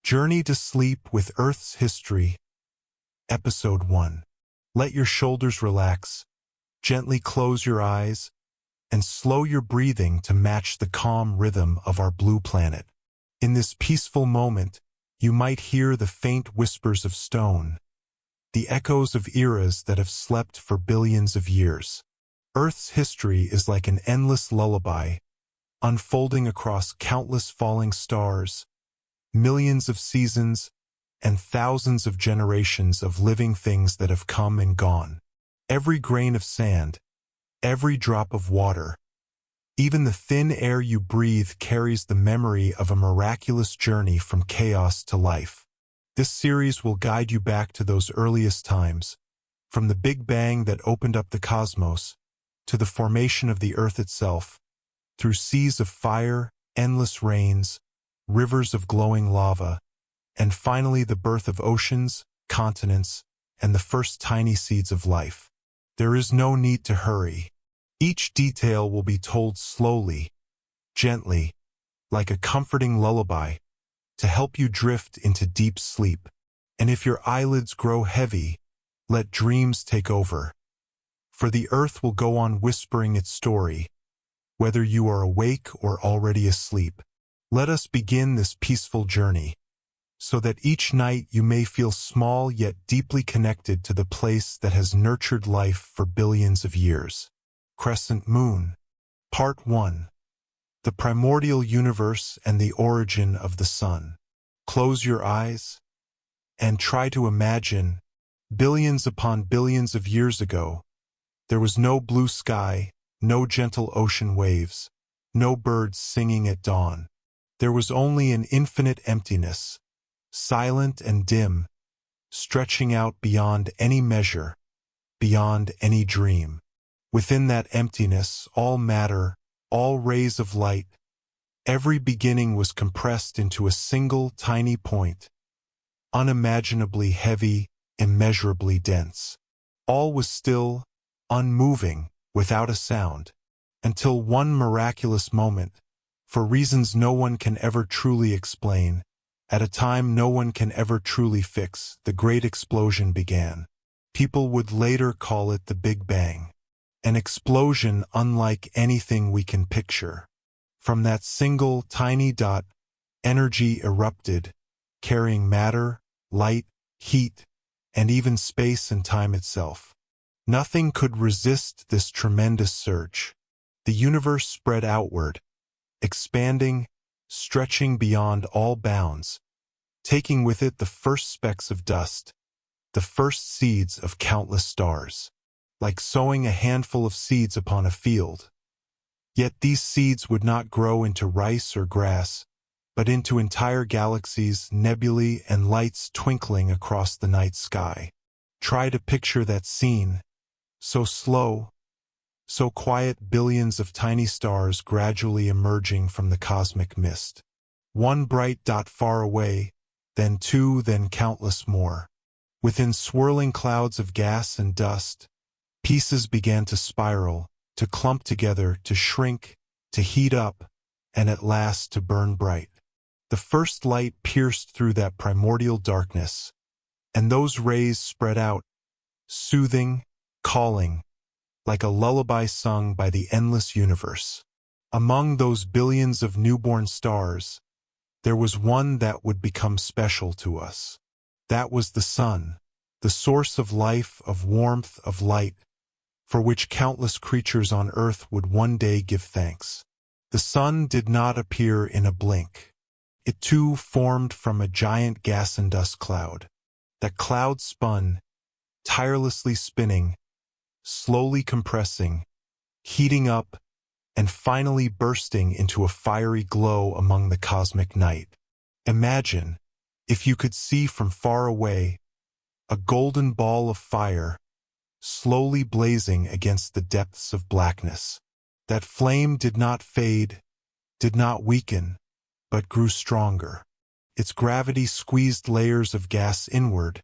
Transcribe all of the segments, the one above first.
Journey to Sleep with Earth's History, Episode 1. Let your shoulders relax, gently close your eyes, and slow your breathing to match the calm rhythm of our blue planet. In this peaceful moment, you might hear the faint whispers of stone, the echoes of eras that have slept for billions of years. Earth's history is like an endless lullaby, unfolding across countless falling stars, millions of seasons, and thousands of generations of living things that have come and gone. Every grain of sand, every drop of water, even the thin air you breathe carries the memory of a miraculous journey from chaos to life. This series will guide you back to those earliest times, from the Big Bang that opened up the cosmos, to the formation of the Earth itself, through seas of fire, endless rains, rivers of glowing lava, and finally the birth of oceans, continents, and the first tiny seeds of life. There is no need to hurry. Each detail will be told slowly, gently, like a comforting lullaby, to help you drift into deep sleep. And if your eyelids grow heavy, let dreams take over. For the Earth will go on whispering its story, whether you are awake or already asleep. Let us begin this peaceful journey, so that each night you may feel small yet deeply connected to the place that has nurtured life for billions of years. Crescent Moon. Part 1. The Primordial Universe and the Origin of the Sun. Close your eyes and try to imagine, billions upon billions of years ago, there was no blue sky, no gentle ocean waves, no birds singing at dawn. There was only an infinite emptiness, silent and dim, stretching out beyond any measure, beyond any dream. Within that emptiness, all matter, all rays of light, every beginning was compressed into a single tiny point, unimaginably heavy, immeasurably dense. All was still, unmoving, without a sound, until one miraculous moment, for reasons no one can ever truly explain, at a time no one can ever truly fix, the great explosion began. People would later call it the Big Bang. An explosion unlike anything we can picture. From that single tiny dot, energy erupted, carrying matter, light, heat, and even space and time itself. Nothing could resist this tremendous surge. The universe spread outward, expanding, stretching beyond all bounds, taking with it the first specks of dust, the first seeds of countless stars. Like sowing a handful of seeds upon a field. Yet these seeds would not grow into rice or grass, but into entire galaxies, nebulae, and lights twinkling across the night sky. Try to picture that scene. So slow, so quiet, billions of tiny stars gradually emerging from the cosmic mist. One bright dot far away, then two, then countless more. Within swirling clouds of gas and dust, pieces began to spiral, to clump together, to shrink, to heat up, and at last to burn bright. The first light pierced through that primordial darkness, and those rays spread out, soothing, calling, like a lullaby sung by the endless universe. Among those billions of newborn stars, there was one that would become special to us. That was the sun, the source of life, of warmth, of light, for which countless creatures on Earth would one day give thanks. The sun did not appear in a blink. It too formed from a giant gas and dust cloud. That cloud spun, tirelessly spinning, slowly compressing, heating up, and finally bursting into a fiery glow among the cosmic night. Imagine, if you could see from far away, a golden ball of fire, slowly blazing against the depths of blackness. That flame did not fade, did not weaken, but grew stronger. Its gravity squeezed layers of gas inward,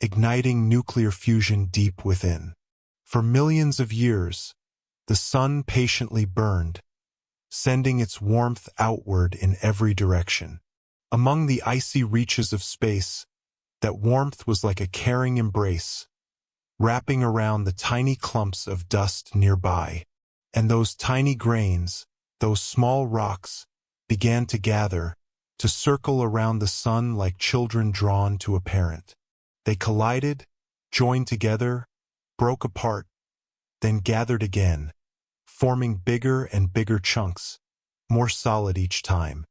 igniting nuclear fusion deep within. For millions of years, the sun patiently burned, sending its warmth outward in every direction. Among the icy reaches of space, that warmth was like a caring embrace, wrapping around the tiny clumps of dust nearby. And those tiny grains, those small rocks, began to gather, to circle around the sun like children drawn to a parent. They collided, joined together, broke apart, then gathered again, forming bigger and bigger chunks, more solid each time.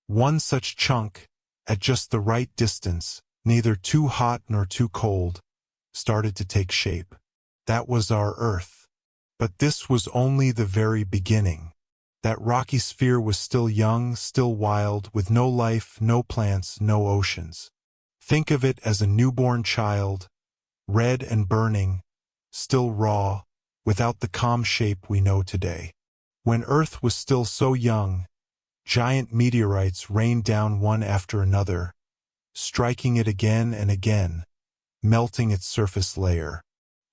One such chunk, at just the right distance, neither too hot nor too cold, started to take shape. That was our Earth. But this was only the very beginning. That rocky sphere was still young, still wild, with no life, no plants, no oceans. Think of it as a newborn child, red and burning, still raw, without the calm shape we know today. When Earth was still so young, giant meteorites rained down one after another, striking it again and again, melting its surface layer.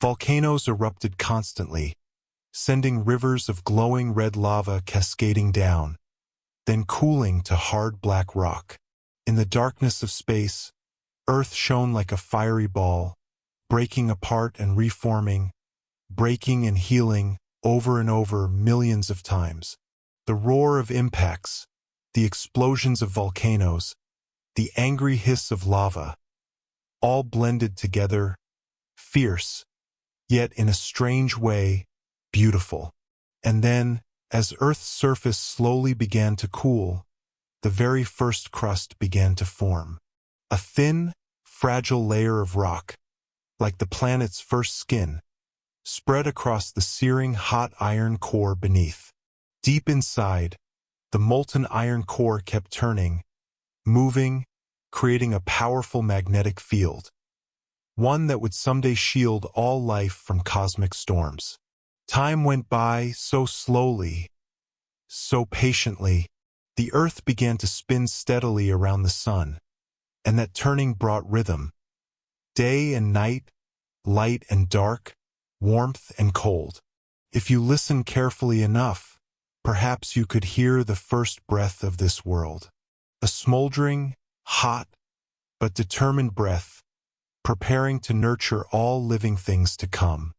Volcanoes erupted constantly, sending rivers of glowing red lava cascading down, then cooling to hard black rock. In the darkness of space, Earth shone like a fiery ball, breaking apart and reforming, breaking and healing over and over millions of times. The roar of impacts, the explosions of volcanoes, the angry hiss of lava, all blended together, fierce, yet in a strange way, beautiful. And then, as Earth's surface slowly began to cool, the very first crust began to form. A thin, fragile layer of rock, like the planet's first skin, spread across the searing hot iron core beneath. Deep inside, the molten iron core kept turning, moving, creating a powerful magnetic field, one that would someday shield all life from cosmic storms. Time went by so slowly, so patiently. The Earth began to spin steadily around the sun, and that turning brought rhythm. Day and night, light and dark, warmth and cold. If you listen carefully enough, perhaps you could hear the first breath of this world. A smoldering, hot, but determined breath, preparing to nurture all living things to come.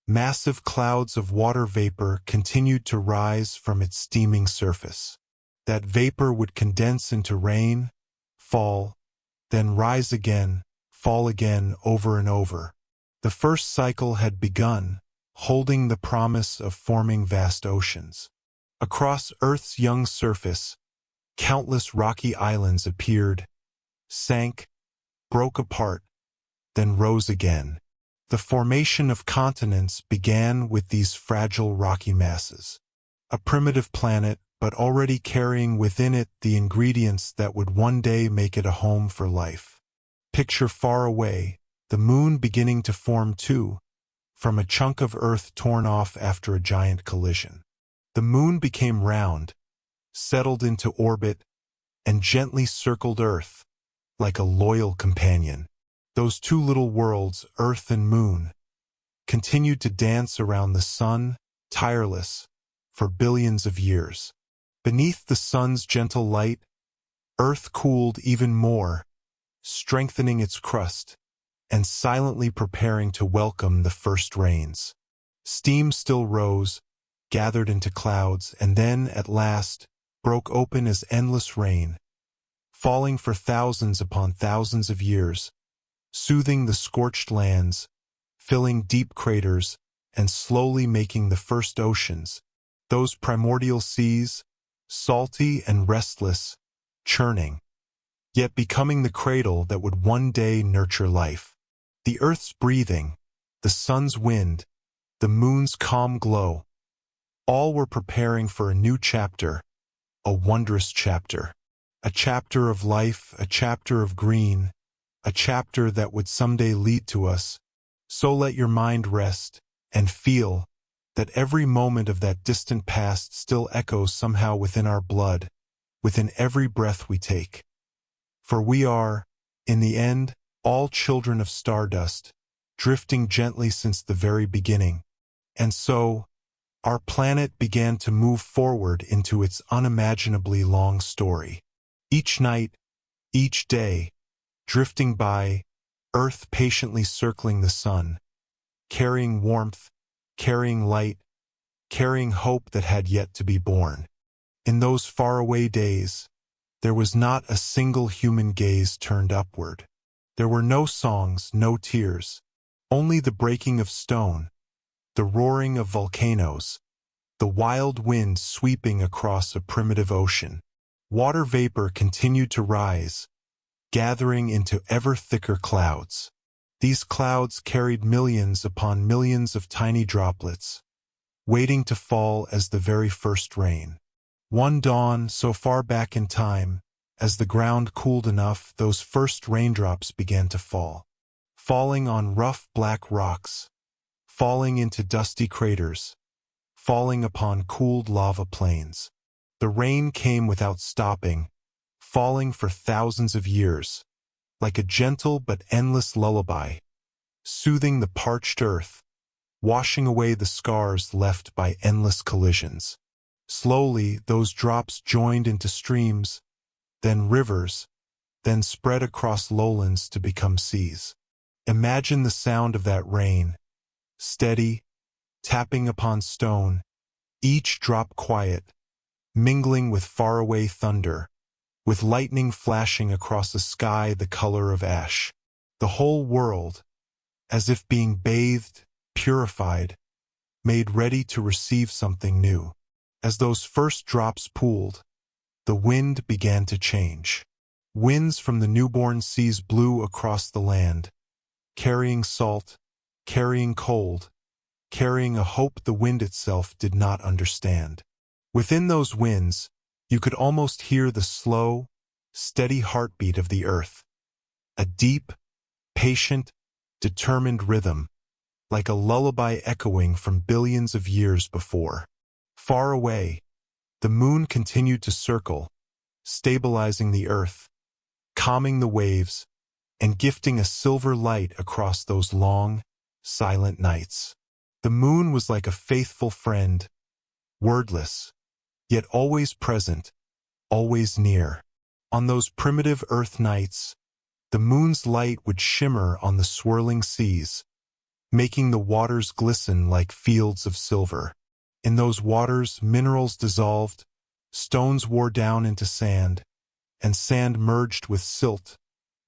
Massive clouds of water vapor continued to rise from its steaming surface. That vapor would condense into rain, fall, then rise again, fall again over and over. The first cycle had begun, holding the promise of forming vast oceans. Across Earth's young surface, countless rocky islands appeared, sank, broke apart, then rose again. The formation of continents began with these fragile rocky masses. A primitive planet, but already carrying within it the ingredients that would one day make it a home for life. Picture far away, the moon beginning to form too, from a chunk of Earth torn off after a giant collision. The moon became round, settled into orbit, and gently circled Earth, like a loyal companion. Those two little worlds, Earth and Moon, continued to dance around the sun, tireless, for billions of years. Beneath the sun's gentle light, Earth cooled even more, strengthening its crust, and silently preparing to welcome the first rains. Steam still rose, gathered into clouds, and then, at last, broke open as endless rain, falling for thousands upon thousands of years, soothing the scorched lands, filling deep craters, and slowly making the first oceans, those primordial seas, salty and restless, churning, yet becoming the cradle that would one day nurture life. The Earth's breathing, the sun's wind, the moon's calm glow, all were preparing for a new chapter, a wondrous chapter. A chapter of life, a chapter of green, a chapter that would someday lead to us. So let your mind rest and feel that every moment of that distant past still echoes somehow within our blood, within every breath we take. For we are, in the end, all children of stardust, drifting gently since the very beginning. And so, our planet began to move forward into its unimaginably long story. Each night, Each day, drifting by, Earth patiently circling the sun, carrying warmth, carrying light, carrying hope that had yet to be born. In those faraway days, there was not a single human gaze turned upward. There were no songs, no tears, only the breaking of stone, the roaring of volcanoes, the wild wind sweeping across a primitive ocean. Water vapor continued to rise, gathering into ever thicker clouds. These clouds carried millions upon millions of tiny droplets, waiting to fall as the very first rain. One dawn, so far back in time, as the ground cooled enough, those first raindrops began to fall, falling on rough black rocks, falling into dusty craters, falling upon cooled lava plains. The rain came without stopping, falling for thousands of years, like a gentle but endless lullaby, soothing the parched earth, washing away the scars left by endless collisions. Slowly, those drops joined into streams, then rivers, then spread across lowlands to become seas. Imagine the sound of that rain, steady, tapping upon stone, each drop quiet, mingling with faraway thunder, with lightning flashing across a sky the color of ash. The whole world, as if being bathed, purified, made ready to receive something new. As those first drops pooled, the wind began to change. Winds from the newborn seas blew across the land, carrying salt, carrying cold, carrying a hope the wind itself did not understand. Within those winds, you could almost hear the slow, steady heartbeat of the earth, a deep, patient, determined rhythm, like a lullaby echoing from billions of years before. Far away, the moon continued to circle, stabilizing the earth, calming the waves, and gifting a silver light across those long, silent nights. The moon was like a faithful friend, wordless, yet always present, always near. On those primitive earth nights, the moon's light would shimmer on the swirling seas, making the waters glisten like fields of silver. In those waters, minerals dissolved, stones wore down into sand, and sand merged with silt,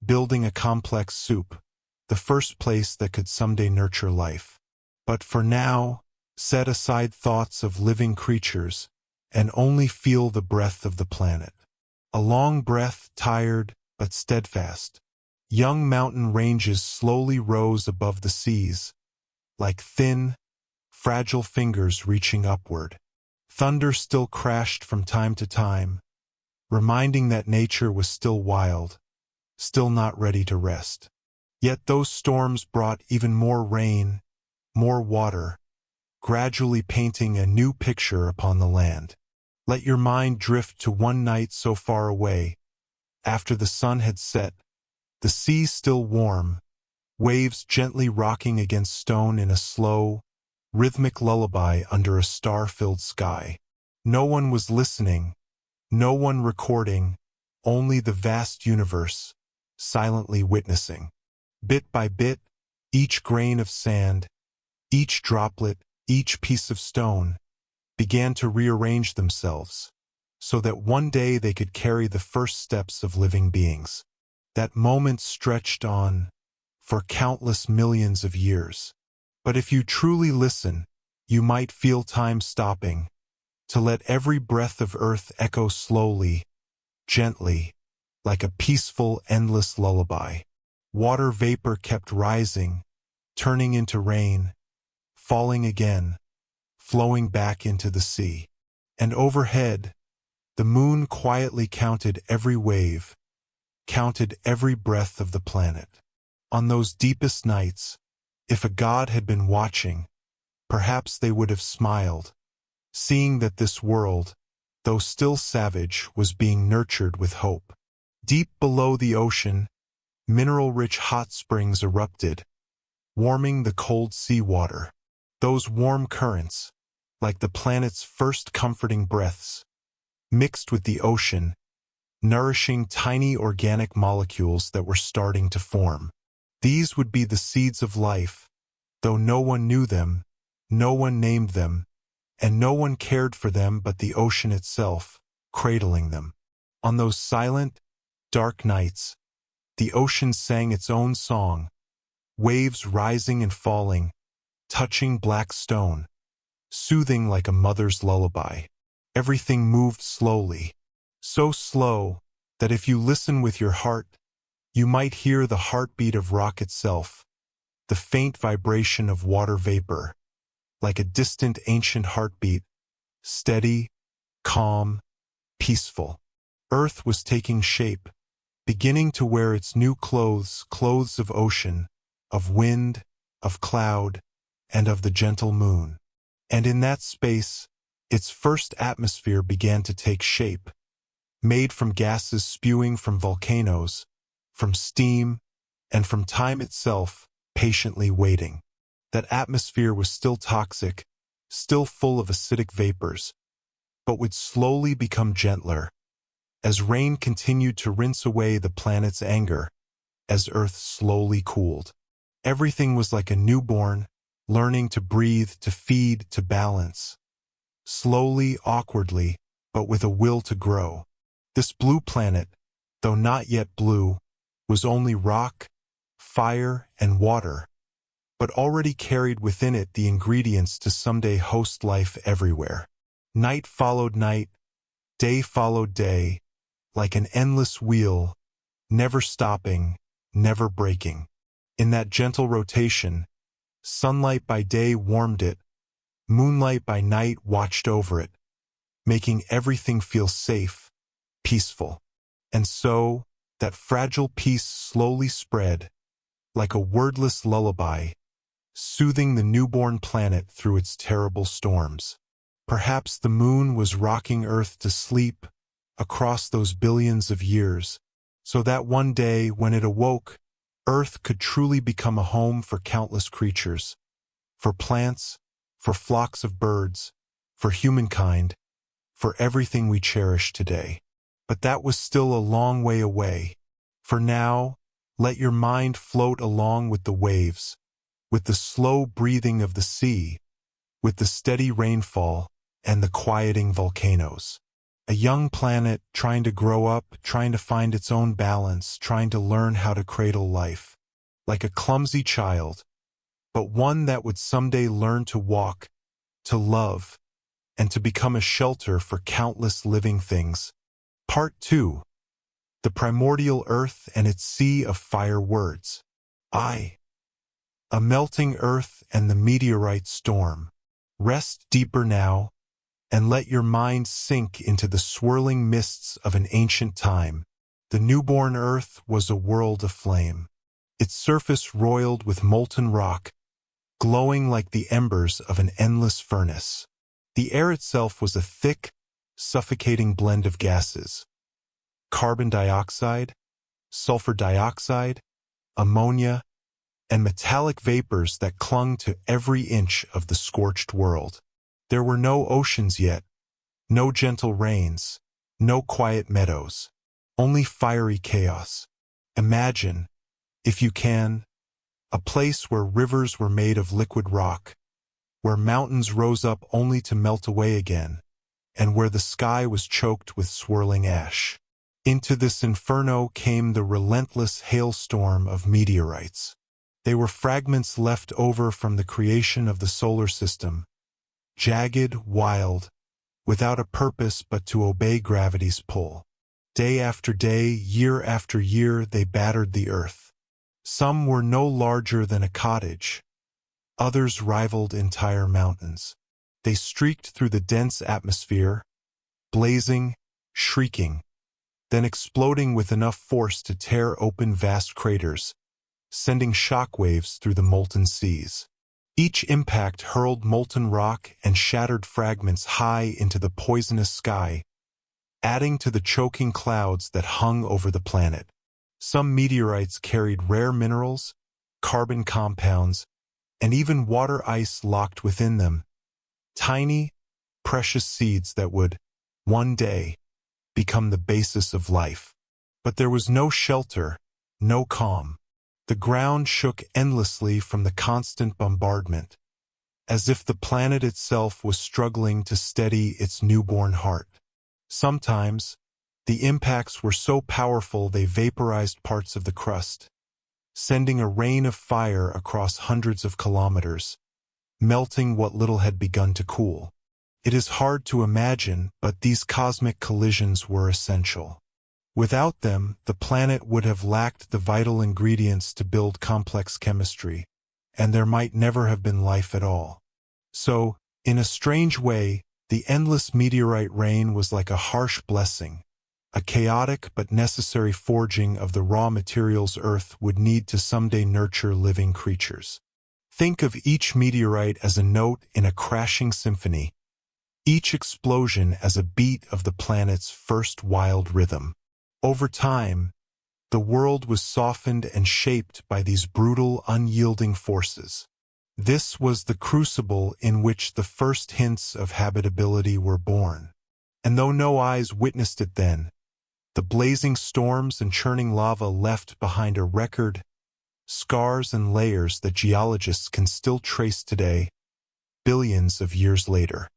building a complex soup, the first place that could someday nurture life. But for now, set aside thoughts of living creatures, and only feel the breath of the planet. A long breath, tired but steadfast. Young mountain ranges slowly rose above the seas, like thin, fragile fingers reaching upward. Thunder still crashed from time to time, reminding that nature was still wild, still not ready to rest. Yet those storms brought even more rain, more water, gradually painting a new picture upon the land. Let your mind drift to one night so far away. After the sun had set, the sea still warm, waves gently rocking against stone in a slow, rhythmic lullaby under a star-filled sky. No one was listening, no one recording, only the vast universe, silently witnessing. Bit by bit, each grain of sand, each droplet, each piece of stone, began to rearrange themselves, so that one day they could carry the first steps of living beings. That moment stretched on for countless millions of years. But if you truly listen, you might feel time stopping, to let every breath of earth echo slowly, gently, like a peaceful, endless lullaby. Water vapor kept rising, turning into rain, falling again, flowing back into the sea. And overhead, the moon quietly counted every wave, counted every breath of the planet. On those deepest nights, if a god had been watching, perhaps they would have smiled, seeing that this world, though still savage, was being nurtured with hope. Deep below the ocean, mineral-rich hot springs erupted, warming the cold seawater. Those warm currents, like the planet's first comforting breaths, mixed with the ocean, nourishing tiny organic molecules that were starting to form. These would be the seeds of life, though no one knew them, no one named them, and no one cared for them but the ocean itself, cradling them. On those silent, dark nights, the ocean sang its own song, waves rising and falling, touching black stone, soothing like a mother's lullaby. Everything moved slowly, so slow that if you listen with your heart, you might hear the heartbeat of rock itself, the faint vibration of water vapor, like a distant ancient heartbeat, steady, calm, peaceful. Earth was taking shape, beginning to wear its new clothes, clothes of ocean, of wind, of cloud, and of the gentle moon. And in that space, its first atmosphere began to take shape, made from gases spewing from volcanoes, from steam, and from time itself, patiently waiting. That atmosphere was still toxic, still full of acidic vapors, but would slowly become gentler, as rain continued to rinse away the planet's anger, as Earth slowly cooled. Everything was like a newborn, learning to breathe, to feed, to balance. Slowly, awkwardly, but with a will to grow. This blue planet, though not yet blue, was only rock, fire, and water, but already carried within it the ingredients to someday host life everywhere. Night followed night, day followed day, like an endless wheel, never stopping, never breaking. In that gentle rotation, sunlight by day warmed it, moonlight by night watched over it, making everything feel safe, peaceful. And so, that fragile peace slowly spread, like a wordless lullaby, soothing the newborn planet through its terrible storms. Perhaps the moon was rocking Earth to sleep across those billions of years, so that one day, when it awoke, Earth could truly become a home for countless creatures, for plants, for flocks of birds, for humankind, for everything we cherish today. But that was still a long way away. For now, let your mind float along with the waves, with the slow breathing of the sea, with the steady rainfall and the quieting volcanoes. A young planet trying to grow up, trying to find its own balance, trying to learn how to cradle life. Like a clumsy child, but one that would someday learn to walk, to love, and to become a shelter for countless living things. Part 2. The Primordial Earth and its Sea of Fire Words. A melting earth and the meteorite storm. Rest deeper now, and let your mind sink into the swirling mists of an ancient time. The newborn earth was a world aflame. Its surface roiled with molten rock, glowing like the embers of an endless furnace. The air itself was a thick, suffocating blend of gases. Carbon dioxide, sulfur dioxide, ammonia, and metallic vapors that clung to every inch of the scorched world. There were no oceans yet, no gentle rains, no quiet meadows, only fiery chaos. Imagine, if you can, a place where rivers were made of liquid rock, where mountains rose up only to melt away again, and where the sky was choked with swirling ash. Into this inferno came the relentless hailstorm of meteorites. They were fragments left over from the creation of the solar system, jagged, wild, without a purpose but to obey gravity's pull. Day after day, year after year, they battered the earth. Some were no larger than a cottage. Others rivaled entire mountains. They streaked through the dense atmosphere, blazing, shrieking, then exploding with enough force to tear open vast craters, sending shockwaves through the molten seas. Each impact hurled molten rock and shattered fragments high into the poisonous sky, adding to the choking clouds that hung over the planet. Some meteorites carried rare minerals, carbon compounds, and even water ice locked within them, tiny, precious seeds that would, one day, become the basis of life. But there was no shelter, no calm. The ground shook endlessly from the constant bombardment, as if the planet itself was struggling to steady its newborn heart. Sometimes, the impacts were so powerful they vaporized parts of the crust, sending a rain of fire across hundreds of kilometers, melting what little had begun to cool. It is hard to imagine, but these cosmic collisions were essential. Without them, the planet would have lacked the vital ingredients to build complex chemistry, and there might never have been life at all. So, in a strange way, the endless meteorite rain was like a harsh blessing, a chaotic but necessary forging of the raw materials Earth would need to someday nurture living creatures. Think of each meteorite as a note in a crashing symphony, each explosion as a beat of the planet's first wild rhythm. Over time, the world was softened and shaped by these brutal, unyielding forces. This was the crucible in which the first hints of habitability were born. And though no eyes witnessed it then, the blazing storms and churning lava left behind a record, scars and layers that geologists can still trace today, billions of years later.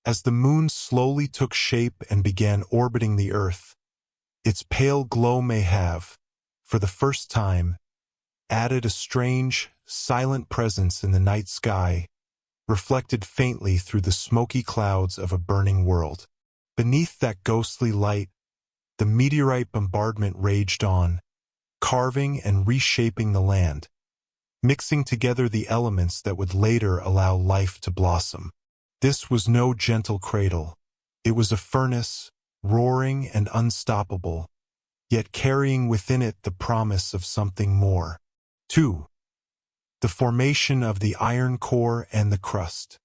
As the moon slowly took shape and began orbiting the Earth, its pale glow may have, for the first time, added a strange, silent presence in the night sky, reflected faintly through the smoky clouds of a burning world. Beneath that ghostly light, the meteorite bombardment raged on, carving and reshaping the land, mixing together the elements that would later allow life to blossom. This was no gentle cradle. It was a furnace, roaring and unstoppable, yet carrying within it the promise of something more. 2. The formation of the iron core and the crust.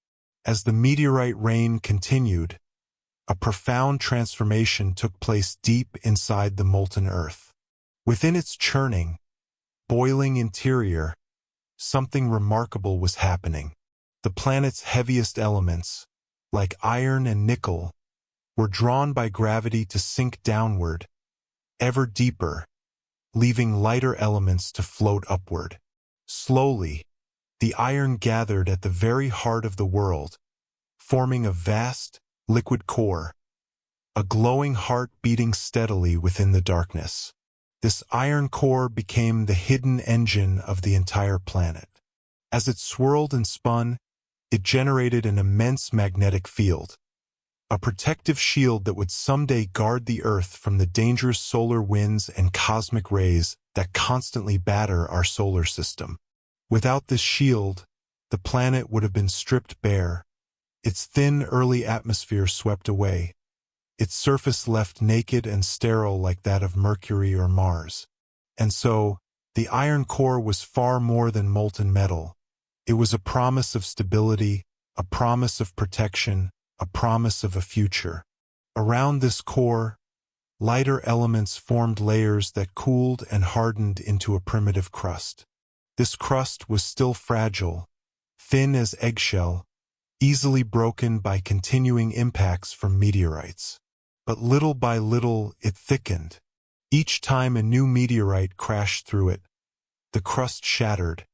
As the meteorite rain continued, a profound transformation took place deep inside the molten Earth. Within its churning, boiling interior, something remarkable was happening. The planet's heaviest elements, like iron and nickel, were drawn by gravity to sink downward, ever deeper, leaving lighter elements to float upward. Slowly, the iron gathered at the very heart of the world, forming a vast, liquid core, a glowing heart beating steadily within the darkness. This iron core became the hidden engine of the entire planet. As it swirled and spun, it generated an immense magnetic field, a protective shield that would someday guard the Earth from the dangerous solar winds and cosmic rays that constantly batter our solar system. Without this shield, the planet would have been stripped bare, its thin early atmosphere swept away, its surface left naked and sterile like that of Mercury or Mars. And so, the iron core was far more than molten metal. It was a promise of stability, a promise of protection, a promise of a future. Around this core, lighter elements formed layers that cooled and hardened into a primitive crust. This crust was still fragile, thin as eggshell, easily broken by continuing impacts from meteorites. But little by little it thickened. Each time a new meteorite crashed through it, the crust shattered,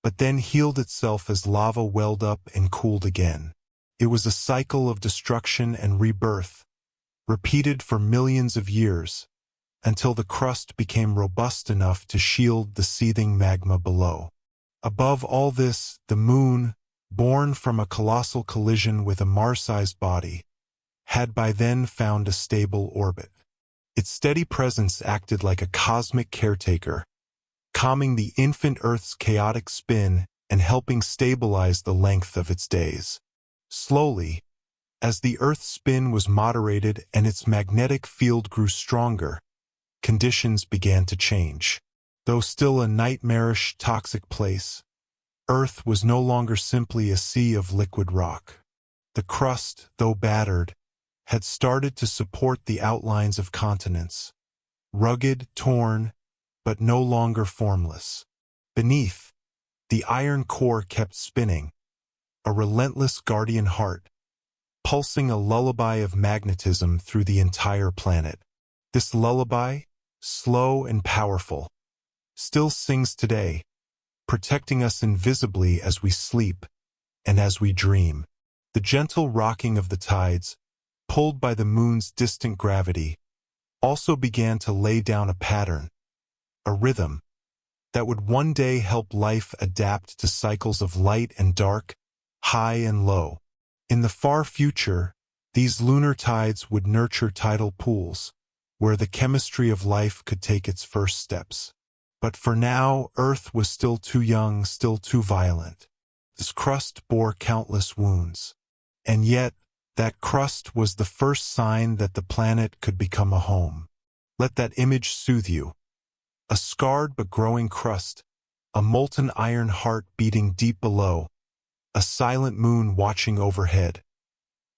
but then healed itself as lava welled up and cooled again. It was a cycle of destruction and rebirth, repeated for millions of years, until the crust became robust enough to shield the seething magma below. Above all this, the moon, born from a colossal collision with a Mars-sized body, had by then found a stable orbit. Its steady presence acted like a cosmic caretaker, calming the infant Earth's chaotic spin and helping stabilize the length of its days. Slowly, as the Earth's spin was moderated and its magnetic field grew stronger, conditions began to change. Though still a nightmarish, toxic place, Earth was no longer simply a sea of liquid rock. The crust, though battered, had started to support the outlines of continents, rugged, torn, but no longer formless. Beneath, the iron core kept spinning, a relentless guardian heart, pulsing a lullaby of magnetism through the entire planet. This lullaby, slow and powerful, still sings today, protecting us invisibly as we sleep and as we dream. The gentle rocking of the tides, pulled by the moon's distant gravity, also began to lay down a pattern, a rhythm, that would one day help life adapt to cycles of light and dark, high and low. In the far future, these lunar tides would nurture tidal pools, where the chemistry of life could take its first steps. But for now, Earth was still too young, still too violent. This crust bore countless wounds. And yet, that crust was the first sign that the planet could become a home. Let that image soothe you. A scarred but growing crust, a molten iron heart beating deep below, a silent moon watching overhead,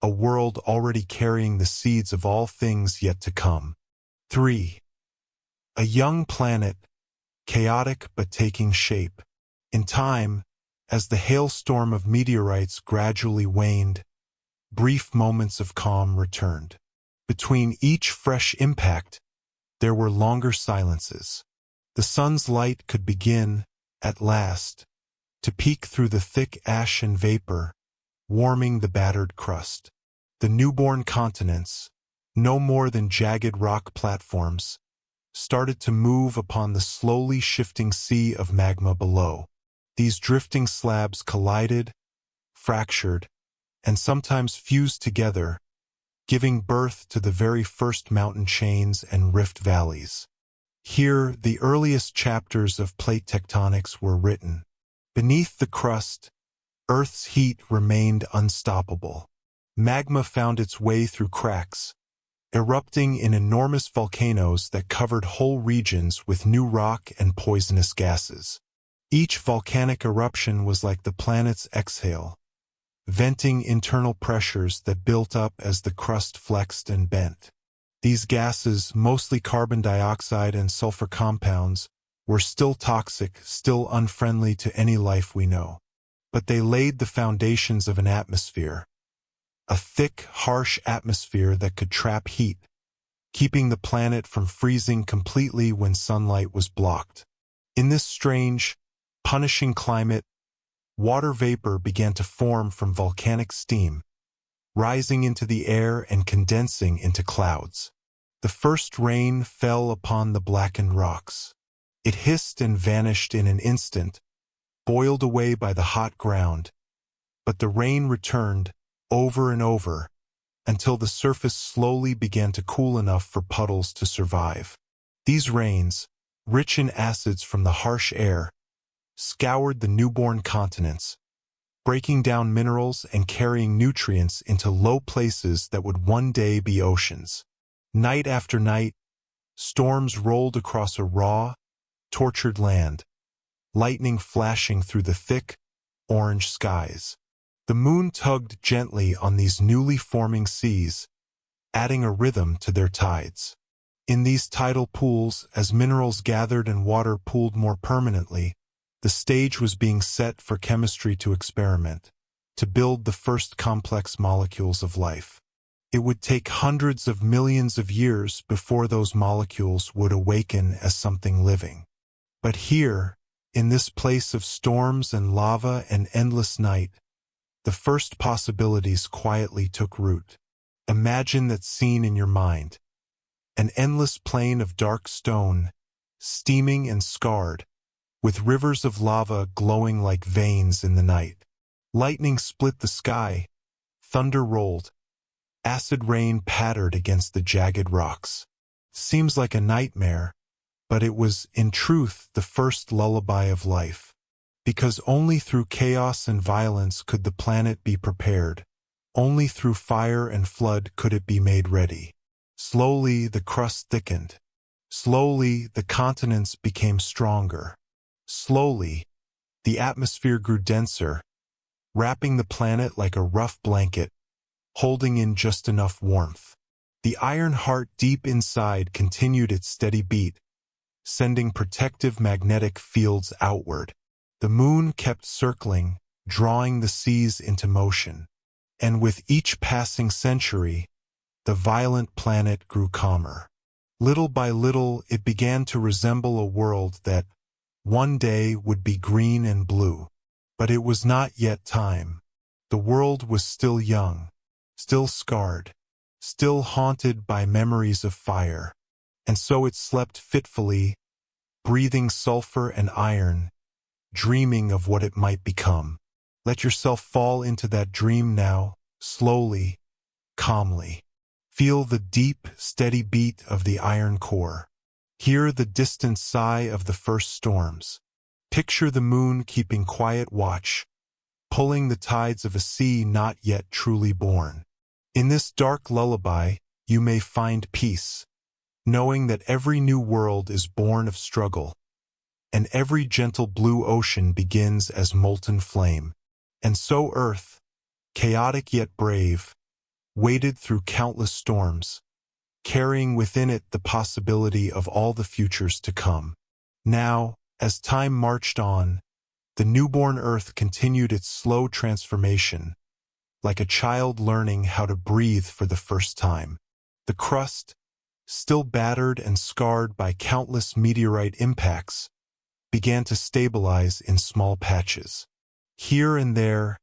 a world already carrying the seeds of all things yet to come. 3. A young planet, chaotic but taking shape. In time, as the hailstorm of meteorites gradually waned, brief moments of calm returned. Between each fresh impact, there were longer silences. The sun's light could begin, at last, to peek through the thick ash and vapor, warming the battered crust. The newborn continents, no more than jagged rock platforms, started to move upon the slowly shifting sea of magma below. These drifting slabs collided, fractured, and sometimes fused together, giving birth to the very first mountain chains and rift valleys. Here, the earliest chapters of plate tectonics were written. Beneath the crust, Earth's heat remained unstoppable. Magma found its way through cracks, erupting in enormous volcanoes that covered whole regions with new rock and poisonous gases. Each volcanic eruption was like the planet's exhale, venting internal pressures that built up as the crust flexed and bent. These gases, mostly carbon dioxide and sulfur compounds, were still toxic, still unfriendly to any life we know. But they laid the foundations of an atmosphere, a thick, harsh atmosphere that could trap heat, keeping the planet from freezing completely when sunlight was blocked. In this strange, punishing climate, water vapor began to form from volcanic steam, rising into the air and condensing into clouds. The first rain fell upon the blackened rocks. It hissed and vanished in an instant, boiled away by the hot ground. But the rain returned, over and over, until the surface slowly began to cool enough for puddles to survive. These rains, rich in acids from the harsh air, scoured the newborn continents, breaking down minerals and carrying nutrients into low places that would one day be oceans. Night after night, storms rolled across a raw, tortured land, lightning flashing through the thick, orange skies. The moon tugged gently on these newly forming seas, adding a rhythm to their tides. In these tidal pools, as minerals gathered and water pooled more permanently, the stage was being set for chemistry to experiment, to build the first complex molecules of life. It would take hundreds of millions of years before those molecules would awaken as something living. But here, in this place of storms and lava and endless night, the first possibilities quietly took root. Imagine that scene in your mind. An endless plain of dark stone, steaming and scarred, with rivers of lava glowing like veins in the night. Lightning split the sky, thunder rolled, acid rain pattered against the jagged rocks. Seems like a nightmare, but it was, in truth, the first lullaby of life. Because only through chaos and violence could the planet be prepared. Only through fire and flood could it be made ready. Slowly, the crust thickened. Slowly, the continents became stronger. Slowly, the atmosphere grew denser, wrapping the planet like a rough blanket, holding in just enough warmth. The iron heart deep inside continued its steady beat, sending protective magnetic fields outward. The moon kept circling, drawing the seas into motion. And with each passing century, the violent planet grew calmer. Little by little, it began to resemble a world that one day would be green and blue. But it was not yet time. The world was still young, still scarred, still haunted by memories of fire. And so it slept fitfully, breathing sulfur and iron, dreaming of what it might become. Let yourself fall into that dream now, slowly, calmly. Feel the deep, steady beat of the iron core. Hear the distant sigh of the first storms. Picture the moon keeping quiet watch, pulling the tides of a sea not yet truly born. In this dark lullaby, you may find peace, knowing that every new world is born of struggle, and every gentle blue ocean begins as molten flame. And so Earth, chaotic yet brave, waded through countless storms, carrying within it the possibility of all the futures to come. Now, as time marched on, the newborn Earth continued its slow transformation, like a child learning how to breathe for the first time. The crust, still battered and scarred by countless meteorite impacts, began to stabilize in small patches. Here and there,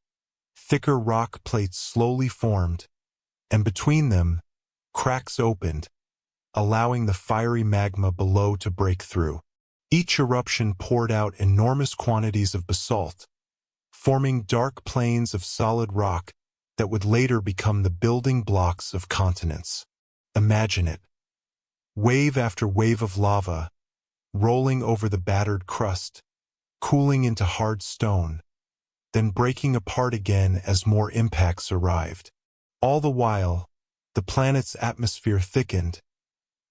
thicker rock plates slowly formed, and between them, cracks opened, allowing the fiery magma below to break through. Each eruption poured out enormous quantities of basalt, forming dark plains of solid rock that would later become the building blocks of continents. Imagine it. Wave after wave of lava, rolling over the battered crust, cooling into hard stone, then breaking apart again as more impacts arrived. All the while, the planet's atmosphere thickened,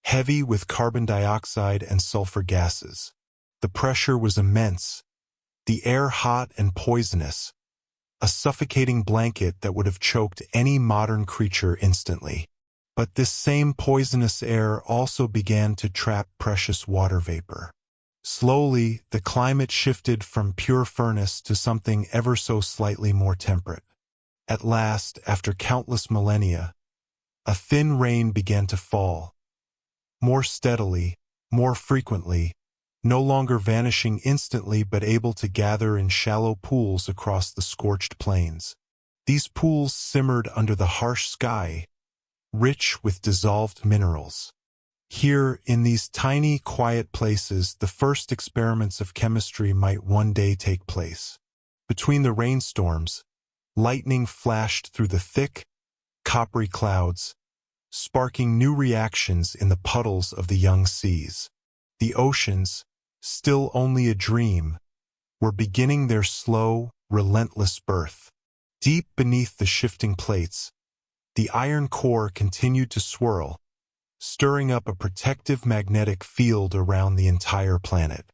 heavy with carbon dioxide and sulfur gases. The pressure was immense, the air hot and poisonous, a suffocating blanket that would have choked any modern creature instantly. But this same poisonous air also began to trap precious water vapor. Slowly, the climate shifted from pure furnace to something ever so slightly more temperate. At last, after countless millennia, a thin rain began to fall, more steadily, more frequently, no longer vanishing instantly but able to gather in shallow pools across the scorched plains. These pools simmered under the harsh sky, rich with dissolved minerals. Here, in these tiny, quiet places, the first experiments of chemistry might one day take place. Between the rainstorms, lightning flashed through the thick, coppery clouds, sparking new reactions in the puddles of the young seas. The oceans, still only a dream, were beginning their slow, relentless birth. Deep beneath the shifting plates, the iron core continued to swirl, stirring up a protective magnetic field around the entire planet.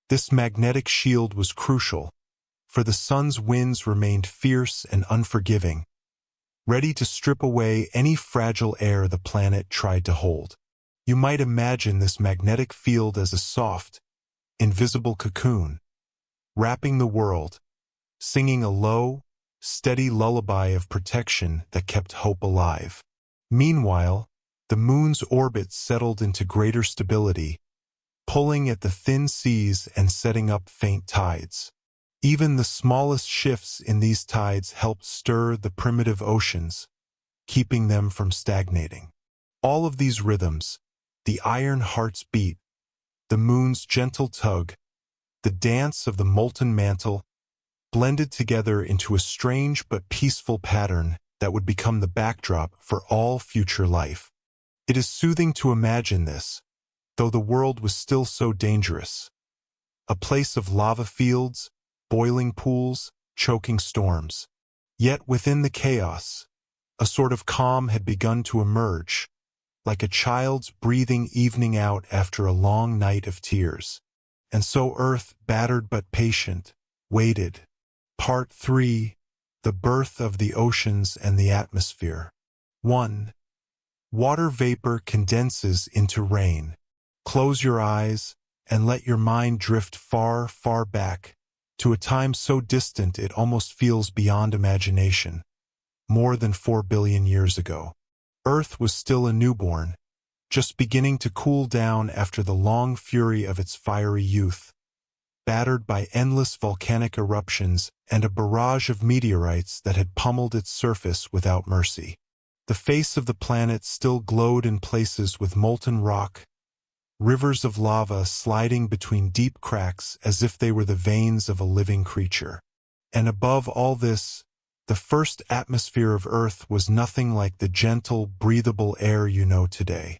This magnetic shield was crucial, for the sun's winds remained fierce and unforgiving, ready to strip away any fragile air the planet tried to hold. You might imagine this magnetic field as a soft, invisible cocoon, wrapping the world, singing a low, steady lullaby of protection that kept hope alive. Meanwhile, the moon's orbit settled into greater stability, pulling at the thin seas and setting up faint tides. Even the smallest shifts in these tides helped stir the primitive oceans, keeping them from stagnating. All of these rhythms, the iron heart's beat, the moon's gentle tug, the dance of the molten mantle, blended together into a strange but peaceful pattern that would become the backdrop for all future life. It is soothing to imagine this, though the world was still so dangerous. A place of lava fields, boiling pools, choking storms. Yet within the chaos, a sort of calm had begun to emerge, like a child's breathing evening out after a long night of tears. And so Earth, battered but patient, waited. Part 3. The Birth of the Oceans and the Atmosphere. 1. Water vapor condenses into rain. Close your eyes and let your mind drift far, far back, to a time so distant it almost feels beyond imagination. more than 4 billion years ago. Earth was still a newborn, just beginning to cool down after the long fury of its fiery youth, battered by endless volcanic eruptions and a barrage of meteorites that had pummeled its surface without mercy. The face of the planet still glowed in places with molten rock, rivers of lava sliding between deep cracks as if they were the veins of a living creature. And above all this, the first atmosphere of Earth was nothing like the gentle, breathable air you know today.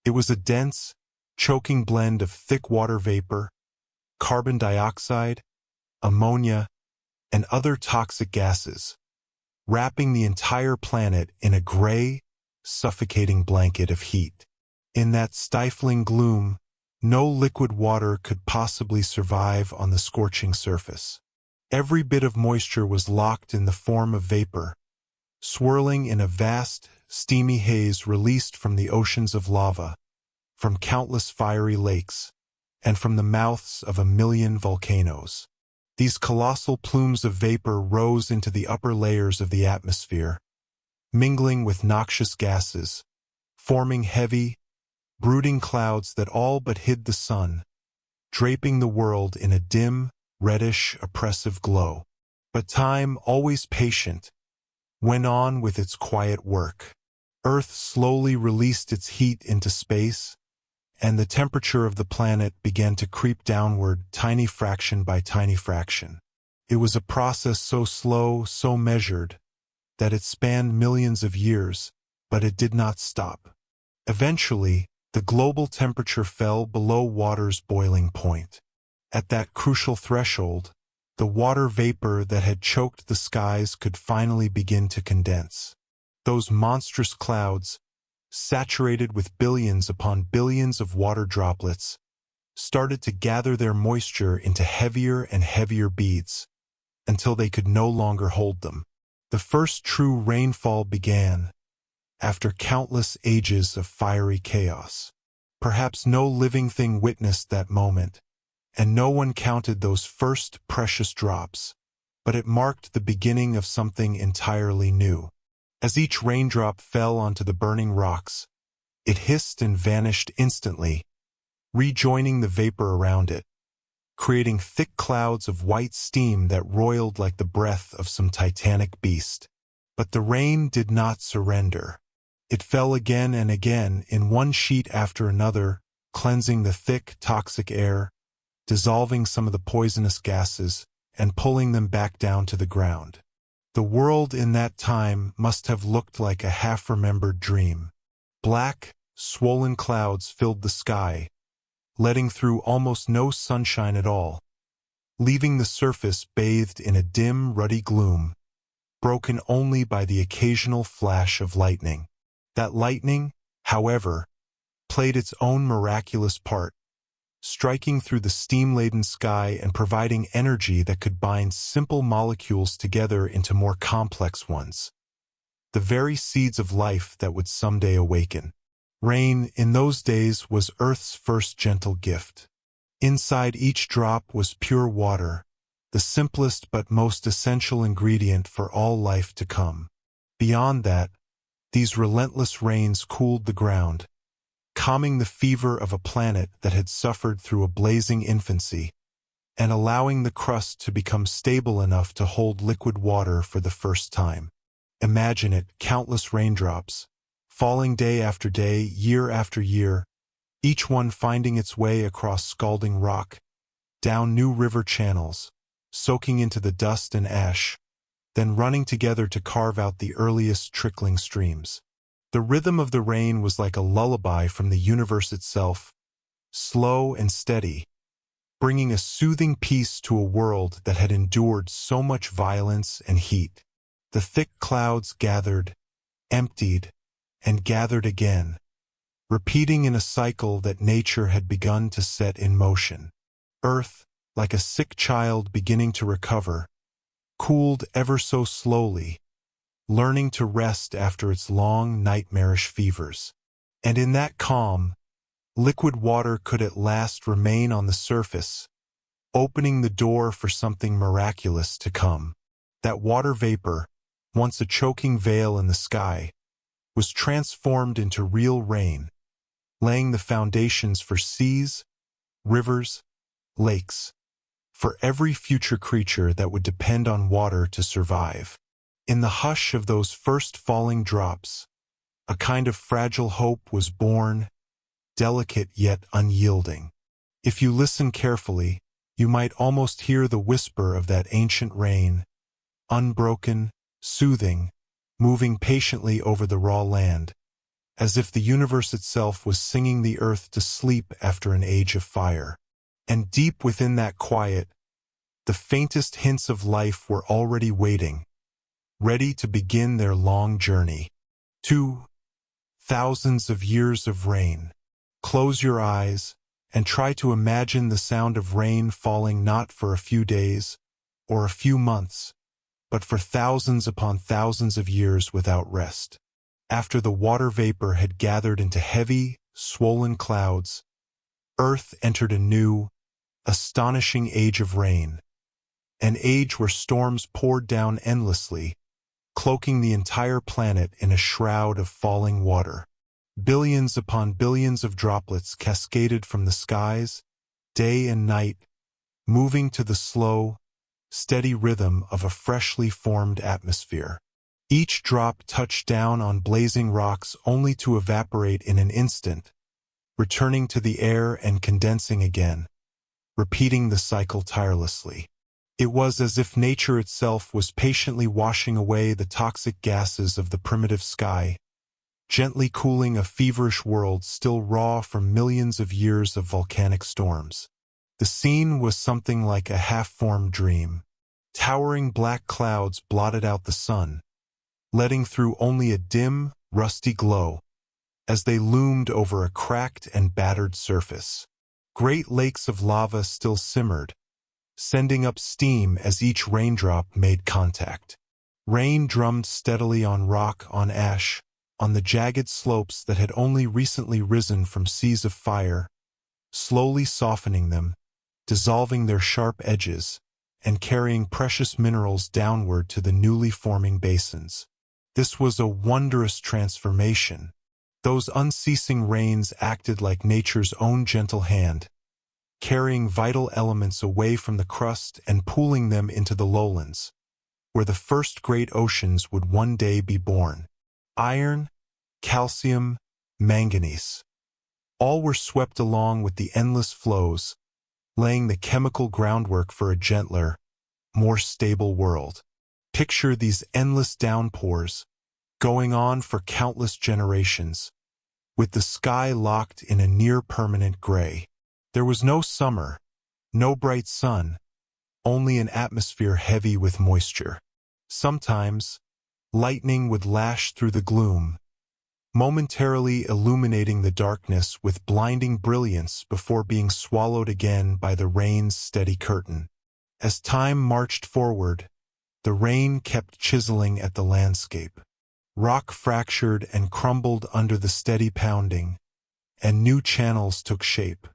It was a dense, choking blend of thick water vapor, carbon dioxide, ammonia, and other toxic gases, wrapping the entire planet in a gray, suffocating blanket of heat. In that stifling gloom, no liquid water could possibly survive on the scorching surface. Every bit of moisture was locked in the form of vapor, swirling in a vast, steamy haze released from the oceans of lava, from countless fiery lakes, and from the mouths of 1,000,000 volcanoes. These colossal plumes of vapor rose into the upper layers of the atmosphere, mingling with noxious gases, forming heavy, brooding clouds that all but hid the sun, draping the world in a dim, reddish, oppressive glow. But time, always patient, went on with its quiet work. Earth slowly released its heat into space, and the temperature of the planet began to creep downward tiny fraction by tiny fraction. It was a process so slow, so measured, that it spanned millions of years, but it did not stop. Eventually, the global temperature fell below water's boiling point. At that crucial threshold, the water vapor that had choked the skies could finally begin to condense. Those monstrous clouds, saturated with billions upon billions of water droplets, started to gather their moisture into heavier and heavier beads, until they could no longer hold them. The first true rainfall began, after countless ages of fiery chaos. Perhaps no living thing witnessed that moment, and no one counted those first precious drops, but it marked the beginning of something entirely new. As each raindrop fell onto the burning rocks, it hissed and vanished instantly, rejoining the vapor around it, creating thick clouds of white steam that roiled like the breath of some titanic beast. But the rain did not surrender. It fell again and again in one sheet after another, cleansing the thick, toxic air, dissolving some of the poisonous gases, and pulling them back down to the ground. The world in that time must have looked like a half-remembered dream. Black, swollen clouds filled the sky, letting through almost no sunshine at all, leaving the surface bathed in a dim, ruddy gloom, broken only by the occasional flash of lightning. That lightning, however, played its own miraculous part, striking through the steam-laden sky and providing energy that could bind simple molecules together into more complex ones. The very seeds of life that would someday awaken. Rain, in those days, was Earth's first gentle gift. Inside each drop was pure water, the simplest but most essential ingredient for all life to come. Beyond that, these relentless rains cooled the ground, calming the fever of a planet that had suffered through a blazing infancy, and allowing the crust to become stable enough to hold liquid water for the first time. Imagine it, countless raindrops, falling day after day, year after year, each one finding its way across scalding rock, down new river channels, soaking into the dust and ash, then running together to carve out the earliest trickling streams. The rhythm of the rain was like a lullaby from the universe itself, slow and steady, bringing a soothing peace to a world that had endured so much violence and heat. The thick clouds gathered, emptied, and gathered again, repeating in a cycle that nature had begun to set in motion. Earth, like a sick child beginning to recover, cooled ever so slowly, learning to rest after its long, nightmarish fevers. And in that calm, liquid water could at last remain on the surface, opening the door for something miraculous to come. That water vapor, once a choking veil in the sky, was transformed into real rain, laying the foundations for seas, rivers, lakes, for every future creature that would depend on water to survive. In the hush of those first falling drops, a kind of fragile hope was born, delicate yet unyielding. If you listen carefully, you might almost hear the whisper of that ancient rain, unbroken, soothing, moving patiently over the raw land, as if the universe itself was singing the earth to sleep after an age of fire. And deep within that quiet, the faintest hints of life were already waiting, ready to begin their long journey. 2,000 of years of rain. Close your eyes and try to imagine the sound of rain falling not for a few days or a few months, but for thousands upon thousands of years without rest. After the water vapor had gathered into heavy, swollen clouds, Earth entered a new, astonishing age of rain, an age where storms poured down endlessly, cloaking the entire planet in a shroud of falling water. Billions upon billions of droplets cascaded from the skies, day and night, moving to the slow, steady rhythm of a freshly formed atmosphere. Each drop touched down on blazing rocks only to evaporate in an instant, returning to the air and condensing again, repeating the cycle tirelessly. It was as if nature itself was patiently washing away the toxic gases of the primitive sky, gently cooling a feverish world still raw from millions of years of volcanic storms. The scene was something like a half-formed dream. Towering black clouds blotted out the sun, letting through only a dim, rusty glow, as they loomed over a cracked and battered surface. Great lakes of lava still simmered, sending up steam as each raindrop made contact. Rain drummed steadily on rock, on ash, on the jagged slopes that had only recently risen from seas of fire, slowly softening them, dissolving their sharp edges, and carrying precious minerals downward to the newly forming basins. This was a wondrous transformation. Those unceasing rains acted like nature's own gentle hand, carrying vital elements away from the crust and pooling them into the lowlands, where the first great oceans would one day be born. Iron, calcium, manganese. All were swept along with the endless flows, laying the chemical groundwork for a gentler, more stable world. Picture these endless downpours, going on for countless generations, with the sky locked in a near-permanent gray. There was no summer, no bright sun, only an atmosphere heavy with moisture. Sometimes, lightning would lash through the gloom, momentarily illuminating the darkness with blinding brilliance before being swallowed again by the rain's steady curtain. As time marched forward, the rain kept chiseling at the landscape. Rock fractured and crumbled under the steady pounding, and new channels took shape.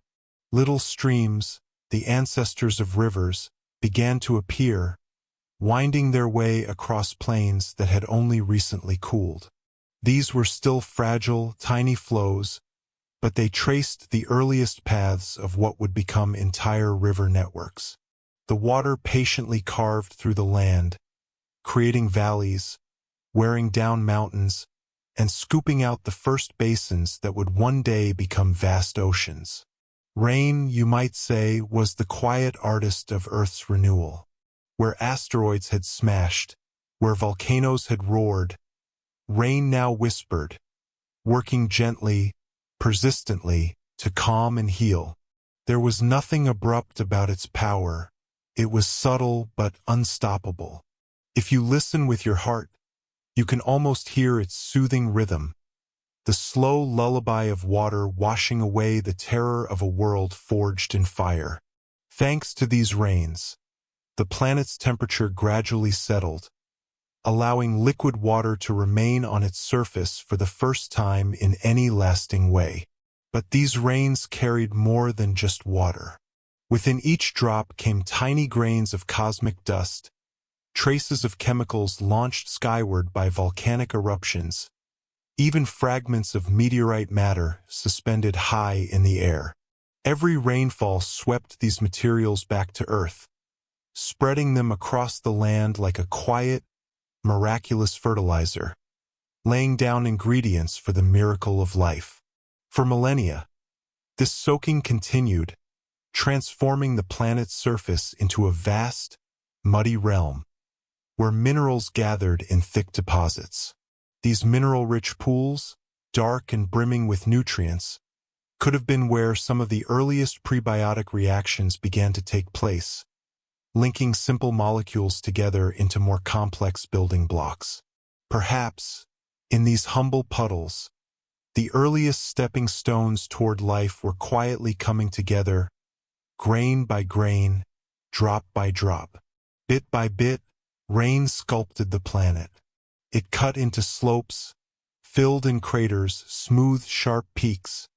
Little streams, the ancestors of rivers, began to appear, winding their way across plains that had only recently cooled. These were still fragile, tiny flows, but they traced the earliest paths of what would become entire river networks. The water patiently carved through the land, creating valleys, wearing down mountains, and scooping out the first basins that would one day become vast oceans. Rain, you might say, was the quiet artist of Earth's renewal. Where asteroids had smashed, where volcanoes had roared, rain now whispered, working gently, persistently, to calm and heal. There was nothing abrupt about its power. It was subtle but unstoppable. If you listen with your heart, you can almost hear its soothing rhythm, the slow lullaby of water washing away the terror of a world forged in fire. Thanks to these rains, the planet's temperature gradually settled, allowing liquid water to remain on its surface for the first time in any lasting way. But these rains carried more than just water. Within each drop came tiny grains of cosmic dust, traces of chemicals launched skyward by volcanic eruptions, even fragments of meteorite matter suspended high in the air. Every rainfall swept these materials back to Earth, spreading them across the land like a quiet, miraculous fertilizer, laying down ingredients for the miracle of life. For millennia, this soaking continued, transforming the planet's surface into a vast, muddy realm, where minerals gathered in thick deposits. These mineral-rich pools, dark and brimming with nutrients, could have been where some of the earliest prebiotic reactions began to take place, linking simple molecules together into more complex building blocks. Perhaps, in these humble puddles, the earliest stepping stones toward life were quietly coming together, grain by grain, drop by drop. Bit by bit, rain sculpted the planet. It cut into slopes, filled in craters, smoothed sharp peaks,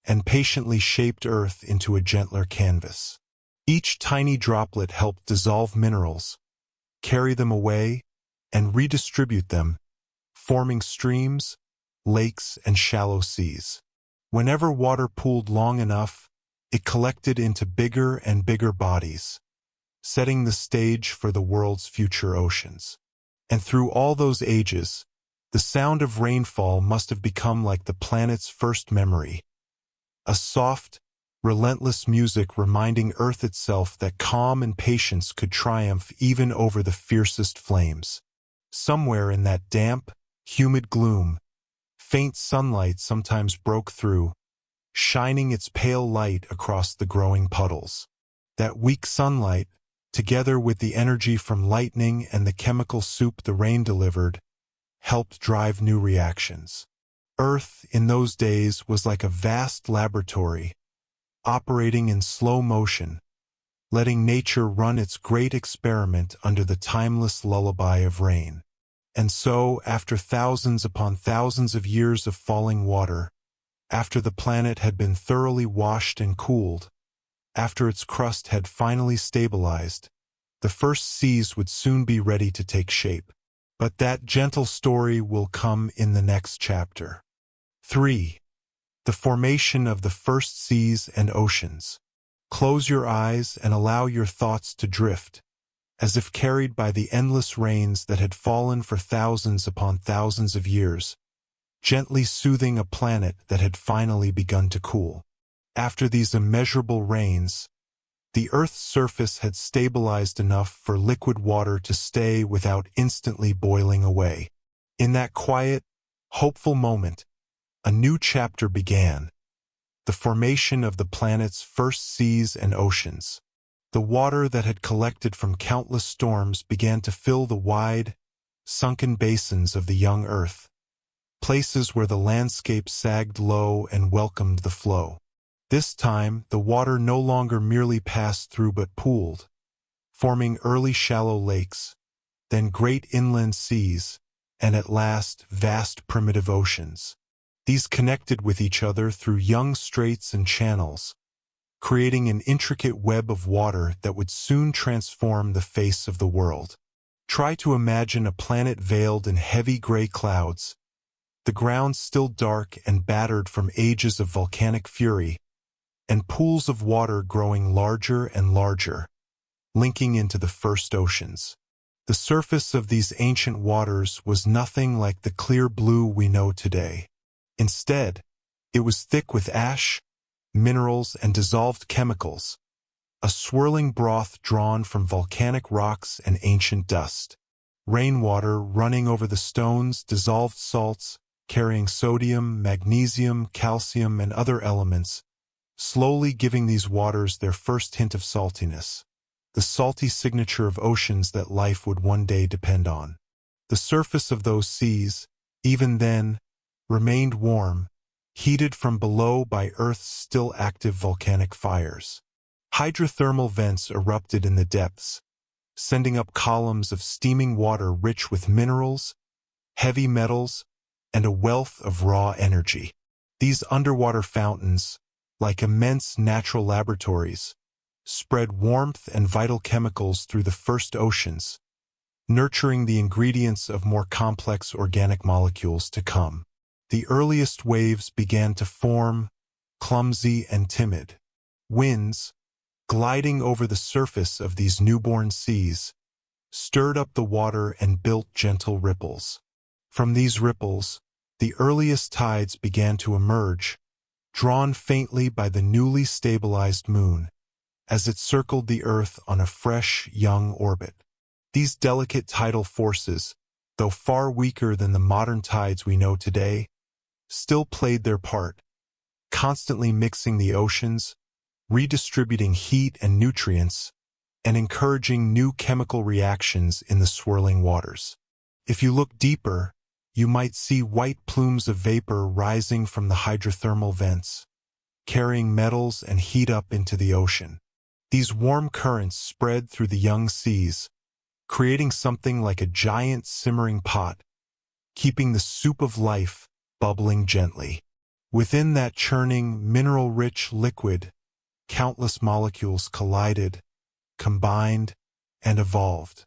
and patiently shaped Earth into a gentler canvas. Each tiny droplet helped dissolve minerals, carry them away, and redistribute them, forming streams, lakes, and shallow seas. Whenever water pooled long enough, it collected into bigger and bigger bodies, setting the stage for the world's future oceans. And through all those ages, the sound of rainfall must have become like the planet's first memory, a soft, relentless music reminding Earth itself that calm and patience could triumph even over the fiercest flames. Somewhere in that damp, humid gloom, faint sunlight sometimes broke through, shining its pale light across the growing puddles. That weak sunlight, together with the energy from lightning and the chemical soup the rain delivered, helped drive new reactions. Earth, in those days, was like a vast laboratory, operating in slow motion, letting nature run its great experiment under the timeless lullaby of rain. And so, after thousands upon thousands of years of falling water, after the planet had been thoroughly washed and cooled, after its crust had finally stabilized, the first seas would soon be ready to take shape. But that gentle story will come in the next chapter. 3. The formation of the first seas and oceans. Close your eyes and allow your thoughts to drift, as if carried by the endless rains that had fallen for thousands upon thousands of years, gently soothing a planet that had finally begun to cool. After these immeasurable rains, the Earth's surface had stabilized enough for liquid water to stay without instantly boiling away. In that quiet, hopeful moment, a new chapter began, the formation of the planet's first seas and oceans. The water that had collected from countless storms began to fill the wide, sunken basins of the young Earth, places where the landscape sagged low and welcomed the flow. This time, the water no longer merely passed through but pooled, forming early shallow lakes, then great inland seas, and at last vast primitive oceans. These connected with each other through young straits and channels, creating an intricate web of water that would soon transform the face of the world. Try to imagine a planet veiled in heavy gray clouds, the ground still dark and battered from ages of volcanic fury, and pools of water growing larger and larger, linking into the first oceans. The surface of these ancient waters was nothing like the clear blue we know today. Instead, it was thick with ash, minerals, and dissolved chemicals, a swirling broth drawn from volcanic rocks and ancient dust. Rainwater running over the stones dissolved salts, carrying sodium, magnesium, calcium, and other elements, slowly giving these waters their first hint of saltiness, the salty signature of oceans that life would one day depend on. The surface of those seas, even then, remained warm, heated from below by Earth's still active volcanic fires. Hydrothermal vents erupted in the depths, sending up columns of steaming water rich with minerals, heavy metals, and a wealth of raw energy. These underwater fountains, like immense natural laboratories, spread warmth and vital chemicals through the first oceans, nurturing the ingredients of more complex organic molecules to come. The earliest waves began to form, clumsy and timid. Winds, gliding over the surface of these newborn seas, stirred up the water and built gentle ripples. From these ripples, the earliest tides began to emerge, drawn faintly by the newly stabilized moon, as it circled the Earth on a fresh, young orbit. These delicate tidal forces, though far weaker than the modern tides we know today, still played their part, constantly mixing the oceans, redistributing heat and nutrients, and encouraging new chemical reactions in the swirling waters. If you look deeper, you might see white plumes of vapor rising from the hydrothermal vents, carrying metals and heat up into the ocean. These warm currents spread through the young seas, creating something like a giant simmering pot, keeping the soup of life bubbling gently. Within that churning, mineral-rich liquid, countless molecules collided, combined, and evolved.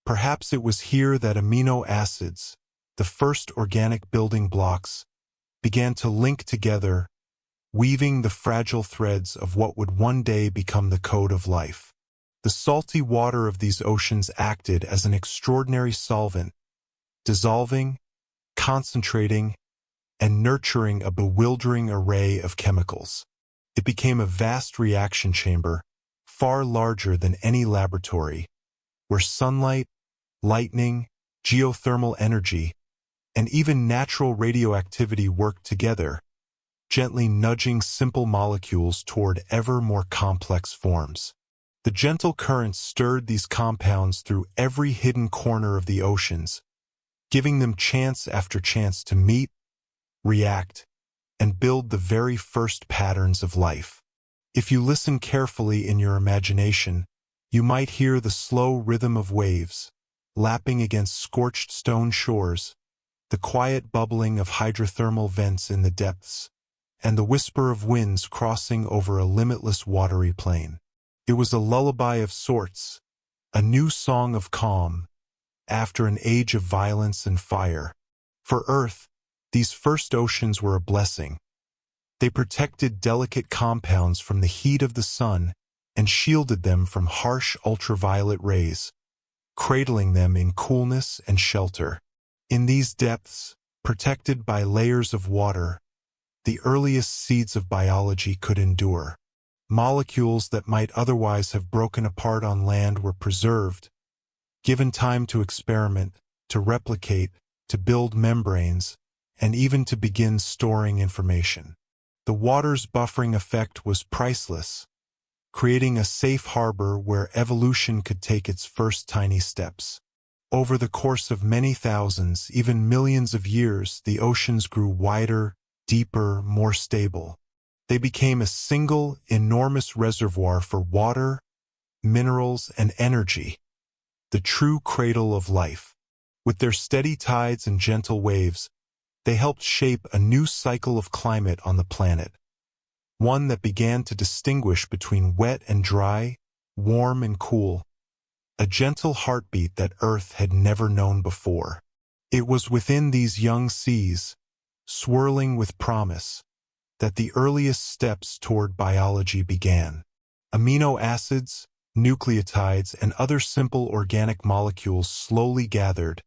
Perhaps it was here that amino acids, the first organic building blocks, began to link together, weaving the fragile threads of what would one day become the code of life. The salty water of these oceans acted as an extraordinary solvent, dissolving, concentrating, and nurturing a bewildering array of chemicals. It became a vast reaction chamber, far larger than any laboratory, where sunlight, lightning, geothermal energy, and even natural radioactivity worked together, gently nudging simple molecules toward ever more complex forms. The gentle currents stirred these compounds through every hidden corner of the oceans, giving them chance after chance to meet, react, and build the very first patterns of life. If you listen carefully in your imagination, you might hear the slow rhythm of waves, lapping against scorched stone shores, the quiet bubbling of hydrothermal vents in the depths, and the whisper of winds crossing over a limitless watery plain. It was a lullaby of sorts, a new song of calm, after an age of violence and fire. For Earth, these first oceans were a blessing. They protected delicate compounds from the heat of the sun and shielded them from harsh ultraviolet rays, cradling them in coolness and shelter. In these depths, protected by layers of water, the earliest seeds of biology could endure. Molecules that might otherwise have broken apart on land were preserved, given time to experiment, to replicate, to build membranes, and even to begin storing information. The water's buffering effect was priceless, creating a safe harbor where evolution could take its first tiny steps. Over the course of many thousands, even millions of years, the oceans grew wider, deeper, more stable. They became a single, enormous reservoir for water, minerals, and energy, the true cradle of life. With their steady tides and gentle waves, they helped shape a new cycle of climate on the planet, one that began to distinguish between wet and dry, warm and cool, a gentle heartbeat that Earth had never known before. It was within these young seas, swirling with promise, that the earliest steps toward biology began. Amino acids, nucleotides, and other simple organic molecules slowly gathered,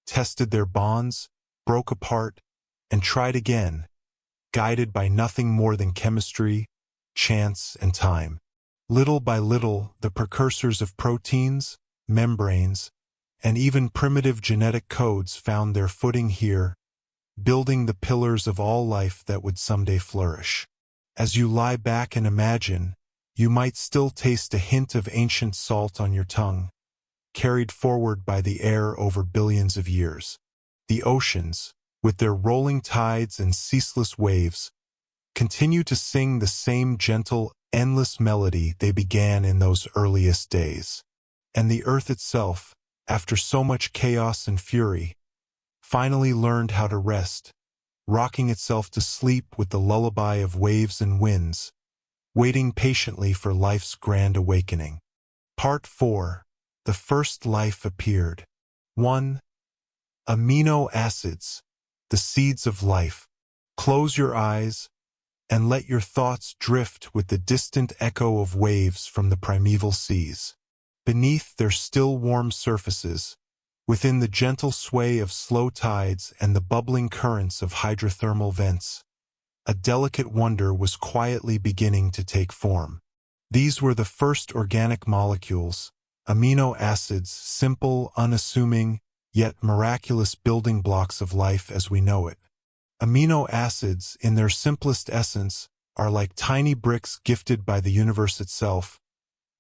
tested their bonds, broke apart, and tried again, guided by nothing more than chemistry, chance, and time. Little by little, the precursors of proteins, membranes, and even primitive genetic codes found their footing here, building the pillars of all life that would someday flourish. As you lie back and imagine, you might still taste a hint of ancient salt on your tongue, carried forward by the air over billions of years. The oceans, with their rolling tides and ceaseless waves, continue to sing the same gentle, endless melody they began in those earliest days. And the Earth itself, after so much chaos and fury, finally learned how to rest, rocking itself to sleep with the lullaby of waves and winds, waiting patiently for life's grand awakening. Part 4. The first life appeared. 1. Amino acids, the seeds of life. Close your eyes and let your thoughts drift with the distant echo of waves from the primeval seas. Beneath their still warm surfaces, within the gentle sway of slow tides and the bubbling currents of hydrothermal vents, a delicate wonder was quietly beginning to take form. These were the first organic molecules, amino acids, simple, unassuming, yet miraculous building blocks of life as we know it. Amino acids, in their simplest essence, are like tiny bricks gifted by the universe itself,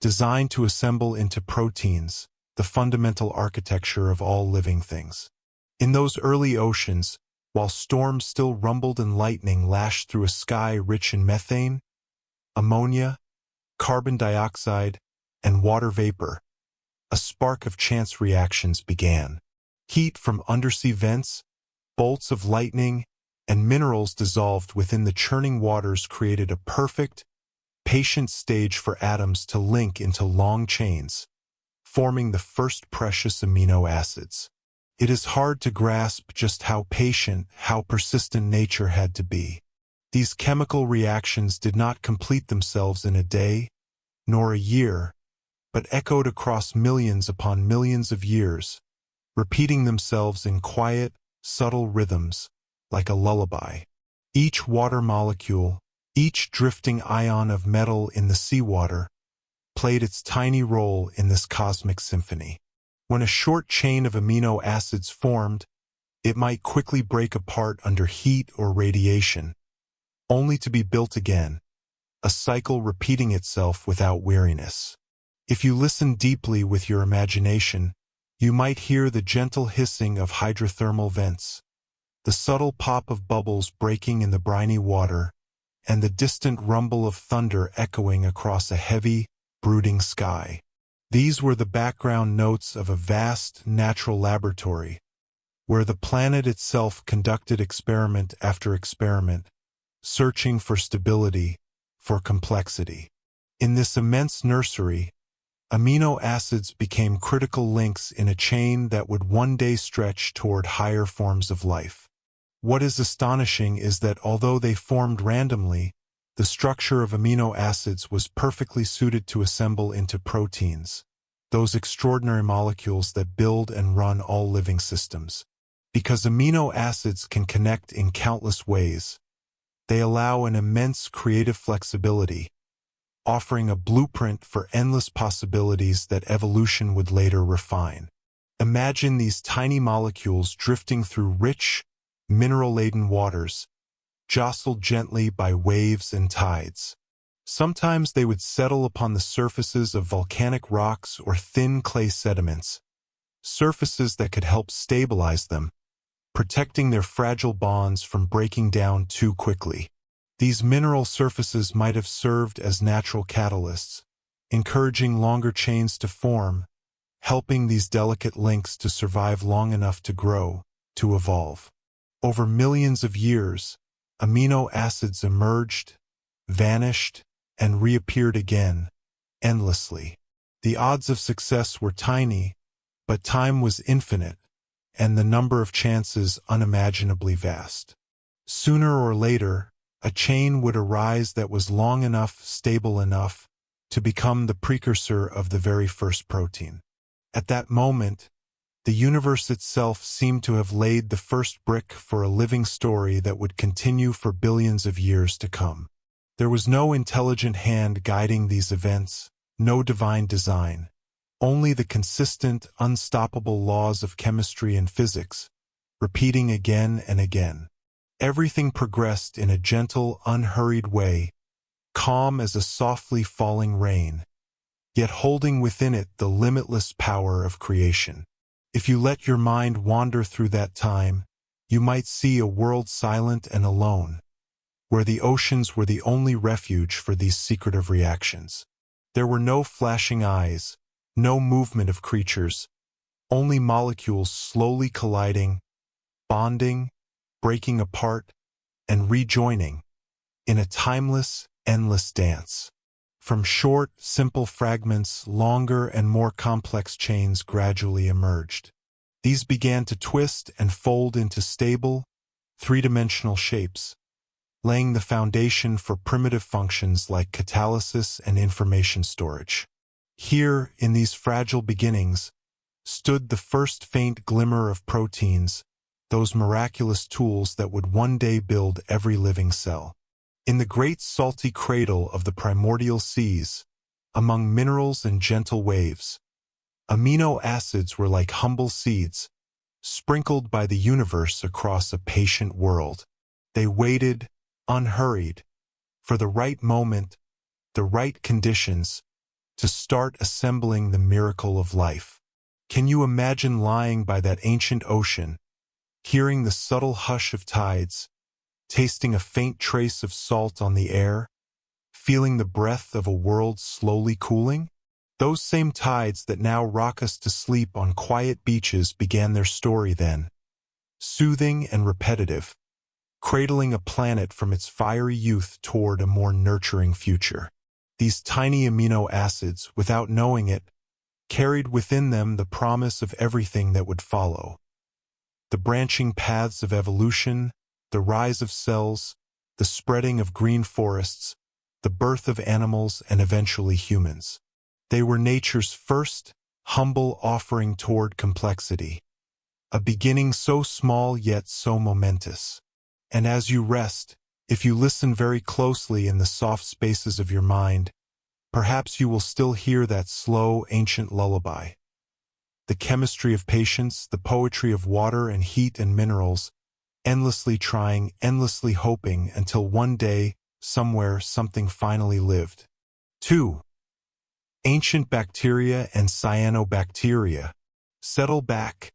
designed to assemble into proteins, the fundamental architecture of all living things. In those early oceans, while storms still rumbled and lightning lashed through a sky rich in methane, ammonia, carbon dioxide, and water vapor, a spark of chance reactions began. Heat from undersea vents, bolts of lightning, and minerals dissolved within the churning waters created a perfect, patient stage for atoms to link into long chains, forming the first precious amino acids. It is hard to grasp just how patient, how persistent nature had to be. These chemical reactions did not complete themselves in a day, nor a year, but echoed across millions upon millions of years, repeating themselves in quiet, subtle rhythms, like a lullaby. Each water molecule, each drifting ion of metal in the seawater, played its tiny role in this cosmic symphony. When a short chain of amino acids formed, it might quickly break apart under heat or radiation, only to be built again, a cycle repeating itself without weariness. If you listen deeply with your imagination, you might hear the gentle hissing of hydrothermal vents, the subtle pop of bubbles breaking in the briny water, and the distant rumble of thunder echoing across a heavy, brooding sky. These were the background notes of a vast natural laboratory, where the planet itself conducted experiment after experiment, searching for stability, for complexity. In this immense nursery, amino acids became critical links in a chain that would one day stretch toward higher forms of life. What is astonishing is that although they formed randomly, the structure of amino acids was perfectly suited to assemble into proteins, those extraordinary molecules that build and run all living systems. Because amino acids can connect in countless ways, they allow an immense creative flexibility, offering a blueprint for endless possibilities that evolution would later refine. Imagine these tiny molecules drifting through rich, mineral-laden waters, jostled gently by waves and tides. Sometimes they would settle upon the surfaces of volcanic rocks or thin clay sediments, surfaces that could help stabilize them, protecting their fragile bonds from breaking down too quickly. These mineral surfaces might have served as natural catalysts, encouraging longer chains to form, helping these delicate links to survive long enough to grow, to evolve. Over millions of years, amino acids emerged, vanished, and reappeared again, endlessly. The odds of success were tiny, but time was infinite, and the number of chances unimaginably vast. Sooner or later, a chain would arise that was long enough, stable enough, to become the precursor of the very first protein. At that moment, the universe itself seemed to have laid the first brick for a living story that would continue for billions of years to come. There was no intelligent hand guiding these events, no divine design, only the consistent, unstoppable laws of chemistry and physics, repeating again and again. Everything progressed in a gentle, unhurried way, calm as a softly falling rain, yet holding within it the limitless power of creation. If you let your mind wander through that time, you might see a world silent and alone, where the oceans were the only refuge for these secretive reactions. There were no flashing eyes, no movement of creatures, only molecules slowly colliding, bonding, breaking apart, and rejoining, in a timeless, endless dance. From short, simple fragments, longer and more complex chains gradually emerged. These began to twist and fold into stable, three-dimensional shapes, laying the foundation for primitive functions like catalysis and information storage. Here, in these fragile beginnings, stood the first faint glimmer of proteins, those miraculous tools that would one day build every living cell. In the great salty cradle of the primordial seas, among minerals and gentle waves, amino acids were like humble seeds, sprinkled by the universe across a patient world. They waited, unhurried, for the right moment, the right conditions, to start assembling the miracle of life. Can you imagine lying by that ancient ocean, hearing the subtle hush of tides, tasting a faint trace of salt on the air, feeling the breath of a world slowly cooling? Those same tides that now rock us to sleep on quiet beaches began their story then, soothing and repetitive, cradling a planet from its fiery youth toward a more nurturing future. These tiny amino acids, without knowing it, carried within them the promise of everything that would follow. The branching paths of evolution, the rise of cells, the spreading of green forests, the birth of animals and eventually humans. They were nature's first, humble offering toward complexity, a beginning so small yet so momentous. And as you rest, if you listen very closely in the soft spaces of your mind, perhaps you will still hear that slow, ancient lullaby. The chemistry of patience, the poetry of water and heat and minerals, endlessly trying, endlessly hoping, until one day, somewhere, something finally lived. 2. Ancient bacteria and cyanobacteria. Settle back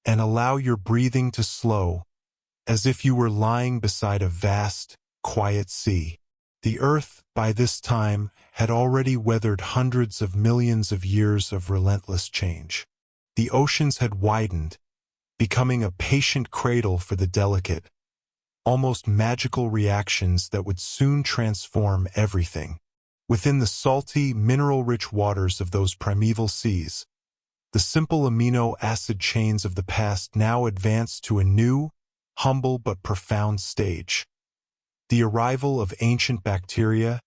and allow your breathing to slow, as if you were lying beside a vast, quiet sea. The Earth, by this time, had already weathered hundreds of millions of years of relentless change. The oceans had widened, becoming a patient cradle for the delicate, almost magical reactions that would soon transform everything. Within the salty, mineral-rich waters of those primeval seas, the simple amino acid chains of the past now advanced to a new, humble but profound stage. The arrival of ancient bacteria,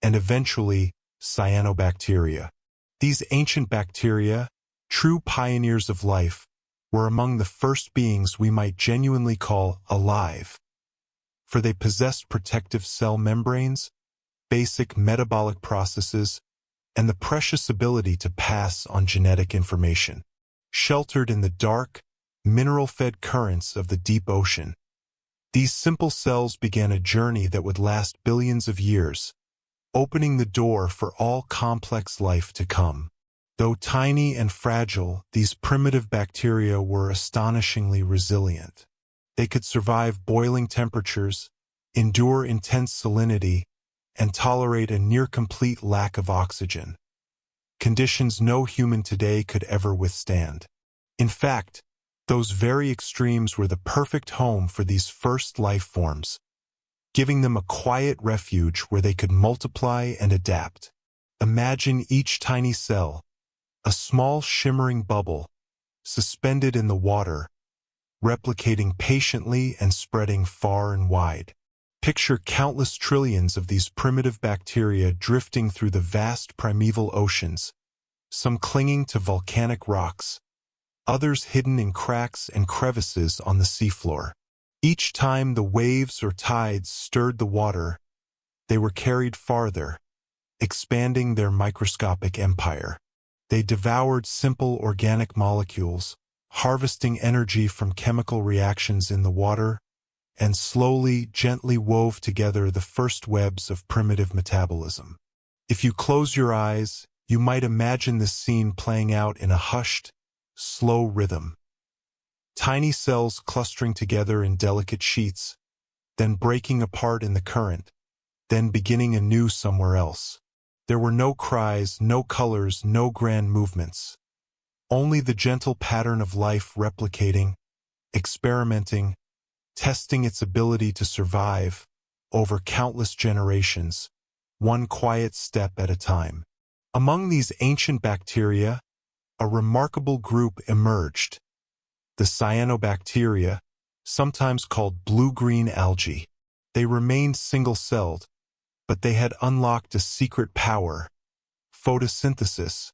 and eventually cyanobacteria. These ancient bacteria, true pioneers of life, were among the first beings we might genuinely call alive, for they possessed protective cell membranes, basic metabolic processes, and the precious ability to pass on genetic information. Sheltered in the dark, mineral-fed currents of the deep ocean, these simple cells began a journey that would last billions of years, opening the door for all complex life to come. Though tiny and fragile, these primitive bacteria were astonishingly resilient. They could survive boiling temperatures, endure intense salinity, and tolerate a near-complete lack of oxygen, conditions no human today could ever withstand. In fact, those very extremes were the perfect home for these first life forms, giving them a quiet refuge where they could multiply and adapt. Imagine each tiny cell, a small shimmering bubble, suspended in the water, replicating patiently and spreading far and wide. Picture countless trillions of these primitive bacteria drifting through the vast primeval oceans, some clinging to volcanic rocks, others hidden in cracks and crevices on the seafloor. Each time the waves or tides stirred the water, they were carried farther, expanding their microscopic empire. They devoured simple organic molecules, harvesting energy from chemical reactions in the water, and slowly, gently wove together the first webs of primitive metabolism. If you close your eyes, you might imagine this scene playing out in a hushed, slow rhythm. Tiny cells clustering together in delicate sheets, then breaking apart in the current, then beginning anew somewhere else. There were no cries, no colors, no grand movements. Only the gentle pattern of life replicating, experimenting, testing its ability to survive over countless generations, one quiet step at a time. Among these ancient bacteria, a remarkable group emerged, the cyanobacteria, sometimes called blue-green algae. They remained single-celled, but they had unlocked a secret power: photosynthesis,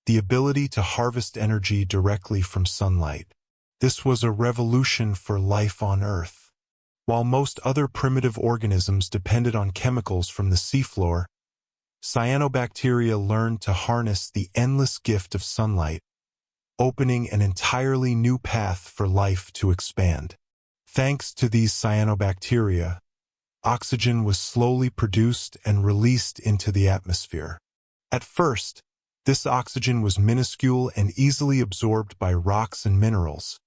the ability to harvest energy directly from sunlight. This was a revolution for life on Earth. While most other primitive organisms depended on chemicals from the seafloor, cyanobacteria learned to harness the endless gift of sunlight, opening an entirely new path for life to expand. Thanks to these cyanobacteria, oxygen was slowly produced and released into the atmosphere. At first, this oxygen was minuscule and easily absorbed by rocks and minerals,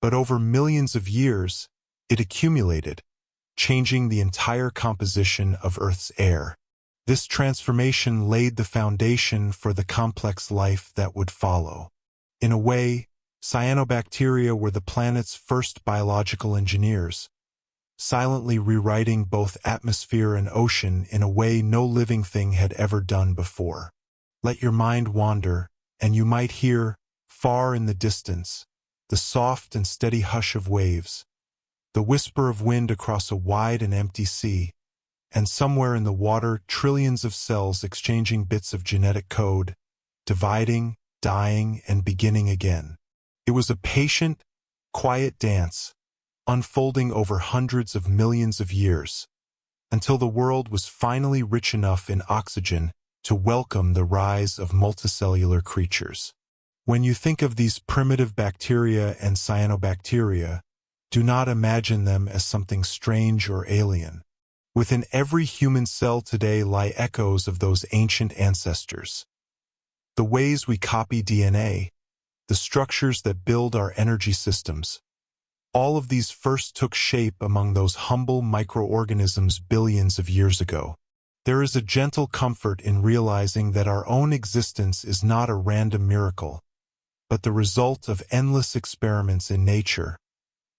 but over millions of years, it accumulated, changing the entire composition of Earth's air. This transformation laid the foundation for the complex life that would follow. In a way, cyanobacteria were the planet's first biological engineers, silently rewriting both atmosphere and ocean in a way no living thing had ever done before. Let your mind wander, and you might hear, far in the distance, the soft and steady hush of waves, the whisper of wind across a wide and empty sea, and somewhere in the water trillions of cells exchanging bits of genetic code, dividing, dying, and beginning again. It was a patient, quiet dance, unfolding over hundreds of millions of years, until the world was finally rich enough in oxygen to welcome the rise of multicellular creatures. When you think of these primitive bacteria and cyanobacteria, do not imagine them as something strange or alien. Within every human cell today lie echoes of those ancient ancestors. The ways we copy DNA, the structures that build our energy systems, all of these first took shape among those humble microorganisms billions of years ago. There is a gentle comfort in realizing that our own existence is not a random miracle, but the result of endless experiments in nature,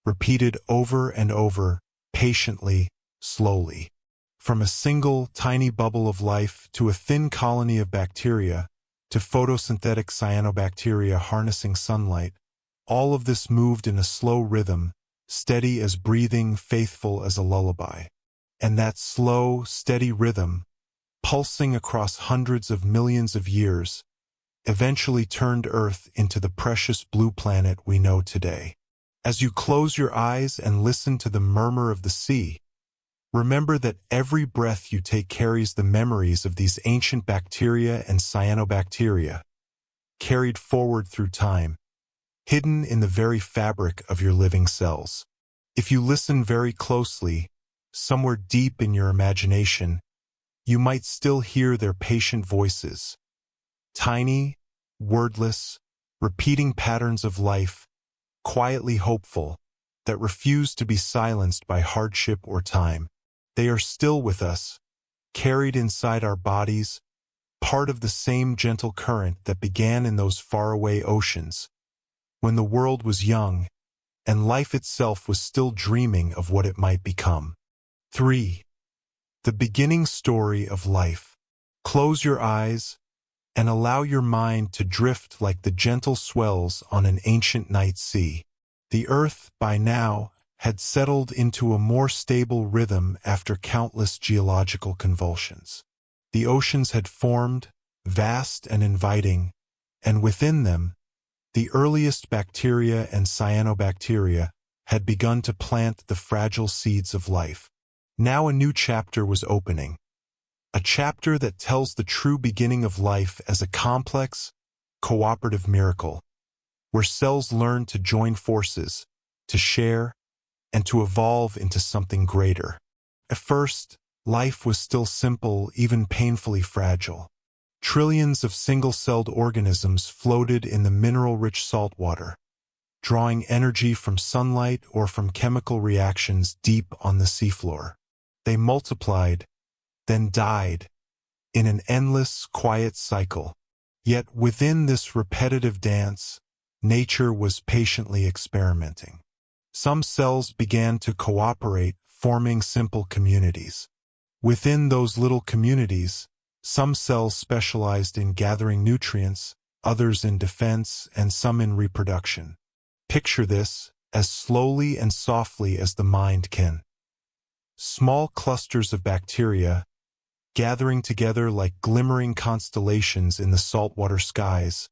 repeated over and over, patiently, slowly. From a single, tiny bubble of life to a thin colony of bacteria, to photosynthetic cyanobacteria harnessing sunlight, all of this moved in a slow rhythm, steady as breathing, faithful as a lullaby. And that slow, steady rhythm, pulsing across hundreds of millions of years, eventually turned Earth into the precious blue planet we know today. As you close your eyes and listen to the murmur of the sea, remember that every breath you take carries the memories of these ancient bacteria and cyanobacteria, carried forward through time, hidden in the very fabric of your living cells. If you listen very closely, somewhere deep in your imagination, you might still hear their patient voices, tiny, wordless, repeating patterns of life, quietly hopeful, that refuse to be silenced by hardship or time. They are still with us, carried inside our bodies, part of the same gentle current that began in those faraway oceans, when the world was young, and life itself was still dreaming of what it might become. 3. The beginning story of life. Close your eyes and allow your mind to drift like the gentle swells on an ancient night sea. The earth, by now, had settled into a more stable rhythm after countless geological convulsions. The oceans had formed, vast and inviting, and within them, the earliest bacteria and cyanobacteria had begun to plant the fragile seeds of life. Now a new chapter was opening, a chapter that tells the true beginning of life as a complex, cooperative miracle, where cells learn to join forces, to share, and to evolve into something greater. At first, life was still simple, even painfully fragile. Trillions of single-celled organisms floated in the mineral-rich saltwater, drawing energy from sunlight or from chemical reactions deep on the seafloor. They multiplied, then died, in an endless, quiet cycle. Yet within this repetitive dance, nature was patiently experimenting. Some cells began to cooperate, forming simple communities. Within those little communities, some cells specialized in gathering nutrients, others in defense, and some in reproduction. Picture this as slowly and softly as the mind can. Small clusters of bacteria gathering together like glimmering constellations in the saltwater skies,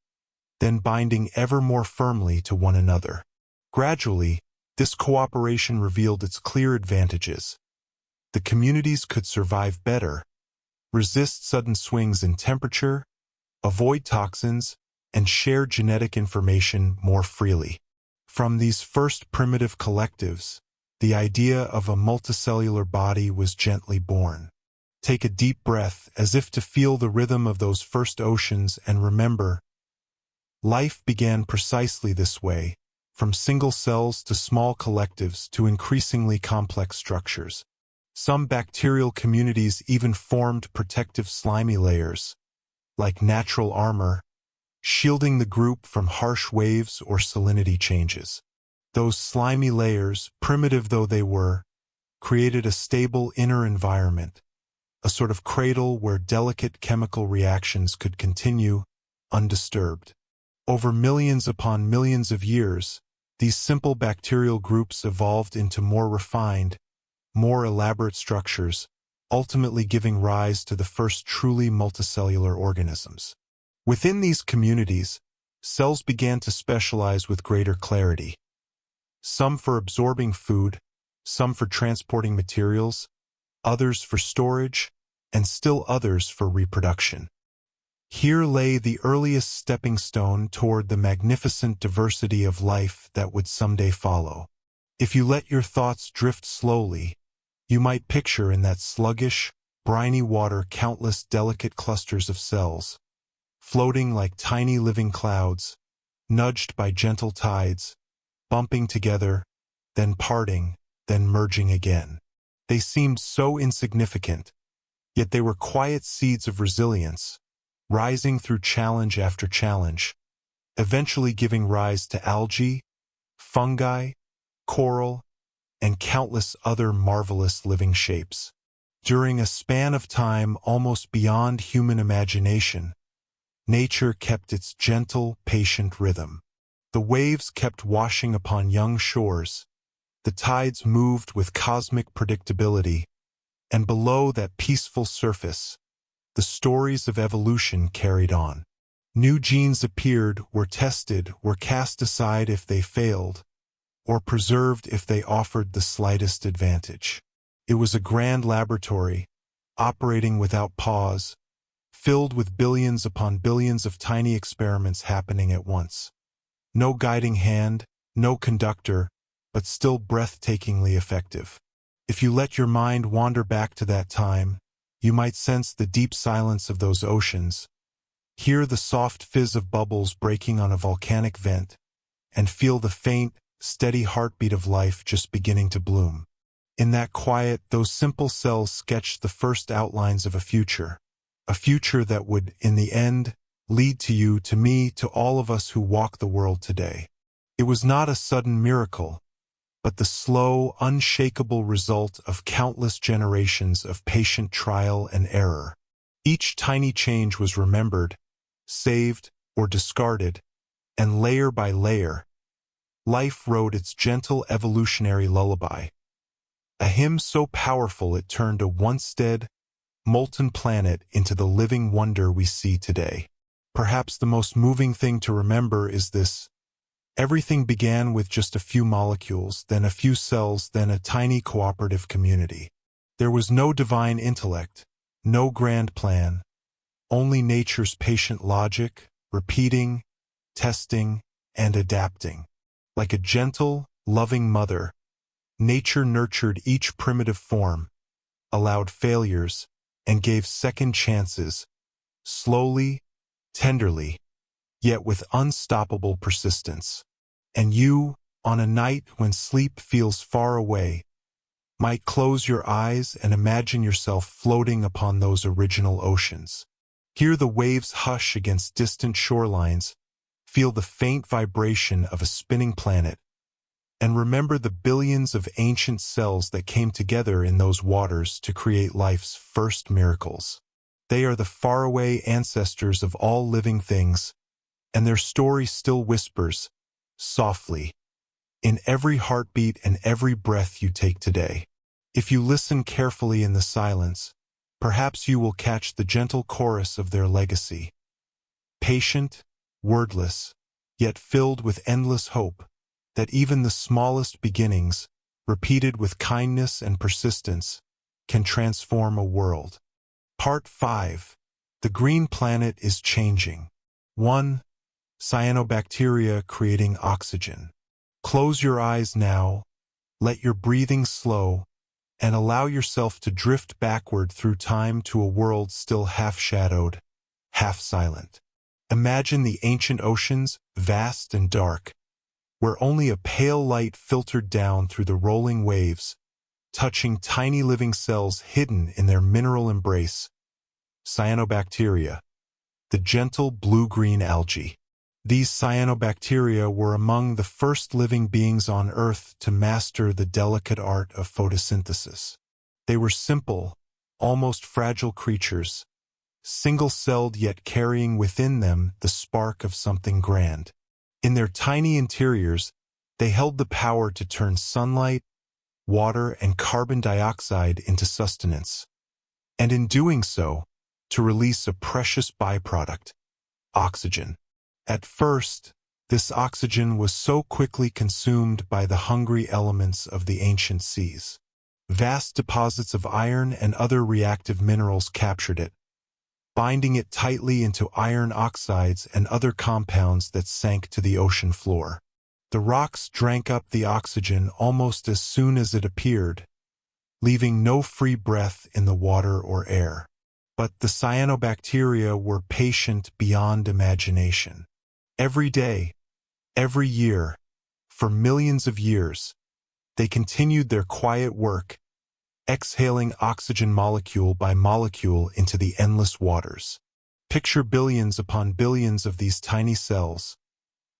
then binding ever more firmly to one another. Gradually, this cooperation revealed its clear advantages. The communities could survive better, resist sudden swings in temperature, avoid toxins, and share genetic information more freely. From these first primitive collectives, the idea of a multicellular body was gently born. Take a deep breath as if to feel the rhythm of those first oceans and remember, life began precisely this way, from single cells to small collectives to increasingly complex structures. Some bacterial communities even formed protective slimy layers, like natural armor, shielding the group from harsh waves or salinity changes. Those slimy layers, primitive though they were, created a stable inner environment, a sort of cradle where delicate chemical reactions could continue undisturbed. Over millions upon millions of years, these simple bacterial groups evolved into more refined, more elaborate structures, ultimately giving rise to the first truly multicellular organisms. Within these communities, cells began to specialize with greater clarity. Some for absorbing food, some for transporting materials, others for storage, and still others for reproduction. Here lay the earliest stepping stone toward the magnificent diversity of life that would someday follow. If you let your thoughts drift slowly, you might picture in that sluggish, briny water countless delicate clusters of cells, floating like tiny living clouds, nudged by gentle tides, bumping together, then parting, then merging again. They seemed so insignificant, yet they were quiet seeds of resilience, rising through challenge after challenge, eventually giving rise to algae, fungi, coral, and countless other marvelous living shapes. During a span of time almost beyond human imagination, nature kept its gentle, patient rhythm. The waves kept washing upon young shores, the tides moved with cosmic predictability, and below that peaceful surface, the stories of evolution carried on. New genes appeared, were tested, were cast aside if they failed, or preserved if they offered the slightest advantage. It was a grand laboratory, operating without pause, filled with billions upon billions of tiny experiments happening at once. No guiding hand, no conductor, but still breathtakingly effective. If you let your mind wander back to that time, you might sense the deep silence of those oceans, hear the soft fizz of bubbles breaking on a volcanic vent, and feel the faint, steady heartbeat of life just beginning to bloom. In that quiet, those simple cells sketched the first outlines of a future that would, in the end, lead to you, to me, to all of us who walk the world today. It was not a sudden miracle, but the slow, unshakable result of countless generations of patient trial and error. Each tiny change was remembered, saved, or discarded, and layer by layer, life wrote its gentle evolutionary lullaby. A hymn so powerful it turned a once dead, molten planet into the living wonder we see today. Perhaps the most moving thing to remember is this: everything began with just a few molecules, then a few cells, then a tiny cooperative community. There was no divine intellect, no grand plan, only nature's patient logic, repeating, testing, and adapting. Like a gentle, loving mother, nature nurtured each primitive form, allowed failures, and gave second chances, slowly, tenderly, yet with unstoppable persistence. And you, on a night when sleep feels far away, might close your eyes and imagine yourself floating upon those original oceans. Hear the waves hush against distant shorelines, feel the faint vibration of a spinning planet, and remember the billions of ancient cells that came together in those waters to create life's first miracles. They are the faraway ancestors of all living things, and their story still whispers, softly, in every heartbeat and every breath you take today. If you listen carefully in the silence, perhaps you will catch the gentle chorus of their legacy. Patient, wordless, yet filled with endless hope, that even the smallest beginnings, repeated with kindness and persistence, can transform a world. Part 5. The green planet is changing. 1. Cyanobacteria creating oxygen. Close your eyes now, let your breathing slow, and allow yourself to drift backward through time to a world still half-shadowed, half-silent. Imagine the ancient oceans, vast and dark, where only a pale light filtered down through the rolling waves, touching tiny living cells hidden in their mineral embrace. Cyanobacteria, the gentle blue-green algae. These cyanobacteria were among the first living beings on Earth to master the delicate art of photosynthesis. They were simple, almost fragile creatures, single-celled yet carrying within them the spark of something grand. In their tiny interiors, they held the power to turn sunlight, water, and carbon dioxide into sustenance, and in doing so, to release a precious byproduct, oxygen. At first, this oxygen was so quickly consumed by the hungry elements of the ancient seas. Vast deposits of iron and other reactive minerals captured it, binding it tightly into iron oxides and other compounds that sank to the ocean floor. The rocks drank up the oxygen almost as soon as it appeared, leaving no free breath in the water or air. But the cyanobacteria were patient beyond imagination. Every day, every year, for millions of years, they continued their quiet work, exhaling oxygen molecule by molecule into the endless waters. Picture billions upon billions of these tiny cells,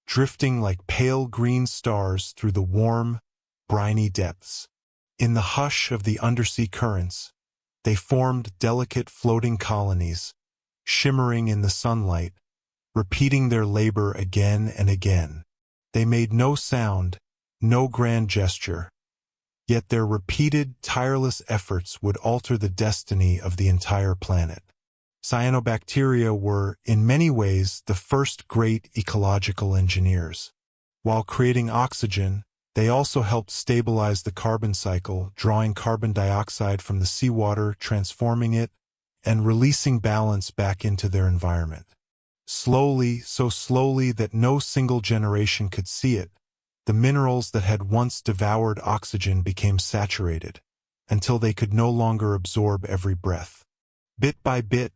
drifting like pale green stars through the warm, briny depths. In the hush of the undersea currents, they formed delicate floating colonies, shimmering in the sunlight, repeating their labor again and again. They made no sound, no grand gesture, yet their repeated, tireless efforts would alter the destiny of the entire planet. Cyanobacteria were, in many ways, the first great ecological engineers. While creating oxygen, they also helped stabilize the carbon cycle, drawing carbon dioxide from the seawater, transforming it, and releasing balance back into their environment. Slowly, so slowly that no single generation could see it, the minerals that had once devoured oxygen became saturated, until they could no longer absorb every breath. Bit by bit,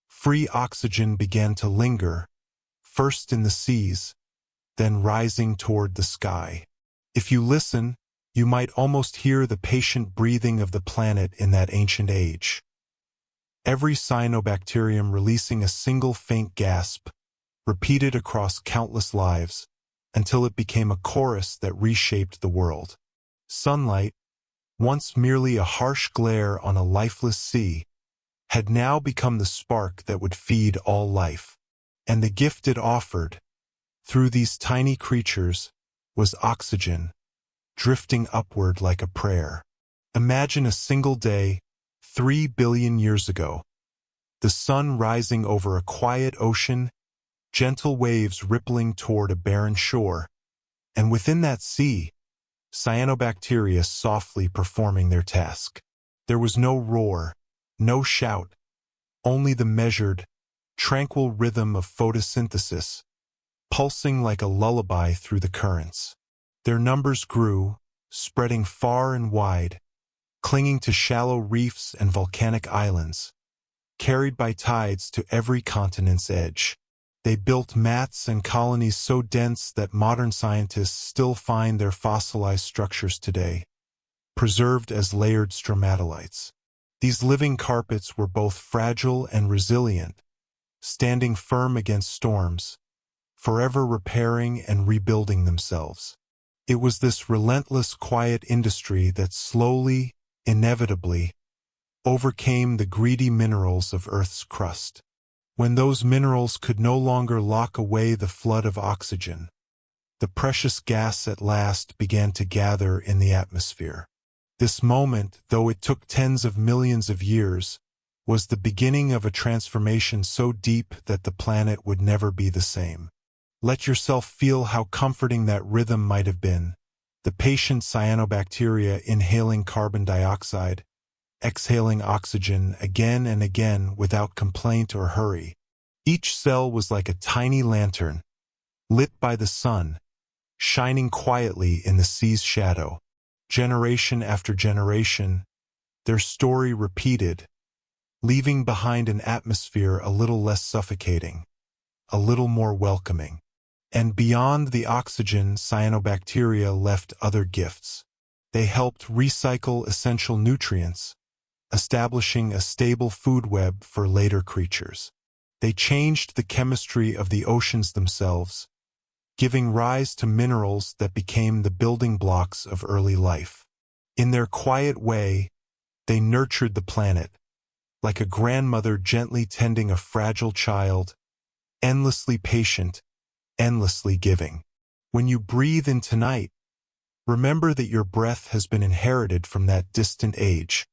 free oxygen began to linger, first in the seas, then rising toward the sky. If you listen, you might almost hear the patient breathing of the planet in that ancient age. Every cyanobacterium releasing a single faint gasp, repeated across countless lives, until it became a chorus that reshaped the world. Sunlight, once merely a harsh glare on a lifeless sea, had now become the spark that would feed all life. And the gift it offered, through these tiny creatures, was oxygen, drifting upward like a prayer. Imagine a single day, 3 billion years ago, the sun rising over a quiet ocean, gentle waves rippling toward a barren shore, and within that sea, cyanobacteria softly performing their task. There was no roar, no shout, only the measured, tranquil rhythm of photosynthesis, pulsing like a lullaby through the currents. Their numbers grew, spreading far and wide, clinging to shallow reefs and volcanic islands, carried by tides to every continent's edge. They built mats and colonies so dense that modern scientists still find their fossilized structures today, preserved as layered stromatolites. These living carpets were both fragile and resilient, standing firm against storms, forever repairing and rebuilding themselves. It was this relentless, quiet industry that slowly, inevitably, overcame the greedy minerals of Earth's crust. When those minerals could no longer lock away the flood of oxygen, the precious gas at last began to gather in the atmosphere. This moment, though it took tens of millions of years, was the beginning of a transformation so deep that the planet would never be the same. Let yourself feel how comforting that rhythm might have been. The patient cyanobacteria inhaling carbon dioxide, exhaling oxygen again and again without complaint or hurry. Each cell was like a tiny lantern, lit by the sun, shining quietly in the sea's shadow. Generation after generation, their story repeated, leaving behind an atmosphere a little less suffocating, a little more welcoming. And beyond the oxygen, cyanobacteria left other gifts. They helped recycle essential nutrients, establishing a stable food web for later creatures. They changed the chemistry of the oceans themselves, giving rise to minerals that became the building blocks of early life. In their quiet way, they nurtured the planet, like a grandmother gently tending a fragile child, endlessly patient, endlessly giving. When you breathe in tonight, remember that your breath has been inherited from that distant age,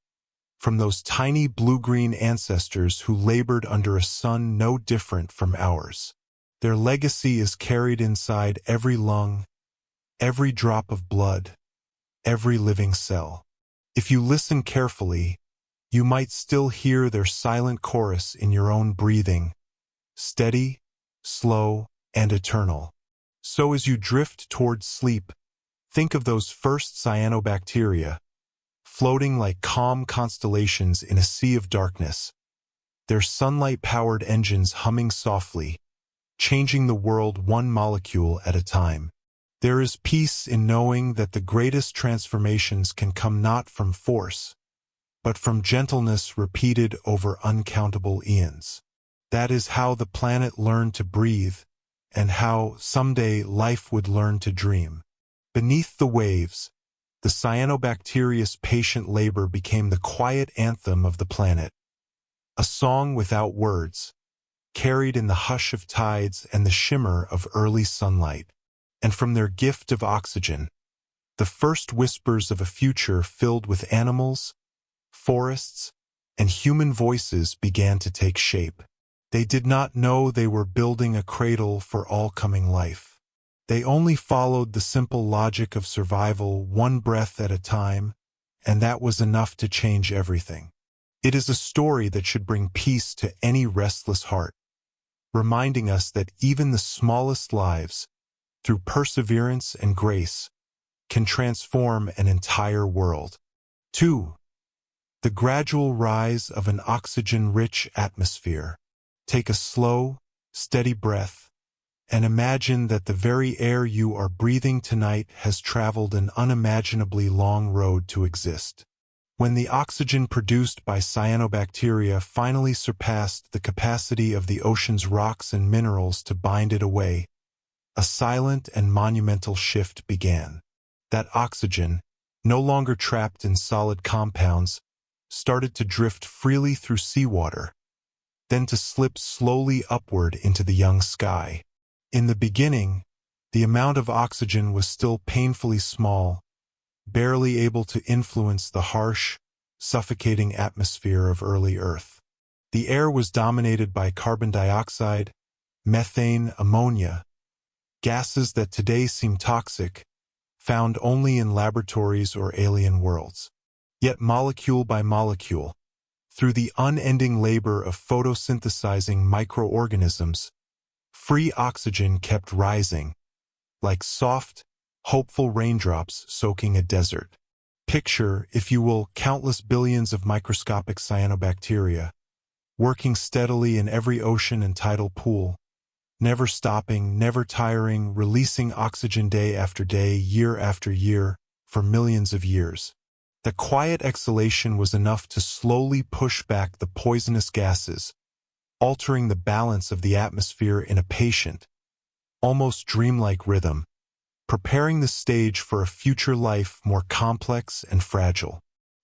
from those tiny blue-green ancestors who labored under a sun no different from ours. Their legacy is carried inside every lung, every drop of blood, every living cell. If you listen carefully, you might still hear their silent chorus in your own breathing, steady, slow, and eternal. So as you drift towards sleep, think of those first cyanobacteria, floating like calm constellations in a sea of darkness, their sunlight-powered engines humming softly, changing the world one molecule at a time. There is peace in knowing that the greatest transformations can come not from force, but from gentleness repeated over uncountable eons. That is how the planet learned to breathe, and how, someday, life would learn to dream. Beneath the waves, the cyanobacteria's patient labor became the quiet anthem of the planet, a song without words, carried in the hush of tides and the shimmer of early sunlight. And from their gift of oxygen, the first whispers of a future filled with animals, forests, and human voices began to take shape. They did not know they were building a cradle for all coming life. They only followed the simple logic of survival one breath at a time, and that was enough to change everything. It is a story that should bring peace to any restless heart, reminding us that even the smallest lives, through perseverance and grace, can transform an entire world. 2. The gradual rise of an oxygen-rich atmosphere. Take a slow, steady breath, and imagine that the very air you are breathing tonight has traveled an unimaginably long road to exist. When the oxygen produced by cyanobacteria finally surpassed the capacity of the ocean's rocks and minerals to bind it away, a silent and monumental shift began. That oxygen, no longer trapped in solid compounds, started to drift freely through seawater, then to slip slowly upward into the young sky. In the beginning, the amount of oxygen was still painfully small, barely able to influence the harsh, suffocating atmosphere of early Earth. The air was dominated by carbon dioxide, methane, ammonia, gases that today seem toxic, found only in laboratories or alien worlds. Yet molecule by molecule, through the unending labor of photosynthesizing microorganisms, free oxygen kept rising, like soft, hopeful raindrops soaking a desert. Picture, if you will, countless billions of microscopic cyanobacteria, working steadily in every ocean and tidal pool, never stopping, never tiring, releasing oxygen day after day, year after year, for millions of years. The quiet exhalation was enough to slowly push back the poisonous gases, altering the balance of the atmosphere in a patient, almost dreamlike rhythm, preparing the stage for a future life more complex and fragile.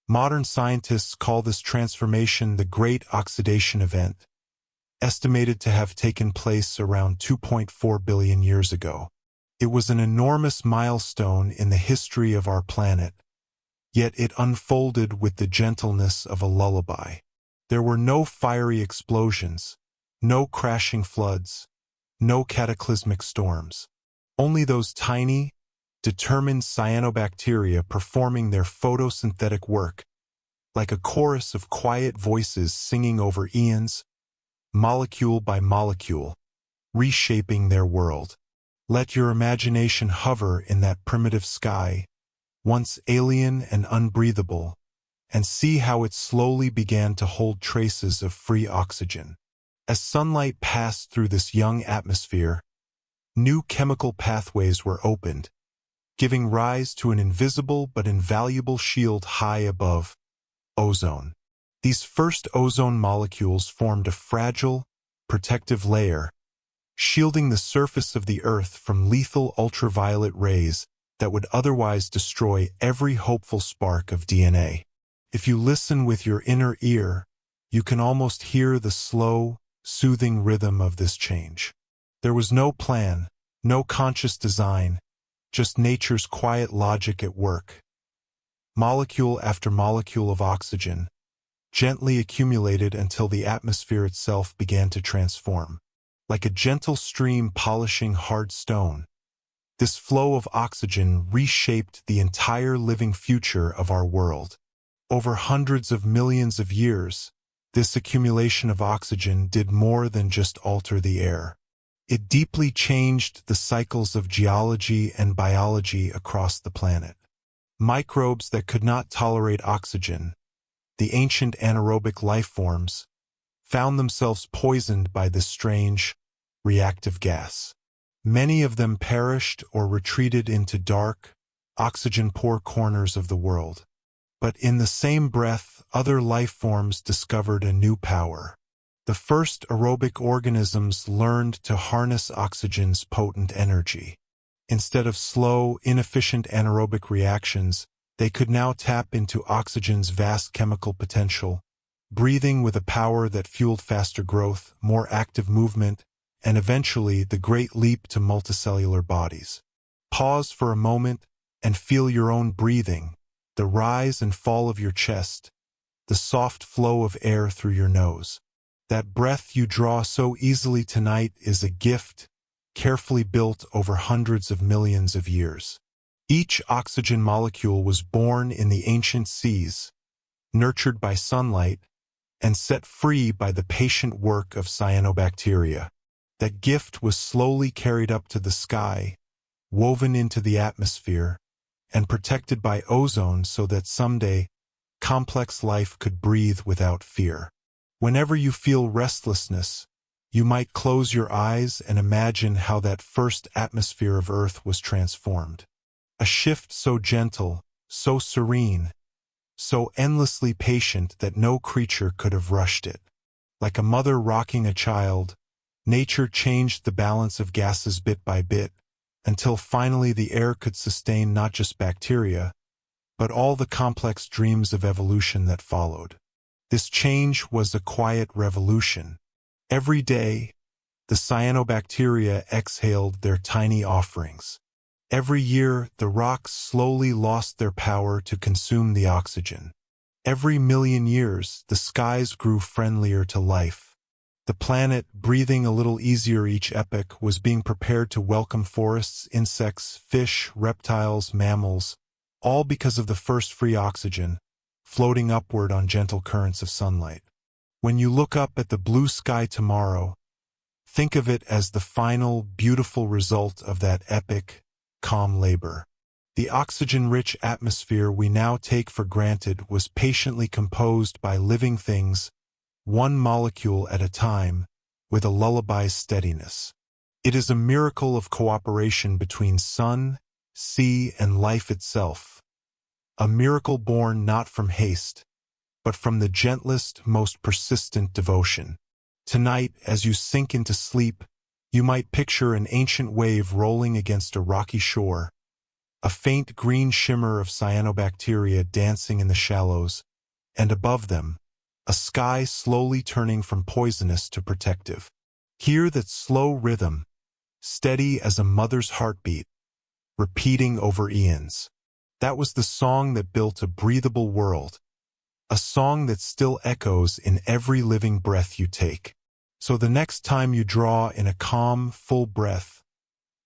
Modern scientists call this transformation the Great Oxidation Event, estimated to have taken place around 2.4 billion years ago. It was an enormous milestone in the history of our planet, yet it unfolded with the gentleness of a lullaby. There were no fiery explosions, no crashing floods, no cataclysmic storms. Only those tiny, determined cyanobacteria performing their photosynthetic work, like a chorus of quiet voices singing over eons, molecule by molecule, reshaping their world. Let your imagination hover in that primitive sky, once alien and unbreathable, and see how it slowly began to hold traces of free oxygen. As sunlight passed through this young atmosphere, new chemical pathways were opened, giving rise to an invisible but invaluable shield high above: ozone. These first ozone molecules formed a fragile, protective layer, shielding the surface of the Earth from lethal ultraviolet rays that would otherwise destroy every hopeful spark of DNA. If you listen with your inner ear, you can almost hear the slow, soothing rhythm of this change. There was no plan, no conscious design, just nature's quiet logic at work. Molecule after molecule of oxygen, gently accumulated until the atmosphere itself began to transform. Like a gentle stream polishing hard stone, this flow of oxygen reshaped the entire living future of our world. Over hundreds of millions of years, this accumulation of oxygen did more than just alter the air. It deeply changed the cycles of geology and biology across the planet. Microbes that could not tolerate oxygen, the ancient anaerobic life forms, found themselves poisoned by this strange, reactive gas. Many of them perished or retreated into dark, oxygen-poor corners of the world. But in the same breath, other life forms discovered a new power. The first aerobic organisms learned to harness oxygen's potent energy. Instead of slow, inefficient anaerobic reactions, they could now tap into oxygen's vast chemical potential, breathing with a power that fueled faster growth, more active movement, and eventually the great leap to multicellular bodies. Pause for a moment and feel your own breathing, the rise and fall of your chest, the soft flow of air through your nose. That breath you draw so easily tonight is a gift, carefully built over hundreds of millions of years. Each oxygen molecule was born in the ancient seas, nurtured by sunlight, and set free by the patient work of cyanobacteria. That gift was slowly carried up to the sky, woven into the atmosphere, and protected by ozone so that someday, complex life could breathe without fear. Whenever you feel restlessness, you might close your eyes and imagine how that first atmosphere of Earth was transformed. A shift so gentle, so serene, so endlessly patient that no creature could have rushed it. Like a mother rocking a child, nature changed the balance of gases bit by bit, until finally the air could sustain not just bacteria, but all the complex dreams of evolution that followed. This change was a quiet revolution. Every day, the cyanobacteria exhaled their tiny offerings. Every year, the rocks slowly lost their power to consume the oxygen. Every million years, the skies grew friendlier to life. The planet, breathing a little easier each epoch, was being prepared to welcome forests, insects, fish, reptiles, mammals, all because of the first free oxygen, floating upward on gentle currents of sunlight. When you look up at the blue sky tomorrow, think of it as the final, beautiful result of that epic, calm labor. The oxygen-rich atmosphere we now take for granted was patiently composed by living things, one molecule at a time, with a lullaby's steadiness. It is a miracle of cooperation between sun, sea, and life itself. A miracle born not from haste, but from the gentlest, most persistent devotion. Tonight, as you sink into sleep, you might picture an ancient wave rolling against a rocky shore, a faint green shimmer of cyanobacteria dancing in the shallows, and above them, a sky slowly turning from poisonous to protective. Hear that slow rhythm, steady as a mother's heartbeat, repeating over eons. That was the song that built a breathable world, a song that still echoes in every living breath you take. So the next time you draw in a calm, full breath,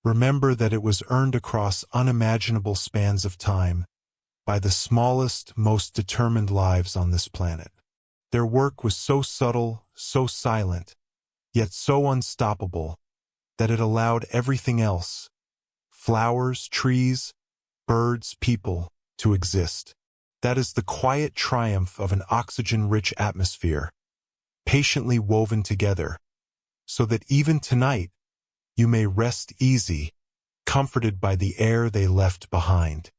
remember that it was earned across unimaginable spans of time by the smallest, most determined lives on this planet. Their work was so subtle, so silent, yet so unstoppable, that it allowed everything else, flowers, trees, birds, people, to exist. That is the quiet triumph of an oxygen-rich atmosphere, patiently woven together, so that even tonight you may rest easy, comforted by the air they left behind.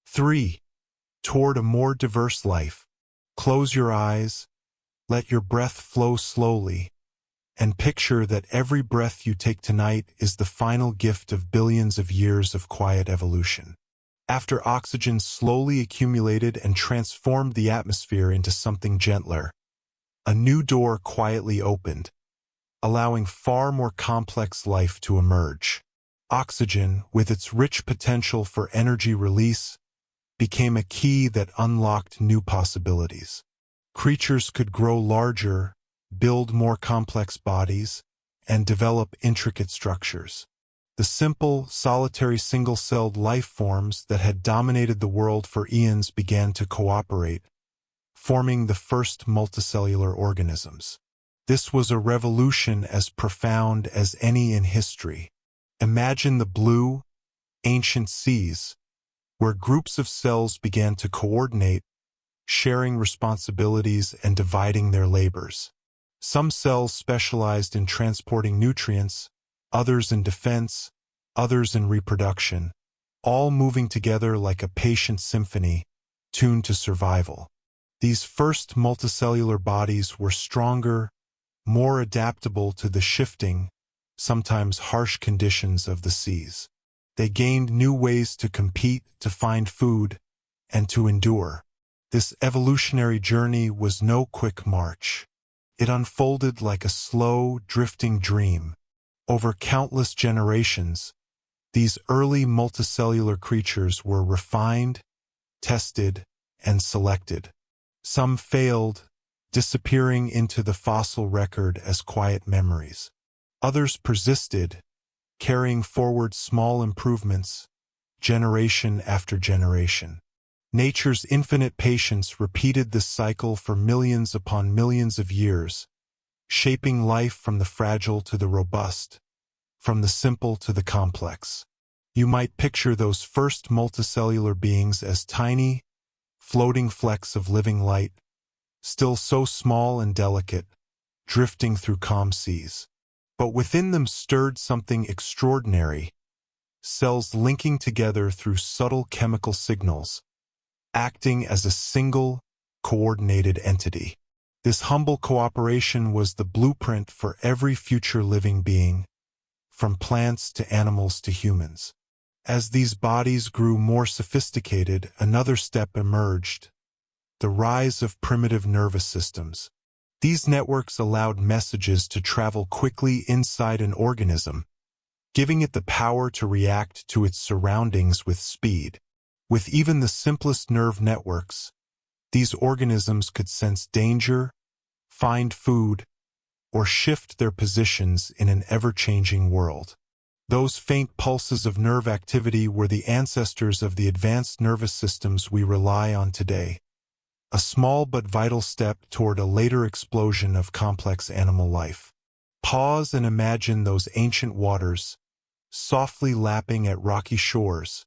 3. Toward a more diverse life. Close your eyes, let your breath flow slowly, and picture that every breath you take tonight is the final gift of billions of years of quiet evolution. After oxygen slowly accumulated and transformed the atmosphere into something gentler, a new door quietly opened, allowing far more complex life to emerge. Oxygen, with its rich potential for energy release, became a key that unlocked new possibilities. Creatures could grow larger, build more complex bodies, and develop intricate structures. The simple, solitary single-celled life forms that had dominated the world for eons began to cooperate, forming the first multicellular organisms. This was a revolution as profound as any in history. Imagine the blue, ancient seas, where groups of cells began to coordinate, sharing responsibilities and dividing their labors. Some cells specialized in transporting nutrients, others in defense, others in reproduction, all moving together like a patient symphony, tuned to survival. These first multicellular bodies were stronger, more adaptable to the shifting, sometimes harsh conditions of the seas. They gained new ways to compete, to find food, and to endure. This evolutionary journey was no quick march. It unfolded like a slow, drifting dream. Over countless generations, these early multicellular creatures were refined, tested, and selected. Some failed, disappearing into the fossil record as quiet memories. Others persisted, carrying forward small improvements, generation after generation. Nature's infinite patience repeated this cycle for millions upon millions of years, shaping life from the fragile to the robust, from the simple to the complex. You might picture those first multicellular beings as tiny, floating flecks of living light, still so small and delicate, drifting through calm seas. But within them stirred something extraordinary, cells linking together through subtle chemical signals, acting as a single, coordinated entity. This humble cooperation was the blueprint for every future living being, from plants to animals to humans. As these bodies grew more sophisticated, another step emerged: the rise of primitive nervous systems. These networks allowed messages to travel quickly inside an organism, giving it the power to react to its surroundings with speed. With even the simplest nerve networks, these organisms could sense danger, find food, or shift their positions in an ever-changing world. Those faint pulses of nerve activity were the ancestors of the advanced nervous systems we rely on today, a small but vital step toward a later explosion of complex animal life. Pause and imagine those ancient waters, softly lapping at rocky shores,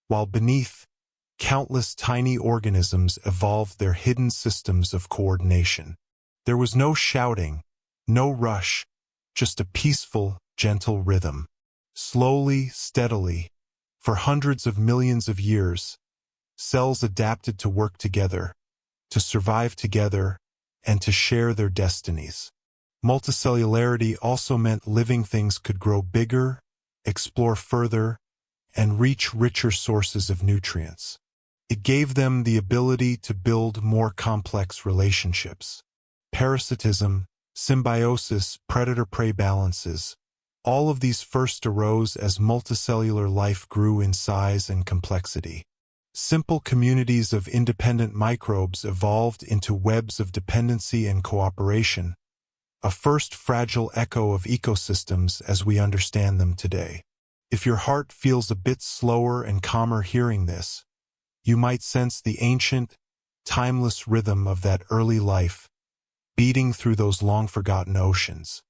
while beneath, countless tiny organisms evolved their hidden systems of coordination. There was no shouting, no rush, just a peaceful, gentle rhythm. Slowly, steadily, for hundreds of millions of years, cells adapted to work together, to survive together, and to share their destinies. Multicellularity also meant living things could grow bigger, explore further, and reach richer sources of nutrients. It gave them the ability to build more complex relationships. Parasitism, symbiosis, predator-prey balances, All of these first arose as multicellular life grew in size and complexity. Simple communities of independent microbes evolved into webs of dependency and cooperation, a first fragile echo of ecosystems as we understand them today. If your heart feels a bit slower and calmer hearing this, you might sense the ancient, timeless rhythm of that early life, beating through those long-forgotten oceans.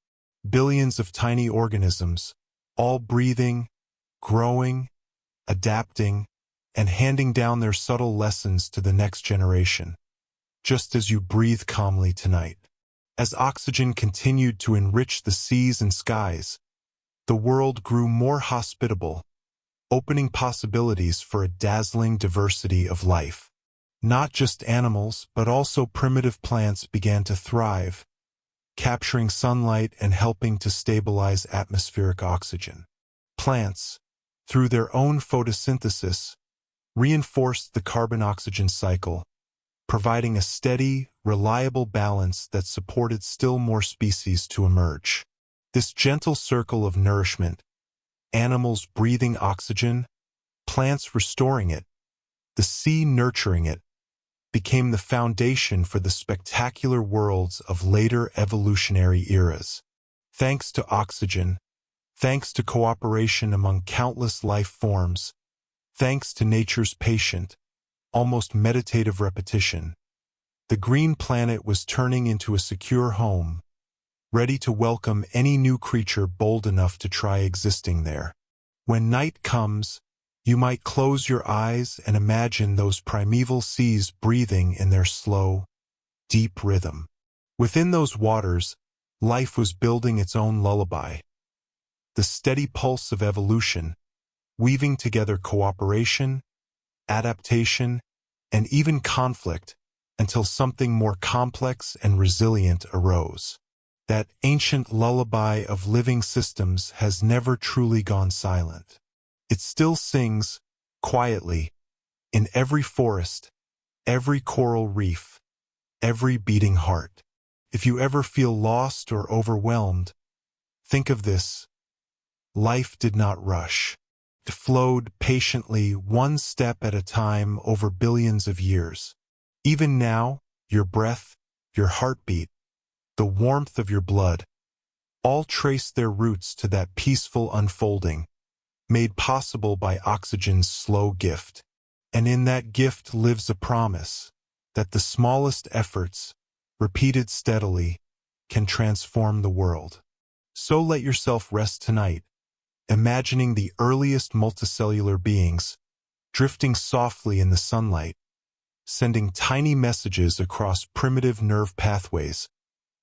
Billions of tiny organisms, all breathing, growing, adapting, and handing down their subtle lessons to the next generation, just as you breathe calmly tonight. As oxygen continued to enrich the seas and skies, the world grew more hospitable, opening possibilities for a dazzling diversity of life. Not just animals, but also primitive plants began to thrive, capturing sunlight and helping to stabilize atmospheric oxygen. Plants, through their own photosynthesis, reinforced the carbon-oxygen cycle, providing a steady, reliable balance that supported still more species to emerge. This gentle circle of nourishment, animals breathing oxygen, plants restoring it, the sea nurturing it, became the foundation for the spectacular worlds of later evolutionary eras. Thanks to oxygen, thanks to cooperation among countless life forms, thanks to nature's patient, almost meditative repetition, the green planet was turning into a secure home, ready to welcome any new creature bold enough to try existing there. When night comes, you might close your eyes and imagine those primeval seas breathing in their slow, deep rhythm. Within those waters, life was building its own lullaby. The steady pulse of evolution, weaving together cooperation, adaptation, and even conflict until something more complex and resilient arose. That ancient lullaby of living systems has never truly gone silent. It still sings, quietly, in every forest, every coral reef, every beating heart. If you ever feel lost or overwhelmed, think of this. Life did not rush. It flowed patiently, one step at a time over billions of years. Even now, your breath, your heartbeat, the warmth of your blood, all trace their roots to that peaceful unfolding, made possible by oxygen's slow gift. And in that gift lives a promise that the smallest efforts, repeated steadily, can transform the world. So let yourself rest tonight, imagining the earliest multicellular beings, drifting softly in the sunlight, sending tiny messages across primitive nerve pathways,